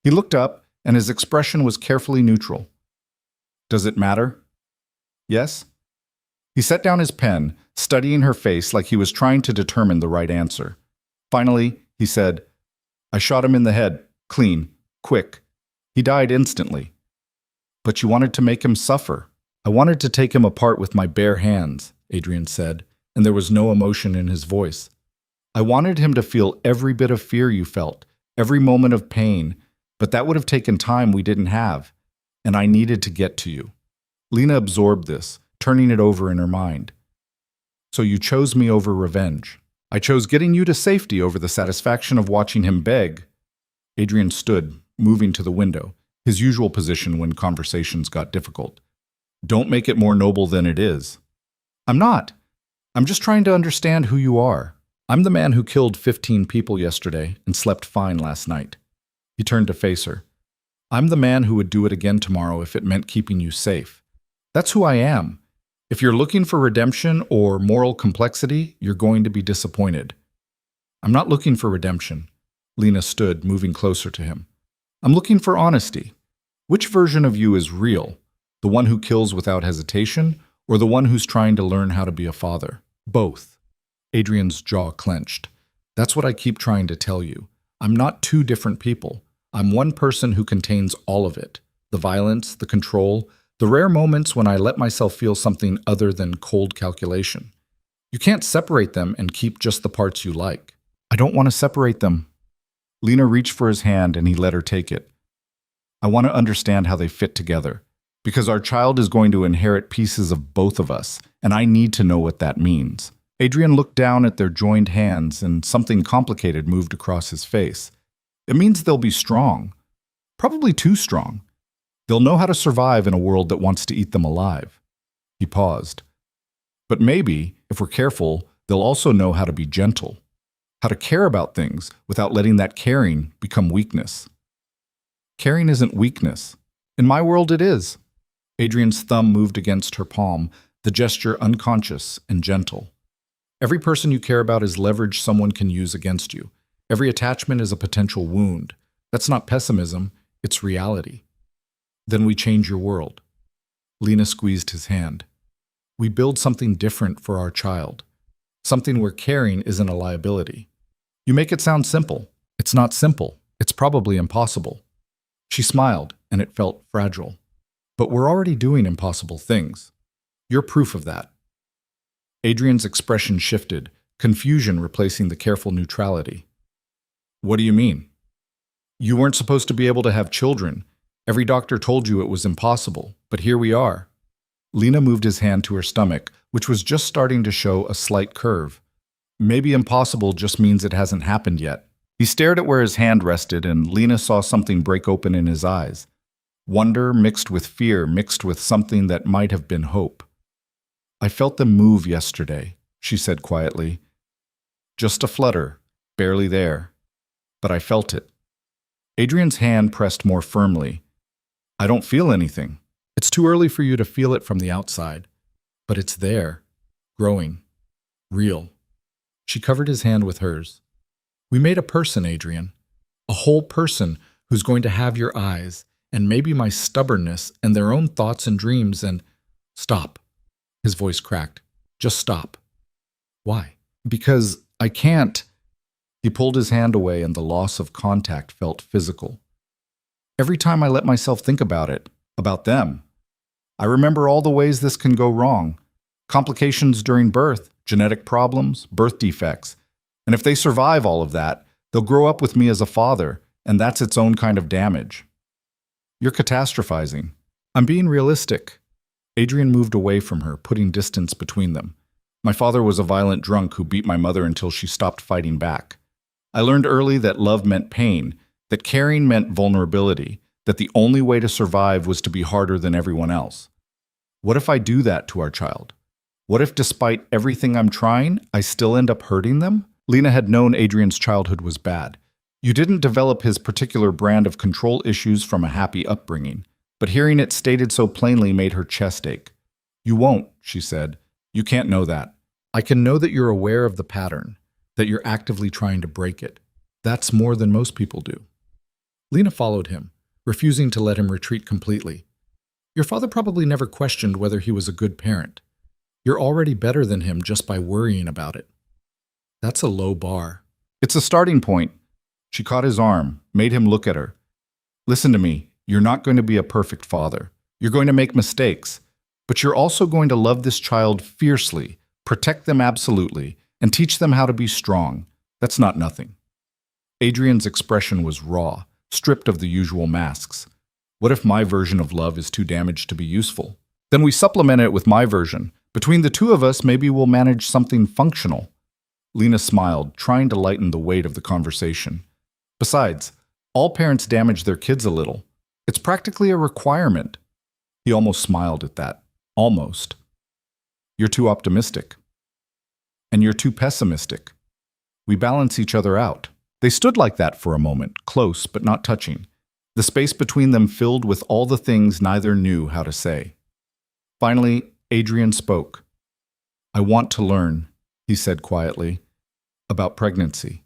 He looked up, and his expression was carefully neutral. Does it matter? Yes? He set down his pen, studying her face like he was trying to determine the right answer. Finally, he said, I shot him in the head, clean, quick. He died instantly. But you wanted to make him suffer. I wanted to take him apart with my bare hands, Adrian said, and there was no emotion in his voice. I wanted him to feel every bit of fear you felt, every moment of pain, but that would have taken time we didn't have, and I needed to get to you. Lena absorbed this, turning it over in her mind. So you chose me over revenge. I chose getting you to safety over the satisfaction of watching him beg. Adrian stood, moving to the window, his usual position when conversations got difficult. Don't make it more noble than it is. I'm not. I'm just trying to understand who you are. I'm the man who killed 15 people yesterday and slept fine last night. He turned to face her. I'm the man who would do it again tomorrow if it meant keeping you safe. That's who I am. If you're looking for redemption or moral complexity, you're going to be disappointed. I'm not looking for redemption. Lena stood, moving closer to him. I'm looking for honesty. Which version of you is real? The one who kills without hesitation, or the one who's trying to learn how to be a father? Both. Adrian's jaw clenched. That's what I keep trying to tell you. I'm not two different people. I'm one person who contains all of it. The violence, the control, the rare moments when I let myself feel something other than cold calculation. You can't separate them and keep just the parts you like. I don't want to separate them. Lena reached for his hand and he let her take it. I want to understand how they fit together, because our child is going to inherit pieces of both of us, and I need to know what that means. Adrian looked down at their joined hands and something complicated moved across his face. It means they'll be strong. Probably too strong. They'll know how to survive in a world that wants to eat them alive. He paused. But maybe, if we're careful, they'll also know how to be gentle, how to care about things without letting that caring become weakness. Caring isn't weakness. In my world, it is. Adrian's thumb moved against her palm, the gesture unconscious and gentle. Every person you care about is leverage someone can use against you. Every attachment is a potential wound. That's not pessimism, it's reality. Then we change your world. Lena squeezed his hand. We build something different for our child. Something where caring isn't a liability. You make it sound simple. It's not simple. It's probably impossible. She smiled, and it felt fragile. But we're already doing impossible things. You're proof of that. Adrian's expression shifted, confusion replacing the careful neutrality. What do you mean? You weren't supposed to be able to have children. Every doctor told you it was impossible, but here we are. Lena moved his hand to her stomach, which was just starting to show a slight curve. Maybe impossible just means it hasn't happened yet. He stared at where his hand rested, and Lena saw something break open in his eyes. Wonder mixed with fear, mixed with something that might have been hope. I felt them move yesterday, she said quietly. Just a flutter, barely there. But I felt it. Adrian's hand pressed more firmly. I don't feel anything. It's too early for you to feel it from the outside. But it's there, growing, real. She covered his hand with hers. We made a person, Adrian. A whole person who's going to have your eyes, and maybe my stubbornness, and their own thoughts and dreams, and… Stop. His voice cracked. Just stop. Why? Because I can't. He pulled his hand away and the loss of contact felt physical. Every time I let myself think about it, about them, I remember all the ways this can go wrong. Complications during birth, genetic problems, birth defects. And if they survive all of that, they'll grow up with me as a father, and that's its own kind of damage. You're catastrophizing. I'm being realistic. Adrian moved away from her, putting distance between them. My father was a violent drunk who beat my mother until she stopped fighting back. I learned early that love meant pain, that caring meant vulnerability, that the only way to survive was to be harder than everyone else. What if I do that to our child? What if, despite everything I'm trying, I still end up hurting them? Lena had known Adrian's childhood was bad. You didn't develop his particular brand of control issues from a happy upbringing, but hearing it stated so plainly made her chest ache. You won't, she said. You can't know that. I can know that you're aware of the pattern, that you're actively trying to break it. That's more than most people do. Lena followed him, refusing to let him retreat completely. Your father probably never questioned whether he was a good parent. You're already better than him just by worrying about it. That's a low bar. It's a starting point. She caught his arm, made him look at her. Listen to me. You're not going to be a perfect father. You're going to make mistakes. But you're also going to love this child fiercely, protect them absolutely, and teach them how to be strong. That's not nothing. Adrian's expression was raw, stripped of the usual masks. What if my version of love is too damaged to be useful? Then we supplement it with my version. Between the two of us, maybe we'll manage something functional. Lena smiled, trying to lighten the weight of the conversation. Besides, all parents damage their kids a little. It's practically a requirement. He almost smiled at that. Almost. You're too optimistic. And you're too pessimistic. We balance each other out. They stood like that for a moment, close but not touching. The space between them filled with all the things neither knew how to say. Finally, Adrian spoke. I want to learn, he said quietly, about pregnancy,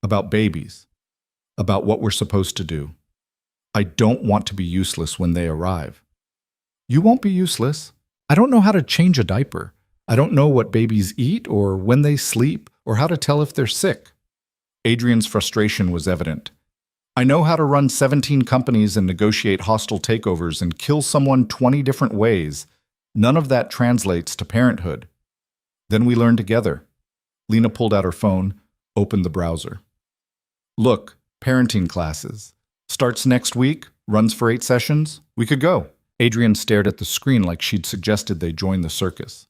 about babies, about what we're supposed to do. I don't want to be useless when they arrive. You won't be useless. I don't know how to change a diaper. I don't know what babies eat or when they sleep or how to tell if they're sick. Adrian's frustration was evident. I know how to run 17 companies and negotiate hostile takeovers and kill someone 20 different ways. None of that translates to parenthood. Then we learn together. Lena pulled out her phone, opened the browser. Look, parenting classes. Starts next week, runs for 8 sessions. We could go. Adrian stared at the screen like she'd suggested they join the circus.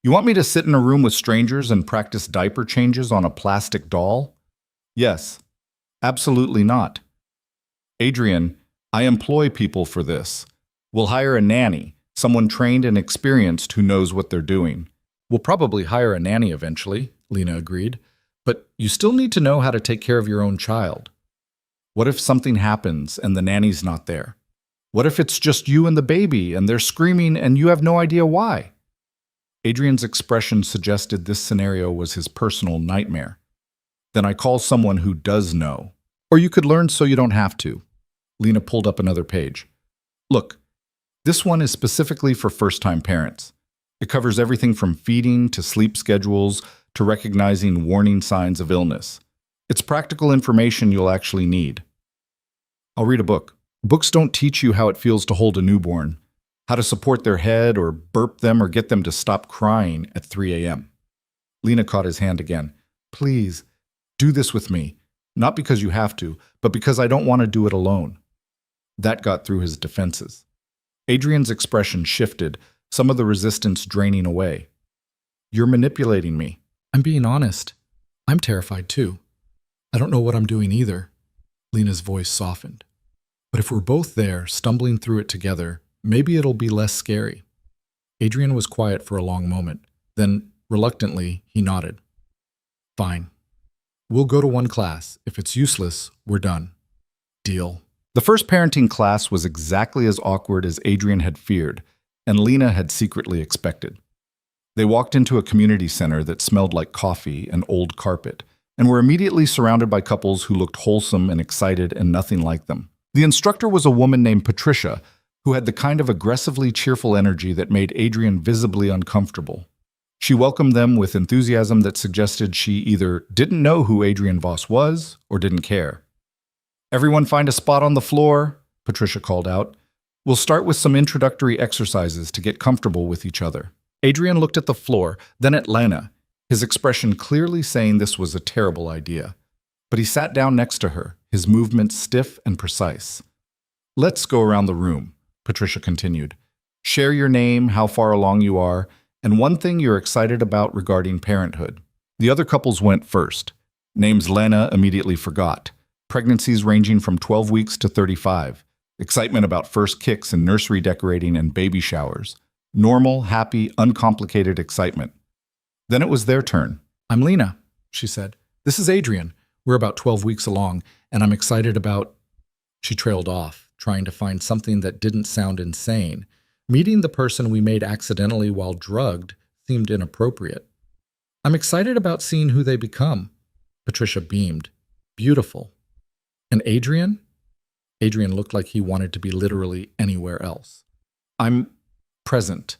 You want me to sit in a room with strangers and practice diaper changes on a plastic doll? Yes. Absolutely not. Adrian, I employ people for this. We'll hire a nanny, someone trained and experienced who knows what they're doing. We'll probably hire a nanny eventually, Lena agreed. But you still need to know how to take care of your own child. What if something happens and the nanny's not there? What if it's just you and the baby and they're screaming and you have no idea why? Adrian's expression suggested this scenario was his personal nightmare. Then I call someone who does know. Or you could learn so you don't have to. Lena pulled up another page. Look, this one is specifically for first-time parents. It covers everything from feeding to sleep schedules to recognizing warning signs of illness. It's practical information you'll actually need. I'll read a book. Books don't teach you how it feels to hold a newborn, how to support their head or burp them or get them to stop crying at 3 a.m. Lena caught his hand again. Please, do this with me. Not because you have to, but because I don't want to do it alone. That got through his defenses. Adrian's expression shifted, some of the resistance draining away. You're manipulating me. I'm being honest. I'm terrified too. I don't know what I'm doing either. Lena's voice softened. But if we're both there, stumbling through it together, maybe it'll be less scary. Adrian was quiet for a long moment. Then, reluctantly, he nodded. Fine. We'll go to one class. If it's useless, we're done. Deal. The first parenting class was exactly as awkward as Adrian had feared, and Lena had secretly expected. They walked into a community center that smelled like coffee and old carpet, and were immediately surrounded by couples who looked wholesome and excited and nothing like them. The instructor was a woman named Patricia, who had the kind of aggressively cheerful energy that made Adrian visibly uncomfortable. She welcomed them with enthusiasm that suggested she either didn't know who Adrian Voss was or didn't care. Everyone find a spot on the floor, Patricia called out. We'll start with some introductory exercises to get comfortable with each other. Adrian looked at the floor, then at Lena, his expression clearly saying this was a terrible idea. But he sat down next to her, his movements stiff and precise. Let's go around the room, Patricia continued. Share your name, how far along you are, and one thing you're excited about regarding parenthood. The other couples went first. Names Lena immediately forgot. Pregnancies ranging from 12 weeks to 35. Excitement about first kicks and nursery decorating and baby showers. Normal, happy, uncomplicated excitement. Then it was their turn. I'm Lena, she said. This is Adrian. We're about 12 weeks along, and I'm excited about... She trailed off, trying to find something that didn't sound insane. Meeting the person we made accidentally while drugged seemed inappropriate. I'm excited about seeing who they become. Patricia beamed. Beautiful. And Adrian? Adrian looked like he wanted to be literally anywhere else. I'm present.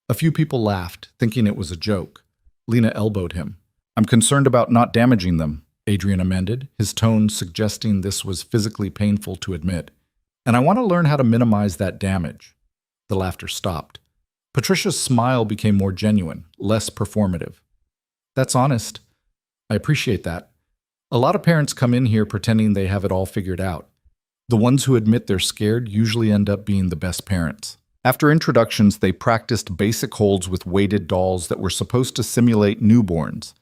A few people laughed, thinking it was a joke. Lena elbowed him. I'm concerned about not damaging them, Adrian amended, his tone suggesting this was physically painful to admit. And I want to learn how to minimize that damage. The laughter stopped. Patricia's smile became more genuine, less performative. That's honest. I appreciate that. A lot of parents come in here pretending they have it all figured out. The ones who admit they're scared usually end up being the best parents. After introductions, they practiced basic holds with weighted dolls that were supposed to simulate newborns.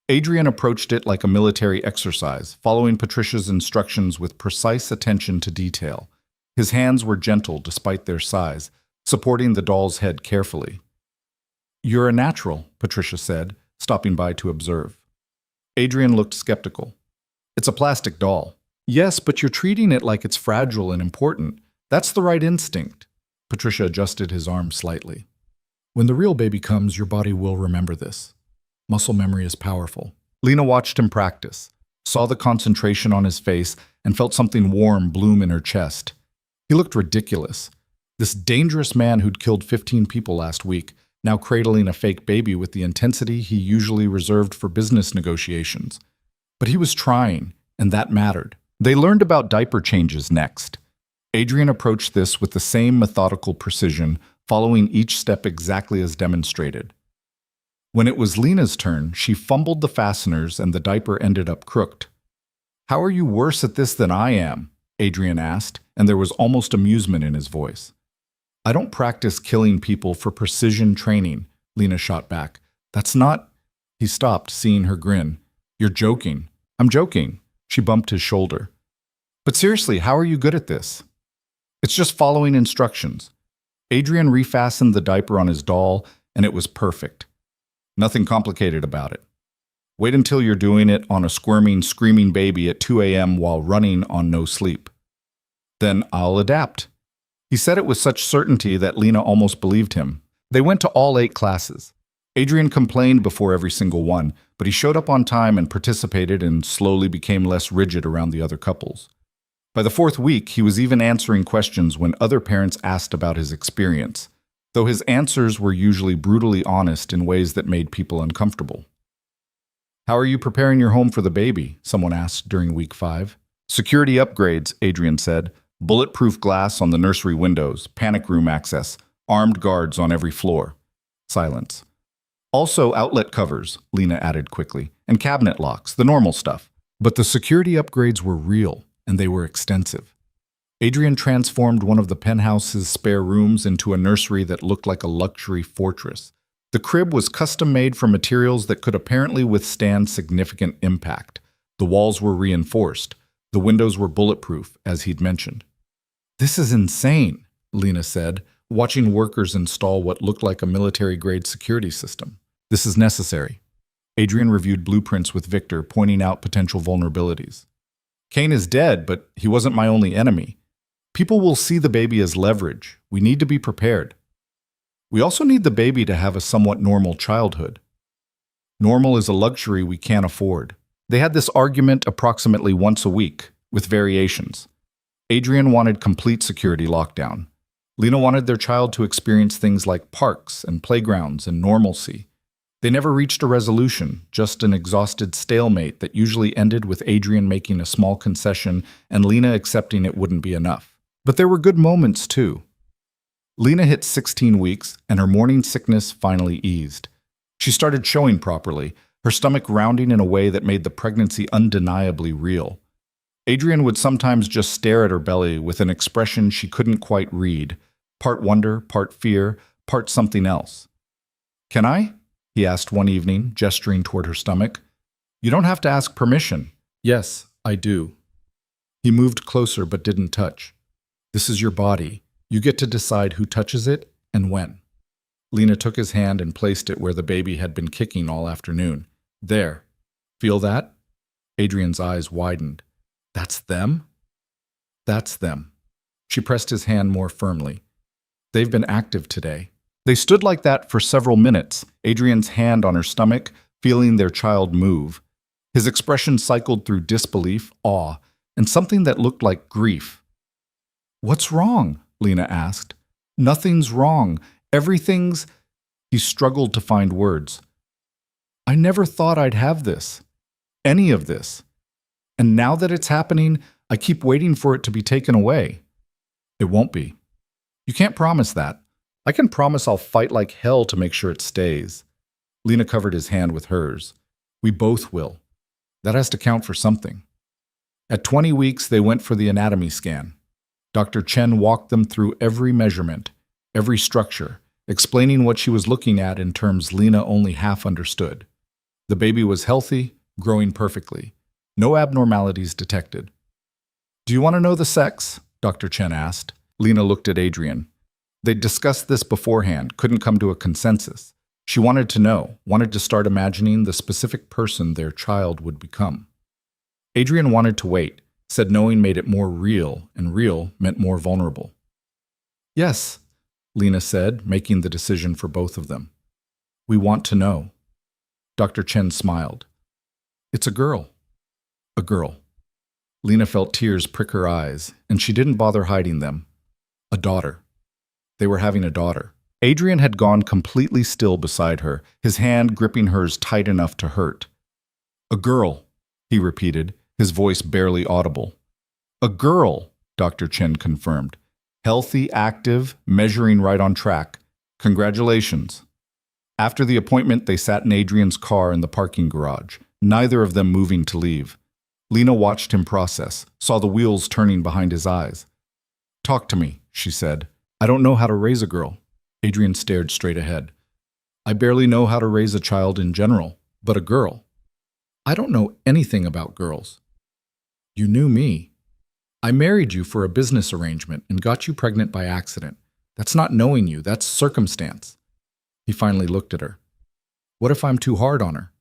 Adrian approached it like a military exercise, following Patricia's instructions with precise attention to detail. His hands were gentle despite their size, supporting the doll's head carefully. "You're a natural," Patricia said, stopping by to observe. Adrian looked skeptical. "It's a plastic doll." "Yes, but you're treating it like it's fragile and important. That's the right instinct." Patricia adjusted his arm slightly. "When the real baby comes, your body will remember this. Muscle memory is powerful." Lena watched him practice, saw the concentration on his face, and felt something warm bloom in her chest. He looked ridiculous. This dangerous man who'd killed 15 people last week, now cradling a fake baby with the intensity he usually reserved for business negotiations. But he was trying, and that mattered. They learned about diaper changes next. Adrian approached this with the same methodical precision, following each step exactly as demonstrated. When it was Lena's turn, she fumbled the fasteners and the diaper ended up crooked. "How are you worse at this than I am?" Adrian asked, and there was almost amusement in his voice. "I don't practice killing people for precision training," Lena shot back. "That's not—" He stopped, seeing her grin. "You're joking." "I'm joking." She bumped his shoulder. "But seriously, how are you good at this?" "It's just following instructions." Adrian refastened the diaper on his doll, and it was perfect. Nothing complicated about it. Wait until you're doing it on a squirming, screaming baby at 2 a.m. while running on no sleep. Then I'll adapt. He said it with such certainty that Lena almost believed him. They went to all 8 classes. Adrian complained before every single one, but he showed up on time and participated and slowly became less rigid around the other couples. By the 4th week, he was even answering questions when other parents asked about his experience, though his answers were usually brutally honest in ways that made people uncomfortable. "How are you preparing your home for the baby?" someone asked during week 5. "Security upgrades," Adrian said. "Bulletproof glass on the nursery windows, panic room access, armed guards on every floor." Silence. "Also outlet covers," Lena added quickly, "and cabinet locks, the normal stuff." But the security upgrades were real, and they were extensive. Adrian transformed one of the penthouse's spare rooms into a nursery that looked like a luxury fortress. The crib was custom-made from materials that could apparently withstand significant impact. The walls were reinforced. The windows were bulletproof, as he'd mentioned. "This is insane," Lena said, watching workers install what looked like a military-grade security system. "This is necessary." Adrian reviewed blueprints with Victor, pointing out potential vulnerabilities. "Kane is dead, but he wasn't my only enemy. People will see the baby as leverage. We need to be prepared. We also need the baby to have a somewhat normal childhood. Normal is a luxury we can't afford." They had this argument approximately once a week, with variations. Adrian wanted complete security lockdown. Lena wanted their child to experience things like parks and playgrounds and normalcy. They never reached a resolution, just an exhausted stalemate that usually ended with Adrian making a small concession and Lena accepting it wouldn't be enough. But there were good moments, too. Lena hit 16 weeks, and her morning sickness finally eased. She started showing properly, her stomach rounding in a way that made the pregnancy undeniably real. Adrian would sometimes just stare at her belly with an expression she couldn't quite read, part wonder, part fear, part something else. "Can I?" he asked one evening, gesturing toward her stomach. "You don't have to ask permission." "Yes, I do." He moved closer but didn't touch. "This is your body. You get to decide who touches it and when." Lena took his hand and placed it where the baby had been kicking all afternoon. "There. Feel that?" Adrian's eyes widened. "That's them?" "That's them." She pressed his hand more firmly. "They've been active today." They stood like that for several minutes, Adrian's hand on her stomach, feeling their child move. His expression cycled through disbelief, awe, and something that looked like grief. "What's wrong?" Lena asked. "Nothing's wrong. Everything's—" He struggled to find words. "I never thought I'd have this. Any of this. And now that it's happening, I keep waiting for it to be taken away." "It won't be." "You can't promise that. I can promise I'll fight like hell to make sure it stays. Lena covered his hand with hers. We both will. That has to count for something. At 20 weeks, they went for the anatomy scan. Dr. Chen walked them through every measurement, every structure, explaining what she was looking at in terms Lena only half understood. The baby was healthy, growing perfectly. No abnormalities detected. Do you want to know the sex? Dr. Chen asked. Lena looked at Adrian. They'd discussed this beforehand, couldn't come to a consensus. She wanted to know, wanted to start imagining the specific person their child would become. Adrian wanted to wait, said knowing made it more real, and real meant more vulnerable. Yes, Lena said, making the decision for both of them. We want to know. Dr. Chen smiled. It's a girl. A girl. Lena felt tears prick her eyes, and she didn't bother hiding them. A daughter. They were having a daughter. Adrian had gone completely still beside her, his hand gripping hers tight enough to hurt. A girl, he repeated, his voice barely audible. A girl, Dr. Chen confirmed. Healthy, active, measuring right on track. Congratulations. After the appointment, they sat in Adrian's car in the parking garage, neither of them moving to leave. Lena watched him process, saw the wheels turning behind his eyes. Talk to me, she said. I don't know how to raise a girl. Adrian stared straight ahead. I barely know how to raise a child in general, but a girl. I don't know anything about girls. You knew me. I married you for a business arrangement and got you pregnant by accident. That's not knowing you, that's circumstance. He finally looked at her. What if I'm too hard on her?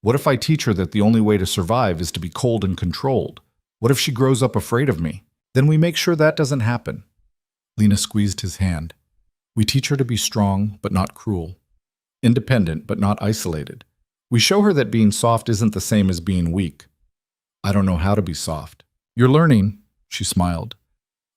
What if I teach her that the only way to survive is to be cold and controlled? What if she grows up afraid of me? Then we make sure that doesn't happen. Lena squeezed his hand. We teach her to be strong, but not cruel. Independent, but not isolated. We show her that being soft isn't the same as being weak. I don't know how to be soft. You're learning, she smiled.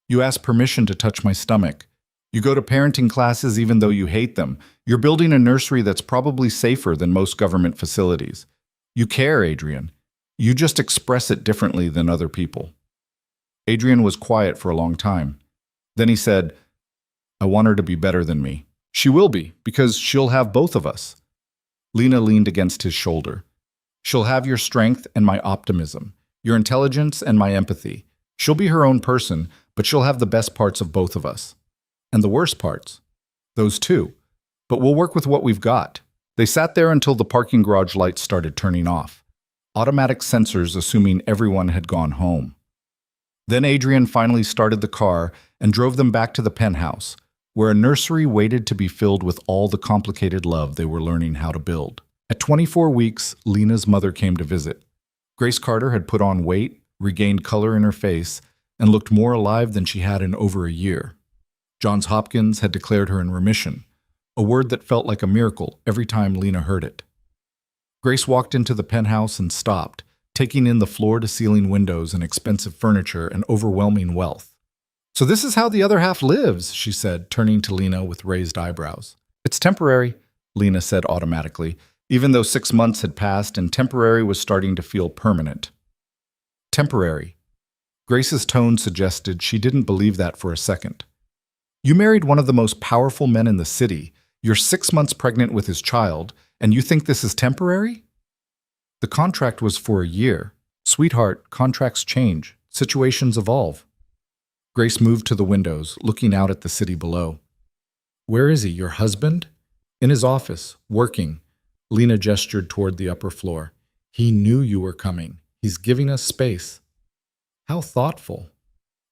You ask permission to touch my stomach. You go to parenting classes even though you hate them. You're building a nursery that's probably safer than most government facilities. You care, Adrian. You just express it differently than other people. Adrian was quiet for a long time. Then he said, I want her to be better than me. She will be, because she'll have both of us. Lena leaned against his shoulder. She'll have your strength and my optimism, your intelligence and my empathy. She'll be her own person, but she'll have the best parts of both of us. And the worst parts. Those too. But we'll work with what we've got. They sat there until the parking garage lights started turning off. Automatic sensors assuming everyone had gone home. Then Adrian finally started the car and drove them back to the penthouse, where a nursery waited to be filled with all the complicated love they were learning how to build. At 24 weeks, Lena's mother came to visit. Grace Carter had put on weight, regained color in her face, and looked more alive than she had in over a year. Johns Hopkins had declared her in remission, a word that felt like a miracle every time Lena heard it. Grace walked into the penthouse and stopped, taking in the floor-to-ceiling windows and expensive furniture and overwhelming wealth. So this is how the other half lives, she said, turning to Lena with raised eyebrows. It's temporary, Lena said automatically, even though 6 months had passed and temporary was starting to feel permanent. Temporary. Grace's tone suggested she didn't believe that for a second. You married one of the most powerful men in the city, you're 6 months pregnant with his child, and you think this is temporary? The contract was for a year. Sweetheart, contracts change. Situations evolve. Grace moved to the windows, looking out at the city below. Where is he, your husband? In his office, working. Lena gestured toward the upper floor. He knew you were coming. He's giving us space. How thoughtful.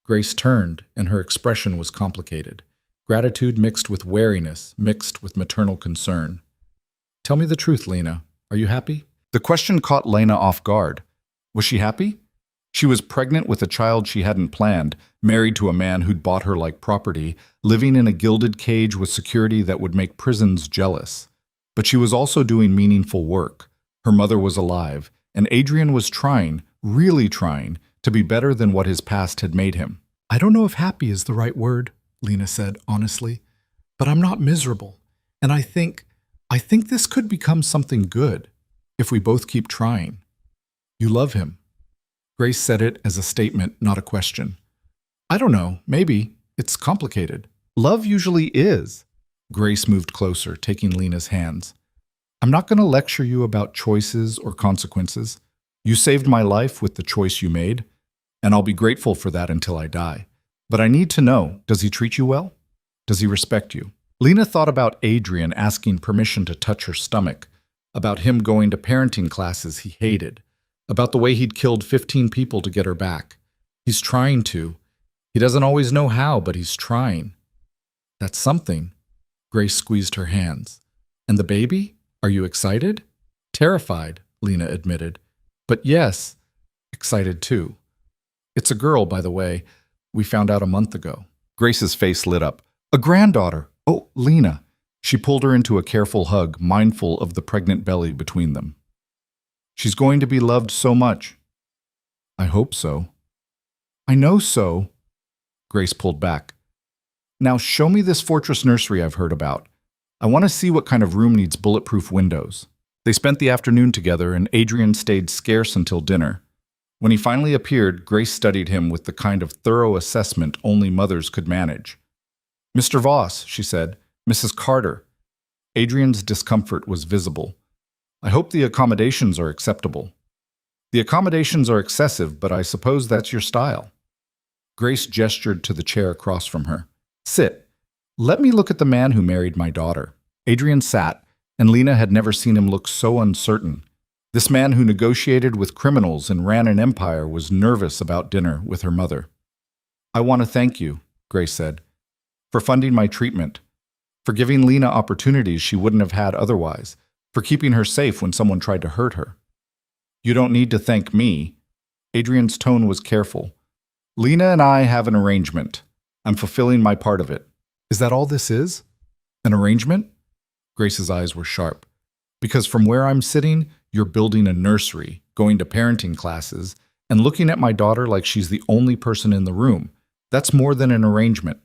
Grace turned, and her expression was complicated. Gratitude mixed with wariness, mixed with maternal concern. Tell me the truth, Lena. Are you happy? The question caught Lena off guard. Was she happy? She was pregnant with a child she hadn't planned, married to a man who'd bought her like property, living in a gilded cage with security that would make prisons jealous. But she was also doing meaningful work. Her mother was alive, and Adrian was trying, really trying, to be better than what his past had made him. I don't know if happy is the right word, Lena said honestly, but I'm not miserable. And I think this could become something good. If we both keep trying. You love him. Grace said it as a statement, not a question. I don't know, maybe. It's complicated. Love usually is. Grace moved closer, taking Lena's hands. I'm not going to lecture you about choices or consequences. You saved my life with the choice you made, and I'll be grateful for that until I die. But I need to know, does he treat you well? Does he respect you? Lena thought about Adrian asking permission to touch her stomach, about him going to parenting classes he hated, about the way he'd killed 15 people to get her back. He's trying to. He doesn't always know how, but he's trying. That's something. Grace squeezed her hands. And the baby? Are you excited? Terrified, Lena admitted. But yes, excited too. It's a girl, by the way. We found out a month ago. Grace's face lit up. A granddaughter. Oh, Lena. She pulled her into a careful hug, mindful of the pregnant belly between them. She's going to be loved so much. I hope so. I know so. Grace pulled back. Now show me this fortress nursery I've heard about. I want to see what kind of room needs bulletproof windows. They spent the afternoon together, and Adrian stayed scarce until dinner. When he finally appeared, Grace studied him with the kind of thorough assessment only mothers could manage. Mr. Voss, she said. Mrs. Carter. Adrian's discomfort was visible. I hope the accommodations are acceptable. The accommodations are excessive, but I suppose that's your style. Grace gestured to the chair across from her. Sit. Let me look at the man who married my daughter. Adrian sat, and Lena had never seen him look so uncertain. This man who negotiated with criminals and ran an empire was nervous about dinner with her mother. I want to thank you, Grace said, for funding my treatment, for giving Lena opportunities she wouldn't have had otherwise, for keeping her safe when someone tried to hurt her. You don't need to thank me. Adrian's tone was careful. Lena and I have an arrangement. I'm fulfilling my part of it. Is that all this is? An arrangement? Grace's eyes were sharp. Because from where I'm sitting, you're building a nursery, going to parenting classes, and looking at my daughter like she's the only person in the room. That's more than an arrangement.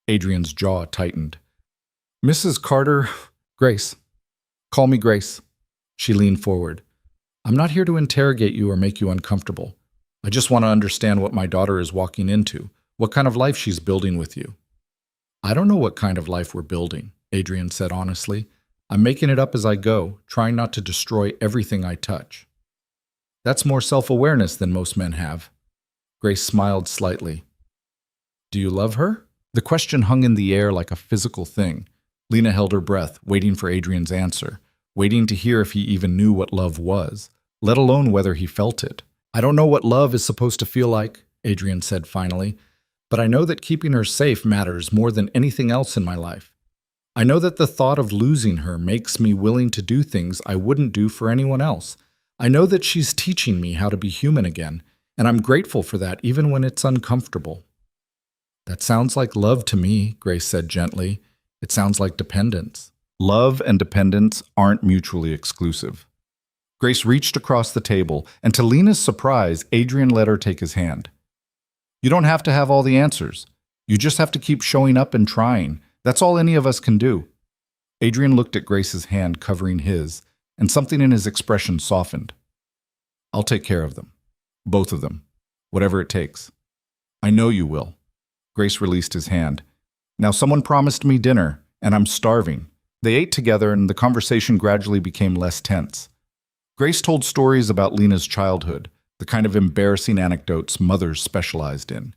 Adrian's jaw tightened. Mrs. Carter, Grace. Call me Grace. She leaned forward. I'm not here to interrogate you or make you uncomfortable. I just want to understand what my daughter is walking into, what kind of life she's building with you. I don't know what kind of life we're building, Adrian said honestly. I'm making it up as I go, trying not to destroy everything I touch. That's more self-awareness than most men have. Grace smiled slightly. Do you love her? The question hung in the air like a physical thing. Lena held her breath, waiting for Adrian's answer, waiting to hear if he even knew what love was, let alone whether he felt it. I don't know what love is supposed to feel like, Adrian said finally, but I know that keeping her safe matters more than anything else in my life. I know that the thought of losing her makes me willing to do things I wouldn't do for anyone else. I know that she's teaching me how to be human again, and I'm grateful for that even when it's uncomfortable. That sounds like love to me, Grace said gently. It sounds like dependence. Love and dependence aren't mutually exclusive. Grace reached across the table, and to Lena's surprise, Adrian let her take his hand. You don't have to have all the answers. You just have to keep showing up and trying. That's all any of us can do. Adrian looked at Grace's hand covering his, and something in his expression softened. I'll take care of them. Both of them. Whatever it takes. I know you will. Grace released his hand. Now someone promised me dinner, and I'm starving. They ate together, and the conversation gradually became less tense. Grace told stories about Lena's childhood, the kind of embarrassing anecdotes mothers specialized in.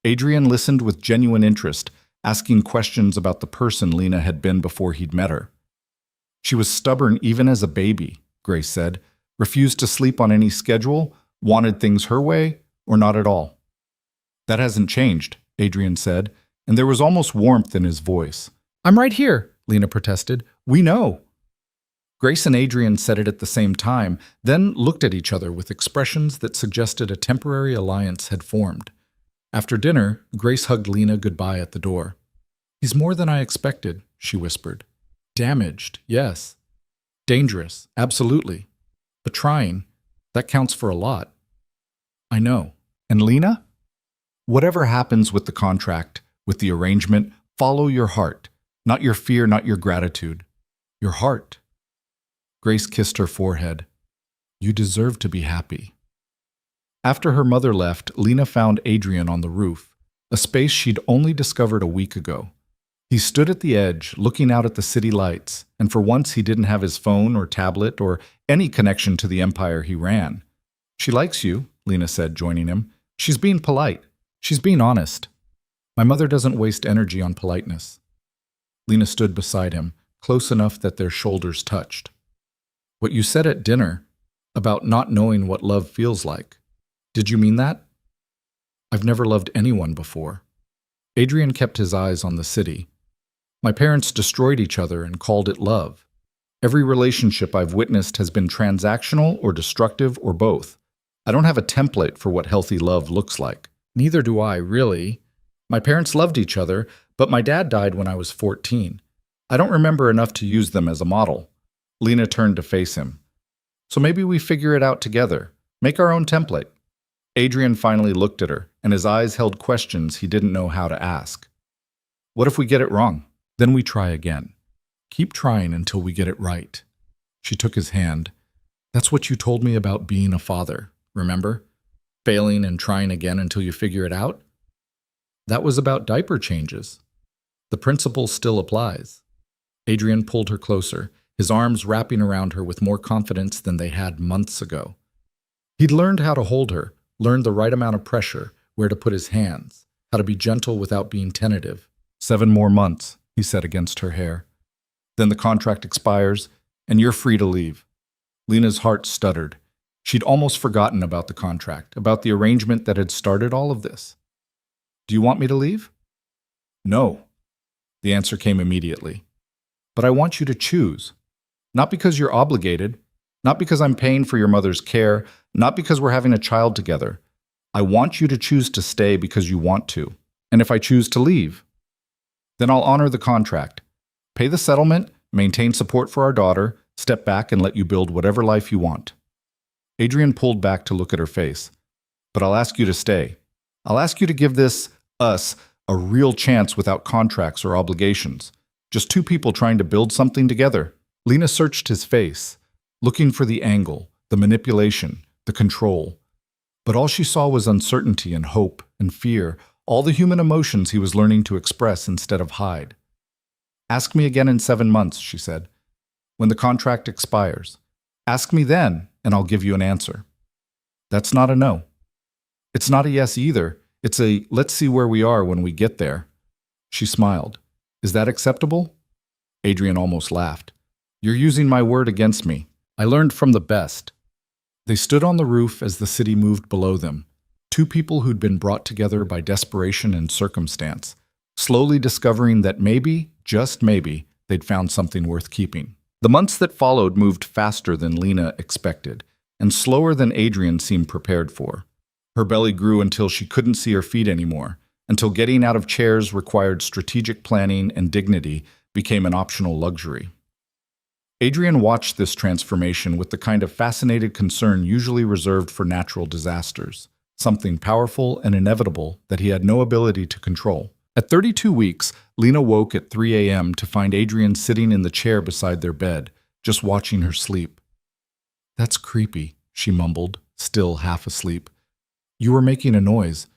Adrian listened with genuine interest, asking questions about the person Lena had been before he'd met her. She was stubborn even as a baby, Grace said, refused to sleep on any schedule, wanted things her way, or not at all. That hasn't changed, Adrian said, and there was almost warmth in his voice. I'm right here, Lena protested. We know. Grace and Adrian said it at the same time, then looked at each other with expressions that suggested a temporary alliance had formed. After dinner, Grace hugged Lena goodbye at the door. He's more than I expected, she whispered. Damaged, yes. Dangerous, absolutely. But trying, that counts for a lot. I know. And Lena? Whatever happens with the contract, with the arrangement, follow your heart. Not your fear, not your gratitude. Your heart. Grace kissed her forehead. You deserve to be happy. After her mother left, Lena found Adrian on the roof, a space she'd only discovered a week ago. He stood at the edge, looking out at the city lights, and for once he didn't have his phone or tablet or any connection to the empire he ran. "She likes you," Lena said, joining him. "She's being polite. She's being honest. My mother doesn't waste energy on politeness." Lena stood beside him, close enough that their shoulders touched. "What you said at dinner, about not knowing what love feels like, did you mean that?" "I've never loved anyone before." Adrian kept his eyes on the city. "My parents destroyed each other and called it love. Every relationship I've witnessed has been transactional or destructive or both. I don't have a template for what healthy love looks like. Neither do I, really. My parents loved each other, but my dad died when I was 14. I don't remember enough to use them as a model." Lena turned to face him. "So maybe we figure it out together. Make our own template." Adrian finally looked at her, and his eyes held questions he didn't know how to ask. "What if we get it wrong? Then we try again. Keep trying until we get it right." She took his hand. "That's what you told me about being a father, remember? Failing and trying again until you figure it out? That was about diaper changes. The principle still applies." Adrian pulled her closer, his arms wrapping around her with more confidence than they had months ago. He'd learned how to hold her, learned the right amount of pressure, where to put his hands, how to be gentle without being tentative. 7 more months, he said against her hair. "Then the contract expires, and you're free to leave." Lena's heart stuttered. She'd almost forgotten about the contract, about the arrangement that had started all of this. "Do you want me to leave?" "No." The answer came immediately. "But I want you to choose. Not because you're obligated, not because I'm paying for your mother's care, not because we're having a child together. I want you to choose to stay because you want to. And if I choose to leave, then I'll honor the contract, pay the settlement, maintain support for our daughter, step back and let you build whatever life you want." Adrian pulled back to look at her face. "But I'll ask you to stay. I'll ask you to give us, a real chance without contracts or obligations. Just 2 people trying to build something together." Lena searched his face, looking for the angle, the manipulation, the control. But all she saw was uncertainty and hope and fear, all the human emotions he was learning to express instead of hide. "Ask me again in 7 months," she said, "when the contract expires. Ask me then, and I'll give you an answer." That's not a no. It's not a yes either. It's a let's see where we are when we get there. She smiled. "Is that acceptable?" Adrian almost laughed. "You're using my word against me. I learned from the best." They stood on the roof as the city moved below them, 2 people who'd been brought together by desperation and circumstance, slowly discovering that maybe, just maybe, they'd found something worth keeping. The months that followed moved faster than Lena expected, and slower than Adrian seemed prepared for. Her belly grew until she couldn't see her feet anymore, until getting out of chairs required strategic planning and dignity became an optional luxury. Adrian watched this transformation with the kind of fascinated concern usually reserved for natural disasters, something powerful and inevitable that he had no ability to control. At 32 weeks, Lena woke at 3 a.m. to find Adrian sitting in the chair beside their bed, just watching her sleep. "That's creepy," she mumbled, still half asleep. "You were making a noise.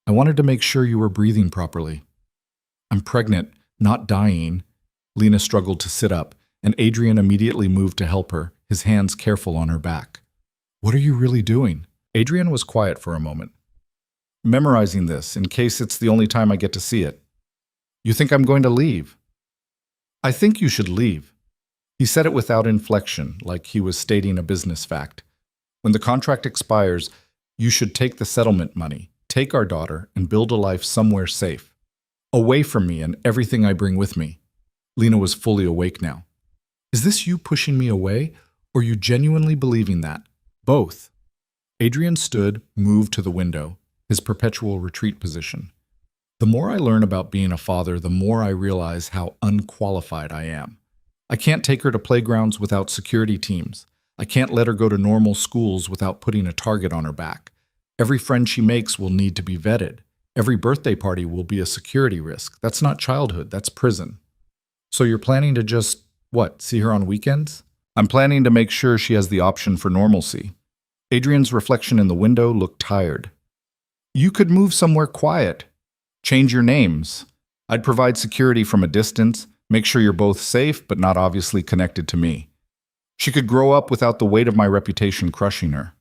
I wanted to make sure you were breathing properly." "I'm pregnant, not dying." Lena struggled to sit up, and Adrian immediately moved to help her, his hands careful on her back. "What are you really doing?" Adrian was quiet for a moment. "Memorizing this, in case it's the only time I get to see it." "You think I'm going to leave?" "I think you should leave." He said it without inflection, like he was stating a business fact. "When the contract expires, you should take the settlement money, take our daughter, and build a life somewhere safe. Away from me and everything I bring with me." Lena was fully awake now. "Is this you pushing me away, or you genuinely believing that?" "Both." Adrian stood, moved to the window, his perpetual retreat position. "The more I learn about being a father, the more I realize how unqualified I am. I can't take her to playgrounds without security teams. I can't let her go to normal schools without putting a target on her back. Every friend she makes will need to be vetted. Every birthday party will be a security risk. That's not childhood, that's prison." "So you're planning to just, see her on weekends?" "I'm planning to make sure she has the option for normalcy." Adrian's reflection in the window looked tired. "You could move somewhere quiet. Change your names. I'd provide security from a distance, make sure you're both safe but not obviously connected to me. She could grow up without the weight of my reputation crushing her.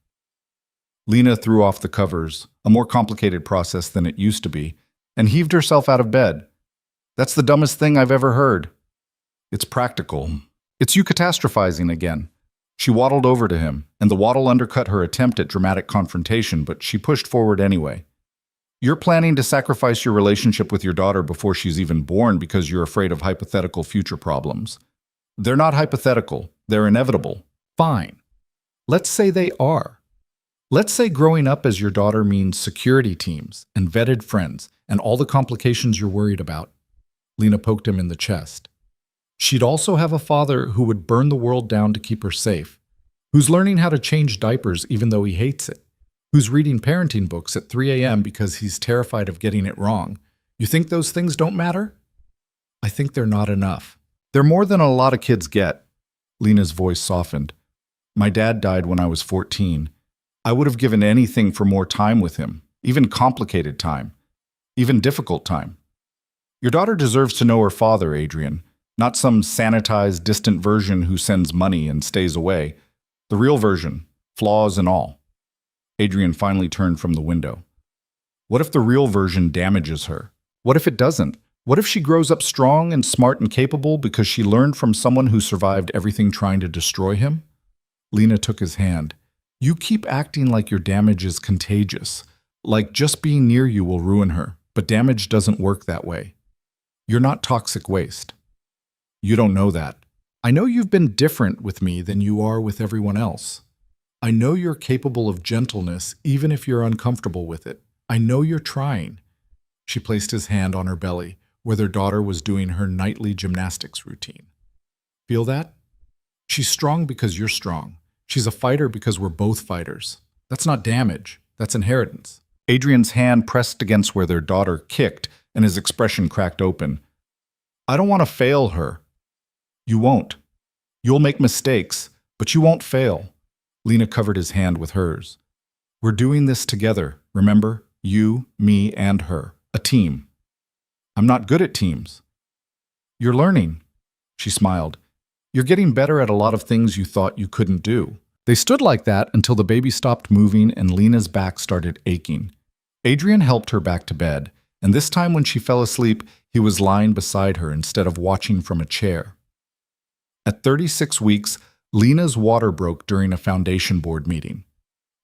Lena threw off the covers, a more complicated process than it used to be, and heaved herself out of bed. That's the dumbest thing I've ever heard. It's practical. It's you catastrophizing again. She waddled over to him, and the waddle undercut her attempt at dramatic confrontation, but she pushed forward anyway. You're planning to sacrifice your relationship with your daughter before she's even born because you're afraid of hypothetical future problems. They're not hypothetical. They're inevitable. Fine. Let's say they are. Let's say growing up as your daughter means security teams and vetted friends and all the complications you're worried about. Lena poked him in the chest. She'd also have a father who would burn the world down to keep her safe, who's learning how to change diapers even though he hates it, who's reading parenting books at 3 a.m. because he's terrified of getting it wrong. You think those things don't matter? I think they're not enough. They're more than a lot of kids get. Lena's voice softened. My dad died when I was 14. I would have given anything for more time with him, even complicated time, even difficult time. Your daughter deserves to know her father, Adrian, not some sanitized, distant version who sends money and stays away. The real version, flaws and all. Adrian finally turned from the window. What if the real version damages her? What if it doesn't? What if she grows up strong and smart and capable because she learned from someone who survived everything trying to destroy him? Lena took his hand. You keep acting like your damage is contagious, like just being near you will ruin her, but damage doesn't work that way. You're not toxic waste. You don't know that. I know you've been different with me than you are with everyone else. I know you're capable of gentleness even if you're uncomfortable with it. I know you're trying. She placed his hand on her belly, where their daughter was doing her nightly gymnastics routine. Feel that? She's strong because you're strong. She's a fighter because we're both fighters. That's not damage. That's inheritance. Adrian's hand pressed against where their daughter kicked, and his expression cracked open. I don't want to fail her. You won't. You'll make mistakes, but you won't fail. Lena covered his hand with hers. We're doing this together, remember? You, me, and her. A team. I'm not good at teams. You're learning. She smiled. You're getting better at a lot of things you thought you couldn't do. They stood like that until the baby stopped moving and Lena's back started aching. Adrian helped her back to bed, and this time when she fell asleep, he was lying beside her instead of watching from a chair. At 36 weeks, Lena's water broke during a foundation board meeting.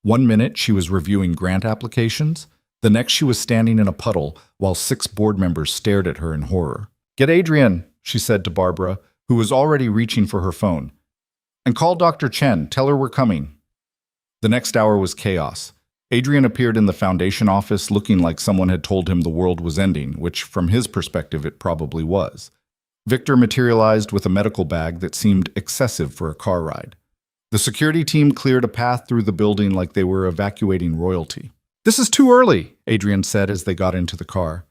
1 minute she was reviewing grant applications, the next she was standing in a puddle while 6 board members stared at her in horror. Get Adrian, she said to Barbara, who was already reaching for her phone. And call Dr. Chen, tell her we're coming. The next hour was chaos. Adrian appeared in the foundation office looking like someone had told him the world was ending, which from his perspective it probably was. Victor materialized with a medical bag that seemed excessive for a car ride. The security team cleared a path through the building like they were evacuating royalty. This is too early, Adrian said as they got into the car.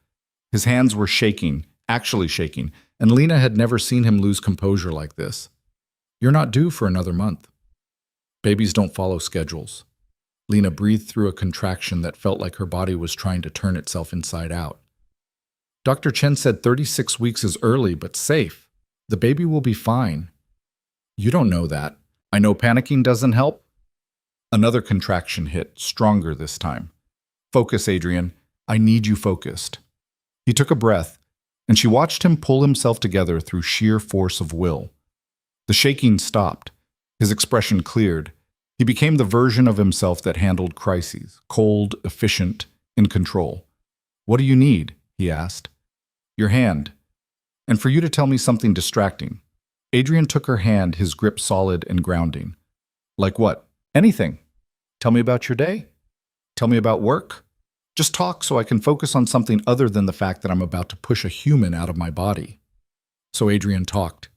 His hands were shaking, actually shaking, and Lena had never seen him lose composure like this. You're not due for another month. Babies don't follow schedules. Lena breathed through a contraction that felt like her body was trying to turn itself inside out. Dr. Chen said 36 weeks is early but safe. The baby will be fine. You don't know that. I know panicking doesn't help. Another contraction hit, stronger this time. Focus, Adrian. I need you focused. He took a breath, and she watched him pull himself together through sheer force of will. The shaking stopped. His expression cleared. He became the version of himself that handled crises, cold, efficient, in control. What do you need? He asked. Your hand. And for you to tell me something distracting. Adrian took her hand, his grip solid and grounding. Like what? Anything. Tell me about your day. Tell me about work. Just talk so I can focus on something other than the fact that I'm about to push a human out of my body. So Adrian talked.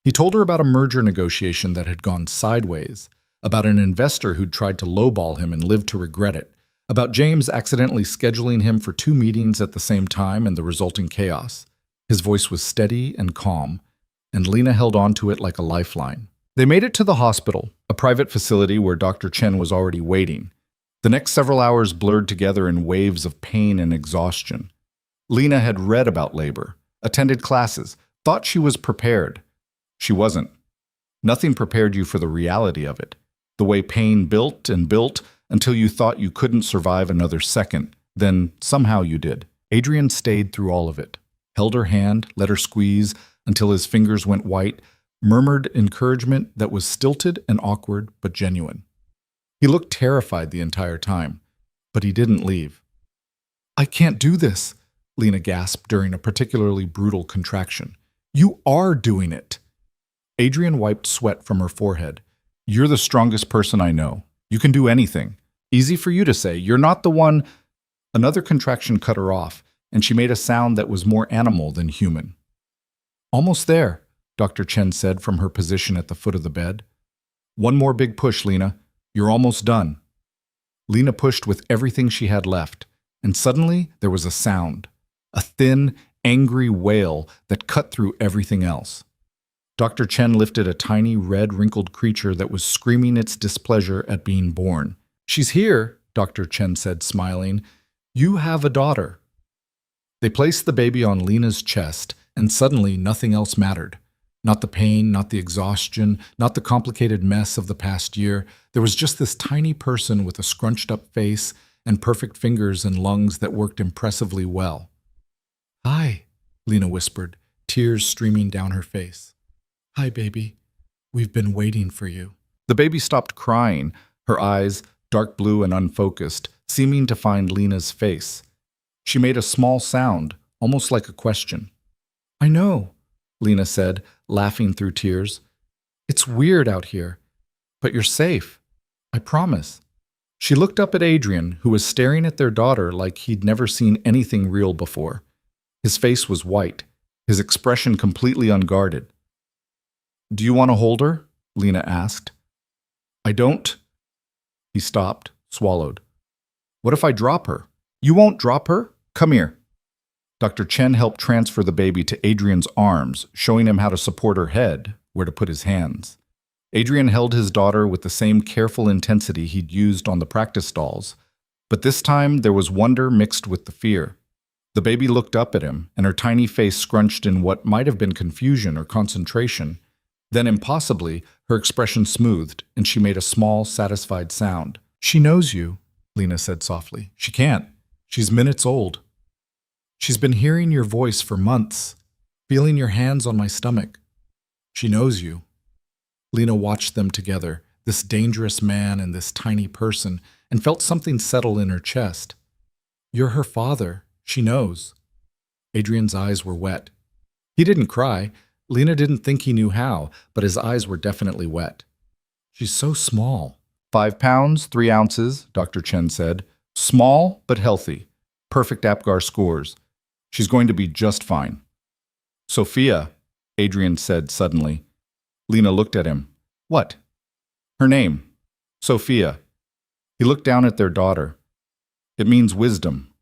He told her about a merger negotiation that had gone sideways, about an investor who'd tried to lowball him and lived to regret it, about James accidentally scheduling him for 2 meetings at the same time and the resulting chaos. His voice was steady and calm, and Lena held on to it like a lifeline. They made it to the hospital, a private facility where Dr. Chen was already waiting. The next several hours blurred together in waves of pain and exhaustion. Lena had read about labor, attended classes, thought she was prepared. She wasn't. Nothing prepared you for the reality of it. The way pain built and built until you thought you couldn't survive another second. Then somehow you did. Adrian stayed through all of it, held her hand, let her squeeze until his fingers went white, murmured encouragement that was stilted and awkward but genuine. He looked terrified the entire time, but he didn't leave. "I can't do this," Lena gasped during a particularly brutal contraction. "You are doing it." Adrian wiped sweat from her forehead. "You're the strongest person I know. You can do anything. Easy for you to say. You're not the one." Another contraction cut her off, and she made a sound that was more animal than human. "Almost there," Dr. Chen said from her position at the foot of the bed. "One more big push, Lena. You're almost done." Lena pushed with everything she had left, and suddenly there was a sound, a thin, angry wail that cut through everything else. Dr. Chen lifted a tiny, red, wrinkled creature that was screaming its displeasure at being born. "She's here," Dr. Chen said, smiling. "You have a daughter." They placed the baby on Lena's chest, and suddenly nothing else mattered. Not the pain, not the exhaustion, not the complicated mess of the past year. There was just this tiny person with a scrunched-up face and perfect fingers and lungs that worked impressively well. "Hi," Lena whispered, tears streaming down her face. "Hi, baby. We've been waiting for you." The baby stopped crying, her eyes, dark blue and unfocused, seeming to find Lena's face. She made a small sound, almost like a question. "I know," Lena said, laughing through tears. "It's weird out here, but you're safe. I promise." She looked up at Adrian, who was staring at their daughter like he'd never seen anything real before. His face was white, his expression completely unguarded. "Do you want to hold her?" Lena asked. "I don't." He stopped, swallowed. "What if I drop her?" "You won't drop her. Come here." Dr. Chen helped transfer the baby to Adrian's arms, showing him how to support her head, where to put his hands. Adrian held his daughter with the same careful intensity he'd used on the practice dolls, but this time there was wonder mixed with the fear. The baby looked up at him, and her tiny face scrunched in what might have been confusion or concentration. Then, impossibly, her expression smoothed, and she made a small, satisfied sound. "She knows you," Lena said softly. "She can't. She's minutes old. She's been hearing your voice for months, feeling your hands on my stomach. She knows you." Lena watched them together, this dangerous man and this tiny person, and felt something settle in her chest. "You're her father. She knows." Adrian's eyes were wet. He didn't cry. Lena didn't think he knew how, but his eyes were definitely wet. "She's so small." 5 pounds, 3 ounces, Dr. Chen said. "Small, but healthy. Perfect APGAR scores. She's going to be just fine." "Sophia," Adrian said suddenly. Lena looked at him. "What?" "Her name. Sophia." He looked down at their daughter. "It means wisdom.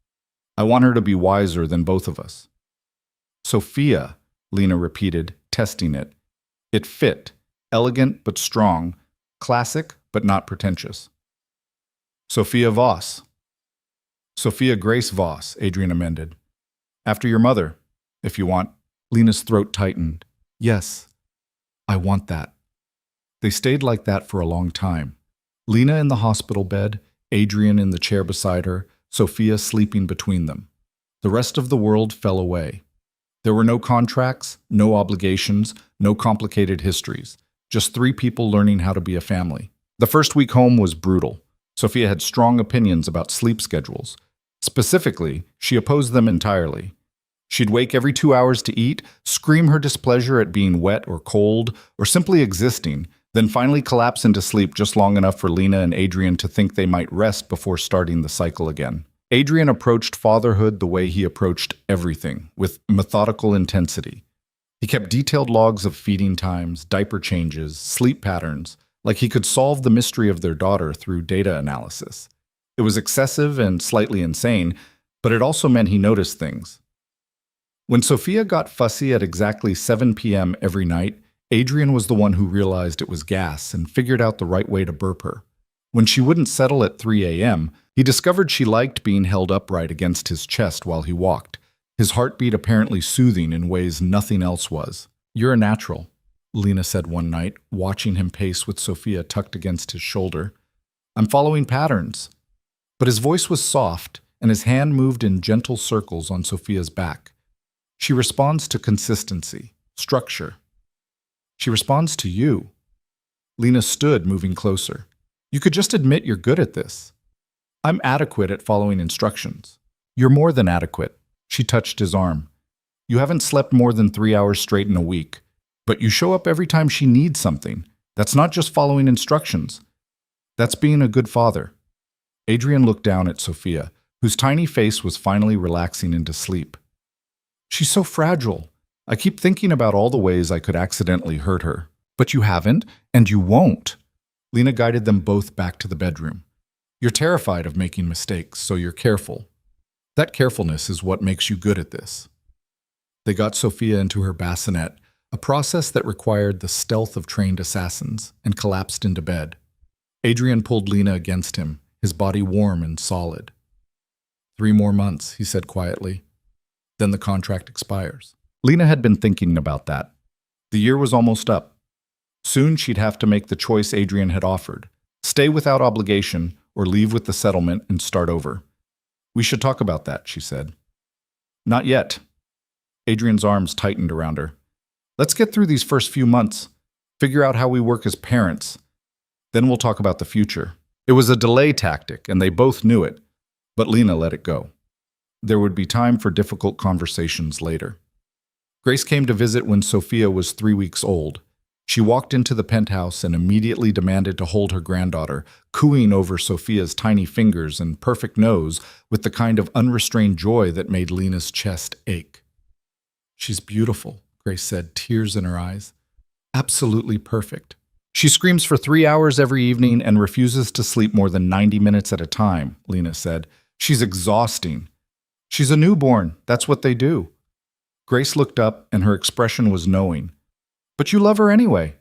I want her to be wiser than both of us." "Sophia," Lena repeated, testing it. It fit, elegant but strong, classic but not pretentious. "Sophia Voss." "Sophia Grace Voss," Adrian amended. "After your mother, if you want." Lena's throat tightened. "Yes, I want that." They stayed like that for a long time. Lena in the hospital bed, Adrian in the chair beside her, Sophia sleeping between them. The rest of the world fell away. There were no contracts, no obligations, no complicated histories. Just 3 people learning how to be a family. The first week home was brutal. Sophia had strong opinions about sleep schedules. Specifically, she opposed them entirely. She'd wake every 2 hours to eat, scream her displeasure at being wet or cold, or simply existing, then finally collapse into sleep just long enough for Lena and Adrian to think they might rest before starting the cycle again. Adrian approached fatherhood the way he approached everything, with methodical intensity. He kept detailed logs of feeding times, diaper changes, sleep patterns, like he could solve the mystery of their daughter through data analysis. It was excessive and slightly insane, but it also meant he noticed things. When Sophia got fussy at exactly 7 p.m. every night, Adrian was the one who realized it was gas and figured out the right way to burp her. When she wouldn't settle at 3 a.m., he discovered she liked being held upright against his chest while he walked. his heartbeat apparently soothing in ways nothing else was. "You're a natural," Lena said one night, watching him pace with Sophia tucked against his shoulder. "I'm following patterns." But his voice was soft, and his hand moved in gentle circles on Sophia's back. "She responds to consistency, structure. She responds to you." Lena stood, moving closer. "You could just admit you're good at this." "I'm adequate at following instructions." "You're more than adequate." She touched his arm. "You haven't slept more than 3 hours straight in a week, but you show up every time she needs something. That's not just following instructions. That's being a good father." Adrian looked down at Sophia, whose tiny face was finally relaxing into sleep. "She's so fragile. I keep thinking about all the ways I could accidentally hurt her." "But you haven't, and you won't." Lena guided them both back to the bedroom. "You're terrified of making mistakes, so you're careful. That carefulness is what makes you good at this." They got Sophia into her bassinet, a process that required the stealth of trained assassins, and collapsed into bed. Adrian pulled Lena against him, his body warm and solid. 3 more months, he said quietly. Then the contract expires. Lena had been thinking about that. The year was almost up. Soon she'd have to make the choice Adrian had offered: stay without obligation or leave with the settlement and start over. "We should talk about that," she said. "Not yet." Adrian's arms tightened around her. "Let's get through these first few months, figure out how we work as parents. Then we'll talk about the future." It was a delay tactic, and they both knew it, but Lena let it go. There would be time for difficult conversations later. Grace came to visit when Sophia was 3 weeks old. She walked into the penthouse and immediately demanded to hold her granddaughter, cooing over Sophia's tiny fingers and perfect nose with the kind of unrestrained joy that made Lena's chest ache. "She's beautiful," Grace said, tears in her eyes. "Absolutely perfect. She screams for 3 hours every evening and refuses to sleep more than 90 minutes at a time," Lena said. "She's exhausting." "She's a newborn. That's what they do." Grace looked up, and her expression was knowing. "But you love her anyway."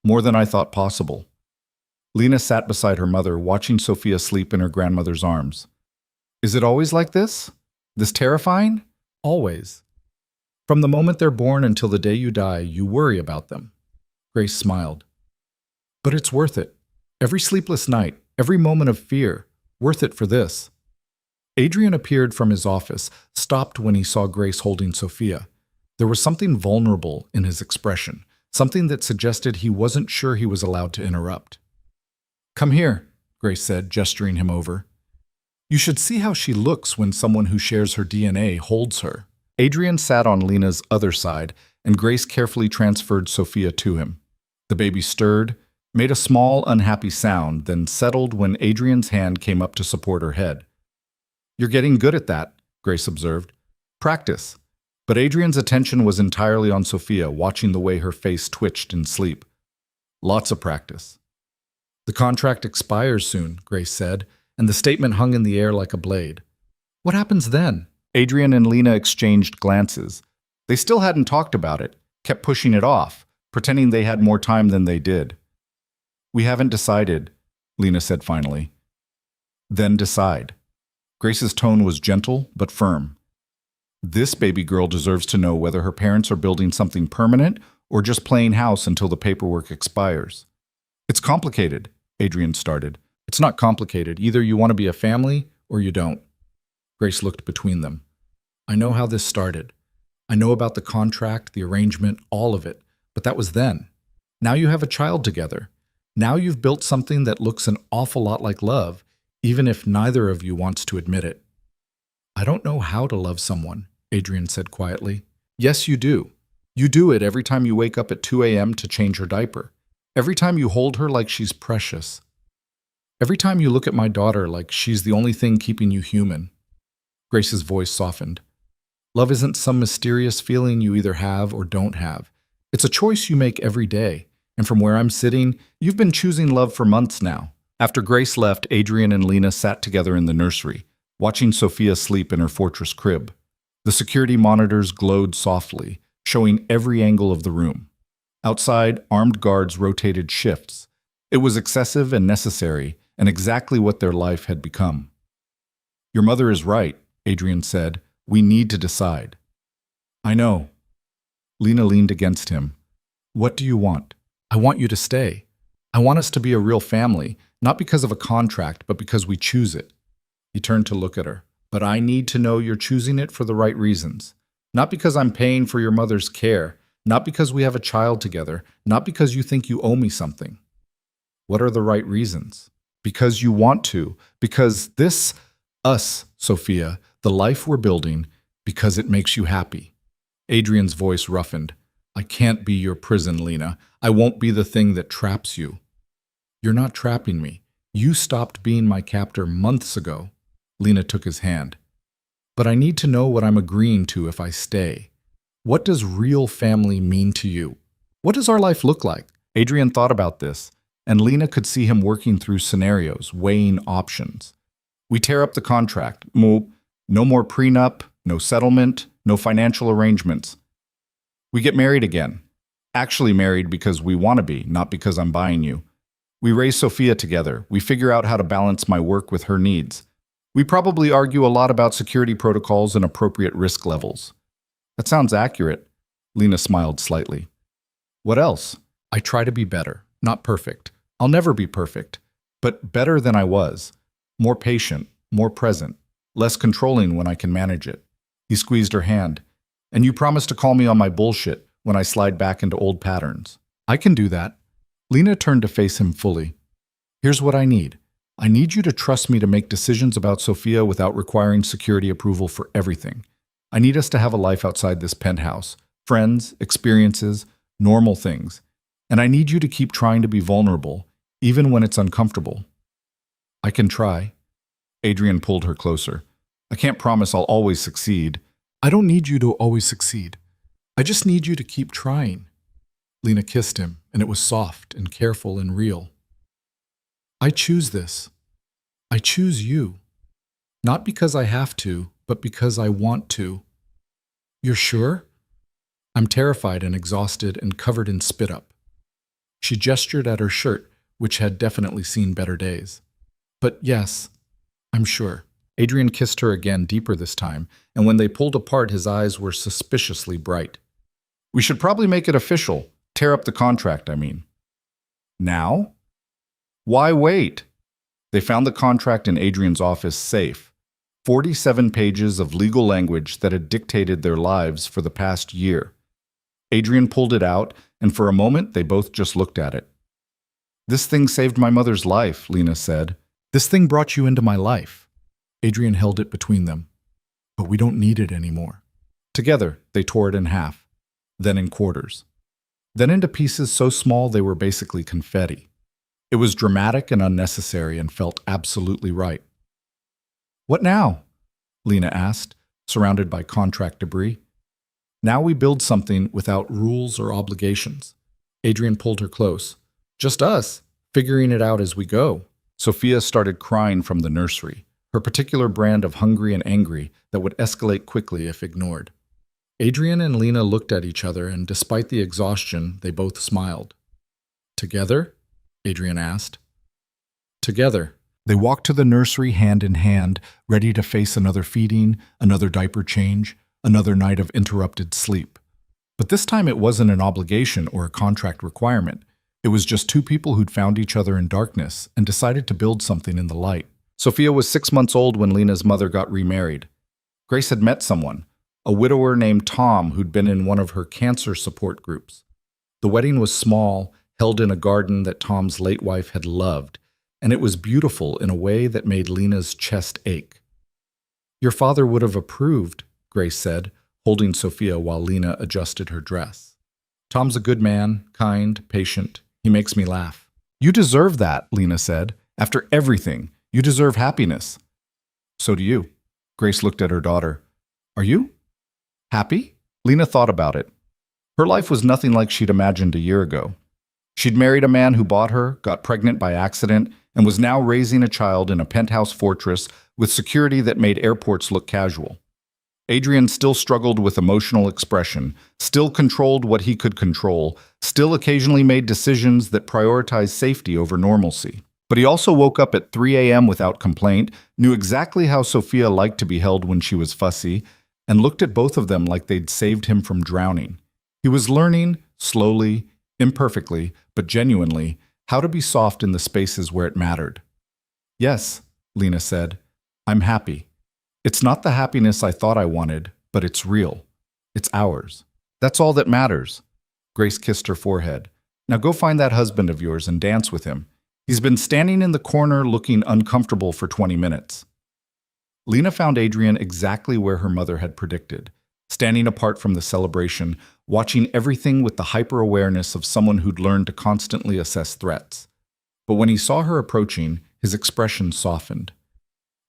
"More than I thought possible." Lena sat beside her mother, watching Sophia sleep in her grandmother's arms. "Is it always like this? This terrifying?" "Always. From the moment they're born until the day you die, you worry about them." Grace smiled. "But it's worth it. Every sleepless night, every moment of fear, worth it for this." Adrian appeared from his office, stopped when he saw Grace holding Sophia. There was something vulnerable in his expression, something that suggested he wasn't sure he was allowed to interrupt. "Come here," Grace said, gesturing him over. "You should see how she looks when someone who shares her DNA holds her." Adrian sat on Lena's other side, and Grace carefully transferred Sophia to him. The baby stirred, made a small, unhappy sound, then settled when Adrian's hand came up to support her head. "You're getting good at that," Grace observed. "Practice." But Adrian's attention was entirely on Sophia, watching the way her face twitched in sleep. "Lots of practice." "The contract expires soon," Grace said, and the statement hung in the air like a blade. "What happens then?" Adrian and Lena exchanged glances. They still hadn't talked about it, kept pushing it off, pretending they had more time than they did. "We haven't decided," Lena said finally. "Then decide." Grace's tone was gentle but firm. "This baby girl deserves to know whether her parents are building something permanent or just playing house until the paperwork expires." "It's complicated," Adrian started. "It's not complicated. Either you want to be a family or you don't." Grace looked between them. "I know how this started. I know about the contract, the arrangement, all of it. But that was then. Now you have a child together. Now you've built something that looks an awful lot like love, even if neither of you wants to admit it." "I don't know how to love someone," Adrian said quietly. "Yes, you do. You do it every time you wake up at 2 a.m. to change her diaper. Every time you hold her like she's precious. Every time you look at my daughter like she's the only thing keeping you human." Grace's voice softened. "Love isn't some mysterious feeling you either have or don't have. It's a choice you make every day. And from where I'm sitting, you've been choosing love for months now." After Grace left, Adrian and Lena sat together in the nursery, watching Sophia sleep in her fortress crib. The security monitors glowed softly, showing every angle of the room. Outside, armed guards rotated shifts. It was excessive and necessary, and exactly what their life had become. "Your mother is right," Adrian said, We need to decide. I know. Lena leaned against him. What do you want? I want you to stay. I want us to be a real family, not because of a contract, but because we choose it. He turned to look at her. But I need to know you're choosing it for the right reasons. Not because I'm paying for your mother's care, not because we have a child together, not because you think you owe me something. What are the right reasons? Because you want to, because us, Sophia, the life we're building, because it makes you happy. Adrian's voice roughened. I can't be your prison, Lena. I won't be the thing that traps you. You're not trapping me. You stopped being my captor months ago. Lena took his hand. But I need to know what I'm agreeing to if I stay. What does real family mean to you? What does our life look like? Adrian thought about this, and Lena could see him working through scenarios, weighing options. We tear up the contract. No more prenup, no settlement, no financial arrangements. We get married again. Actually married because we want to be, not because I'm buying you. We raise Sophia together. We figure out how to balance my work with her needs. We probably argue a lot about security protocols and appropriate risk levels. That sounds accurate. Lena smiled slightly. What else? I try to be better, not perfect. I'll never be perfect, but better than I was. More patient, more present, less controlling when I can manage it. He squeezed her hand. And you promise to call me on my bullshit when I slide back into old patterns. I can do that. Lena turned to face him fully. Here's what I need. I need you to trust me to make decisions about Sophia without requiring security approval for everything. I need us to have a life outside this penthouse. Friends, experiences, normal things. And I need you to keep trying to be vulnerable, even when it's uncomfortable. I can try. Adrian pulled her closer. I can't promise I'll always succeed. I don't need you to always succeed. I just need you to keep trying. Lena kissed him, and it was soft and careful and real. I choose this. I choose you. Not because I have to, but because I want to. You're sure? I'm terrified and exhausted and covered in spit up. She gestured at her shirt, which had definitely seen better days. But yes, I'm sure. Adrian kissed her again, deeper this time, and when they pulled apart, his eyes were suspiciously bright. We should probably make it official. Tear up the contract, I mean. Now? Why wait? They found the contract in Adrian's office safe. 47 pages of legal language that had dictated their lives for the past year. Adrian pulled it out, and for a moment they both just looked at it. This thing saved my mother's life, Lena said. This thing brought you into my life. Adrian held it between them. But we don't need it anymore. Together, they tore it in half, then in quarters, then into pieces so small they were basically confetti. It was dramatic and unnecessary and felt absolutely right. What now? Lena asked, surrounded by contract debris. Now we build something without rules or obligations. Adrian pulled her close. Just us, figuring it out as we go. Sophia started crying from the nursery, her particular brand of hungry and angry that would escalate quickly if ignored. Adrian and Lena looked at each other, and despite the exhaustion, they both smiled. Together? Adrian asked. Together. They walked to the nursery hand in hand, ready to face another feeding, another diaper change, another night of interrupted sleep. But this time it wasn't an obligation or a contract requirement. It was just two people who'd found each other in darkness and decided to build something in the light. Sophia was 6 months old when Lena's mother got remarried. Grace had met someone, a widower named Tom who'd been in one of her cancer support groups. The wedding was small, held in a garden that Tom's late wife had loved, and it was beautiful in a way that made Lena's chest ache. Your father would have approved, Grace said, holding Sophia while Lena adjusted her dress. Tom's a good man, kind, patient. He makes me laugh. You deserve that, Lena said. After everything, you deserve happiness. So do you. Grace looked at her daughter. Are you? Happy? Lena thought about it. Her life was nothing like she'd imagined a year ago. She'd married a man who bought her, got pregnant by accident, and was now raising a child in a penthouse fortress with security that made airports look casual. Adrian still struggled with emotional expression, still controlled what he could control, still occasionally made decisions that prioritized safety over normalcy. But he also woke up at 3 a.m. without complaint, knew exactly how Sophia liked to be held when she was fussy, and looked at both of them like they'd saved him from drowning. He was learning, slowly, imperfectly, but genuinely, how to be soft in the spaces where it mattered. "Yes," Lena said, "I'm happy. It's not the happiness I thought I wanted, but it's real. It's ours. That's all that matters." Grace kissed her forehead. "Now go find that husband of yours and dance with him. He's been standing in the corner looking uncomfortable for 20 minutes. Lena found Adrian exactly where her mother had predicted, standing apart from the celebration, watching everything with the hyper-awareness of someone who'd learned to constantly assess threats. But when he saw her approaching, his expression softened.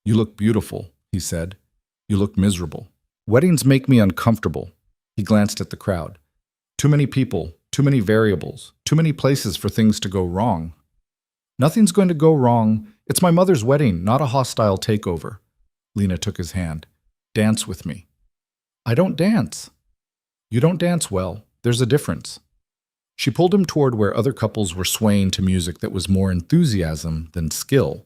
"You look beautiful," he said. "You look miserable." "Weddings make me uncomfortable." He glanced at the crowd. "Too many people, too many variables, too many places for things to go wrong." "Nothing's going to go wrong. It's my mother's wedding, not a hostile takeover." Lena took his hand. "Dance with me." "I don't dance." "You don't dance well. There's a difference." She pulled him toward where other couples were swaying to music that was more enthusiasm than skill.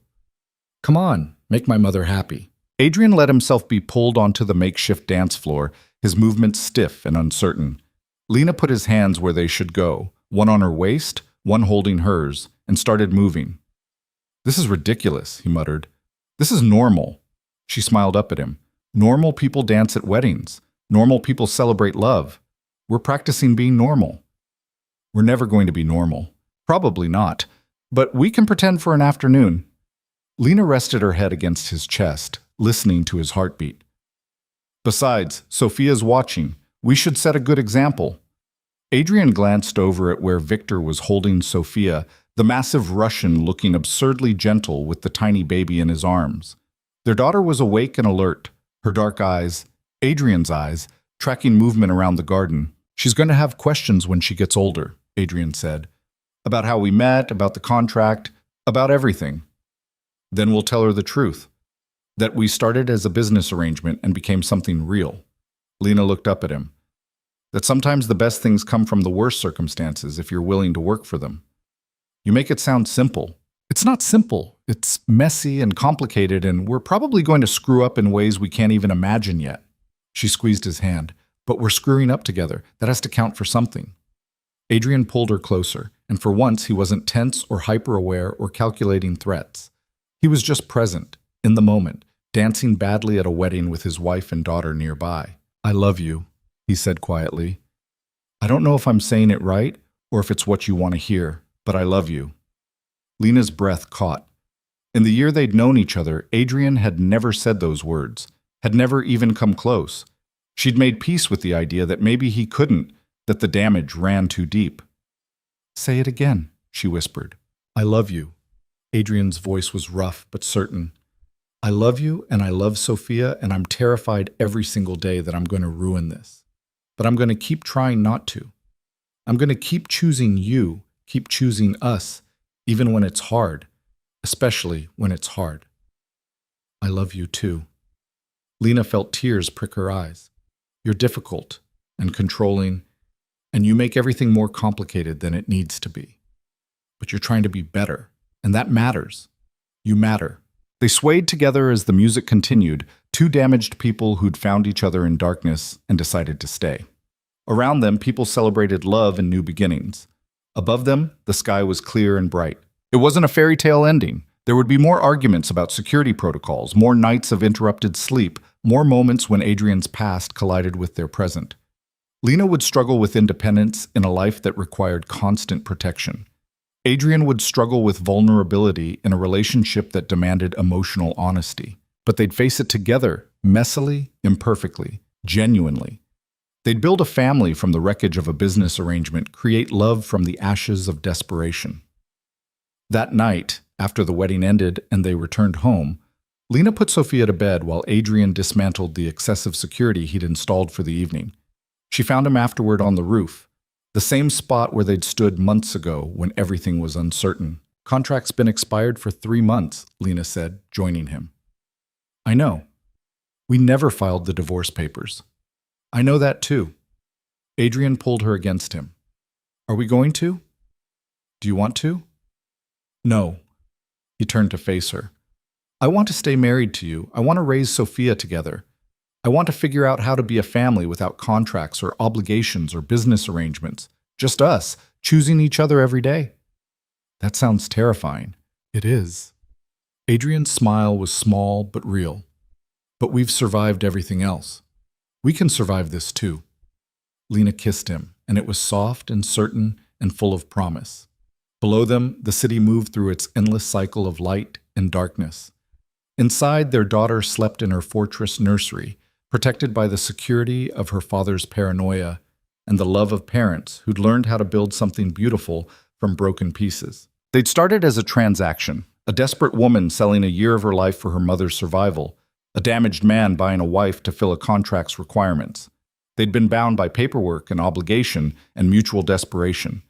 "Come on, make my mother happy." Adrian let himself be pulled onto the makeshift dance floor, his movements stiff and uncertain. Lena put his hands where they should go, one on her waist, one holding hers, and started moving. "This is ridiculous," he muttered. "This is normal." She smiled up at him. "Normal people dance at weddings. Normal people celebrate love. We're practicing being normal." "We're never going to be normal." "Probably not. But we can pretend for an afternoon." Lena rested her head against his chest, listening to his heartbeat. "Besides, Sophia's watching. We should set a good example." Adrian glanced over at where Victor was holding Sophia, the massive Russian looking absurdly gentle with the tiny baby in his arms. Their daughter was awake and alert, her dark eyes, Adrian's eyes, tracking movement around the garden. "She's going to have questions when she gets older," Adrian said. "About how we met, about the contract, about everything. Then we'll tell her the truth. That we started as a business arrangement and became something real." Lena looked up at him. "That sometimes the best things come from the worst circumstances if you're willing to work for them. You make it sound simple. It's not simple. It's messy and complicated, and we're probably going to screw up in ways we can't even imagine yet." She squeezed his hand. "But we're screwing up together. That has to count for something." Adrian pulled her closer, and for once he wasn't tense or hyper-aware or calculating threats. He was just present, in the moment, dancing badly at a wedding with his wife and daughter nearby. "I love you," he said quietly. "I don't know if I'm saying it right or if it's what you want to hear, but I love you." Lena's breath caught. In the year they'd known each other, Adrian had never said those words, had never even come close. She'd made peace with the idea that maybe he couldn't, that the damage ran too deep. "Say it again," she whispered. "I love you." Adrian's voice was rough but certain. "I love you and I love Sophia, and I'm terrified every single day that I'm going to ruin this. But I'm going to keep trying not to. I'm going to keep choosing you, keep choosing us, even when it's hard, especially when it's hard." "I love you too." Lena felt tears prick her eyes. "You're difficult and controlling, and you make everything more complicated than it needs to be. But you're trying to be better, and that matters. You matter." They swayed together as the music continued, two damaged people who'd found each other in darkness and decided to stay. Around them, people celebrated love and new beginnings. Above them, the sky was clear and bright. It wasn't a fairy tale ending. There would be more arguments about security protocols, more nights of interrupted sleep, more moments when Adrian's past collided with their present. Lena would struggle with independence in a life that required constant protection. Adrian would struggle with vulnerability in a relationship that demanded emotional honesty. But they'd face it together, messily, imperfectly, genuinely. They'd build a family from the wreckage of a business arrangement, create love from the ashes of desperation. That night, after the wedding ended and they returned home, Lena put Sophia to bed while Adrian dismantled the excessive security he'd installed for the evening. She found him afterward on the roof, the same spot where they'd stood months ago when everything was uncertain. "Contract's been expired for 3 months, Lena said, joining him. "I know. We never filed the divorce papers." "I know that too." Adrian pulled her against him. "Are we going to? Do you want to?" "No." He turned to face her. "I want to stay married to you. I want to raise Sophia together. I want to figure out how to be a family without contracts or obligations or business arrangements. Just us, choosing each other every day. That sounds terrifying. It is. Adrian's smile was small but real. But we've survived everything else. We can survive this too. Lena kissed him, and it was soft and certain and full of promise. Below them, the city moved through its endless cycle of light and darkness. Inside, their daughter slept in her fortress nursery, protected by the security of her father's paranoia and the love of parents who'd learned how to build something beautiful from broken pieces. They'd started as a transaction, a desperate woman selling a year of her life for her mother's survival, a damaged man buying a wife to fill a contract's requirements. They'd been bound by paperwork and obligation and mutual desperation.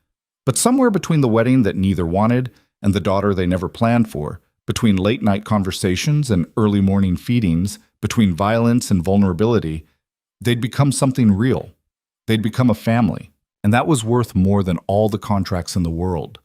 But somewhere between the wedding that neither wanted and the daughter they never planned for, between late-night conversations and early morning feedings, between violence and vulnerability, they'd become something real. They'd become a family, and that was worth more than all the contracts in the world.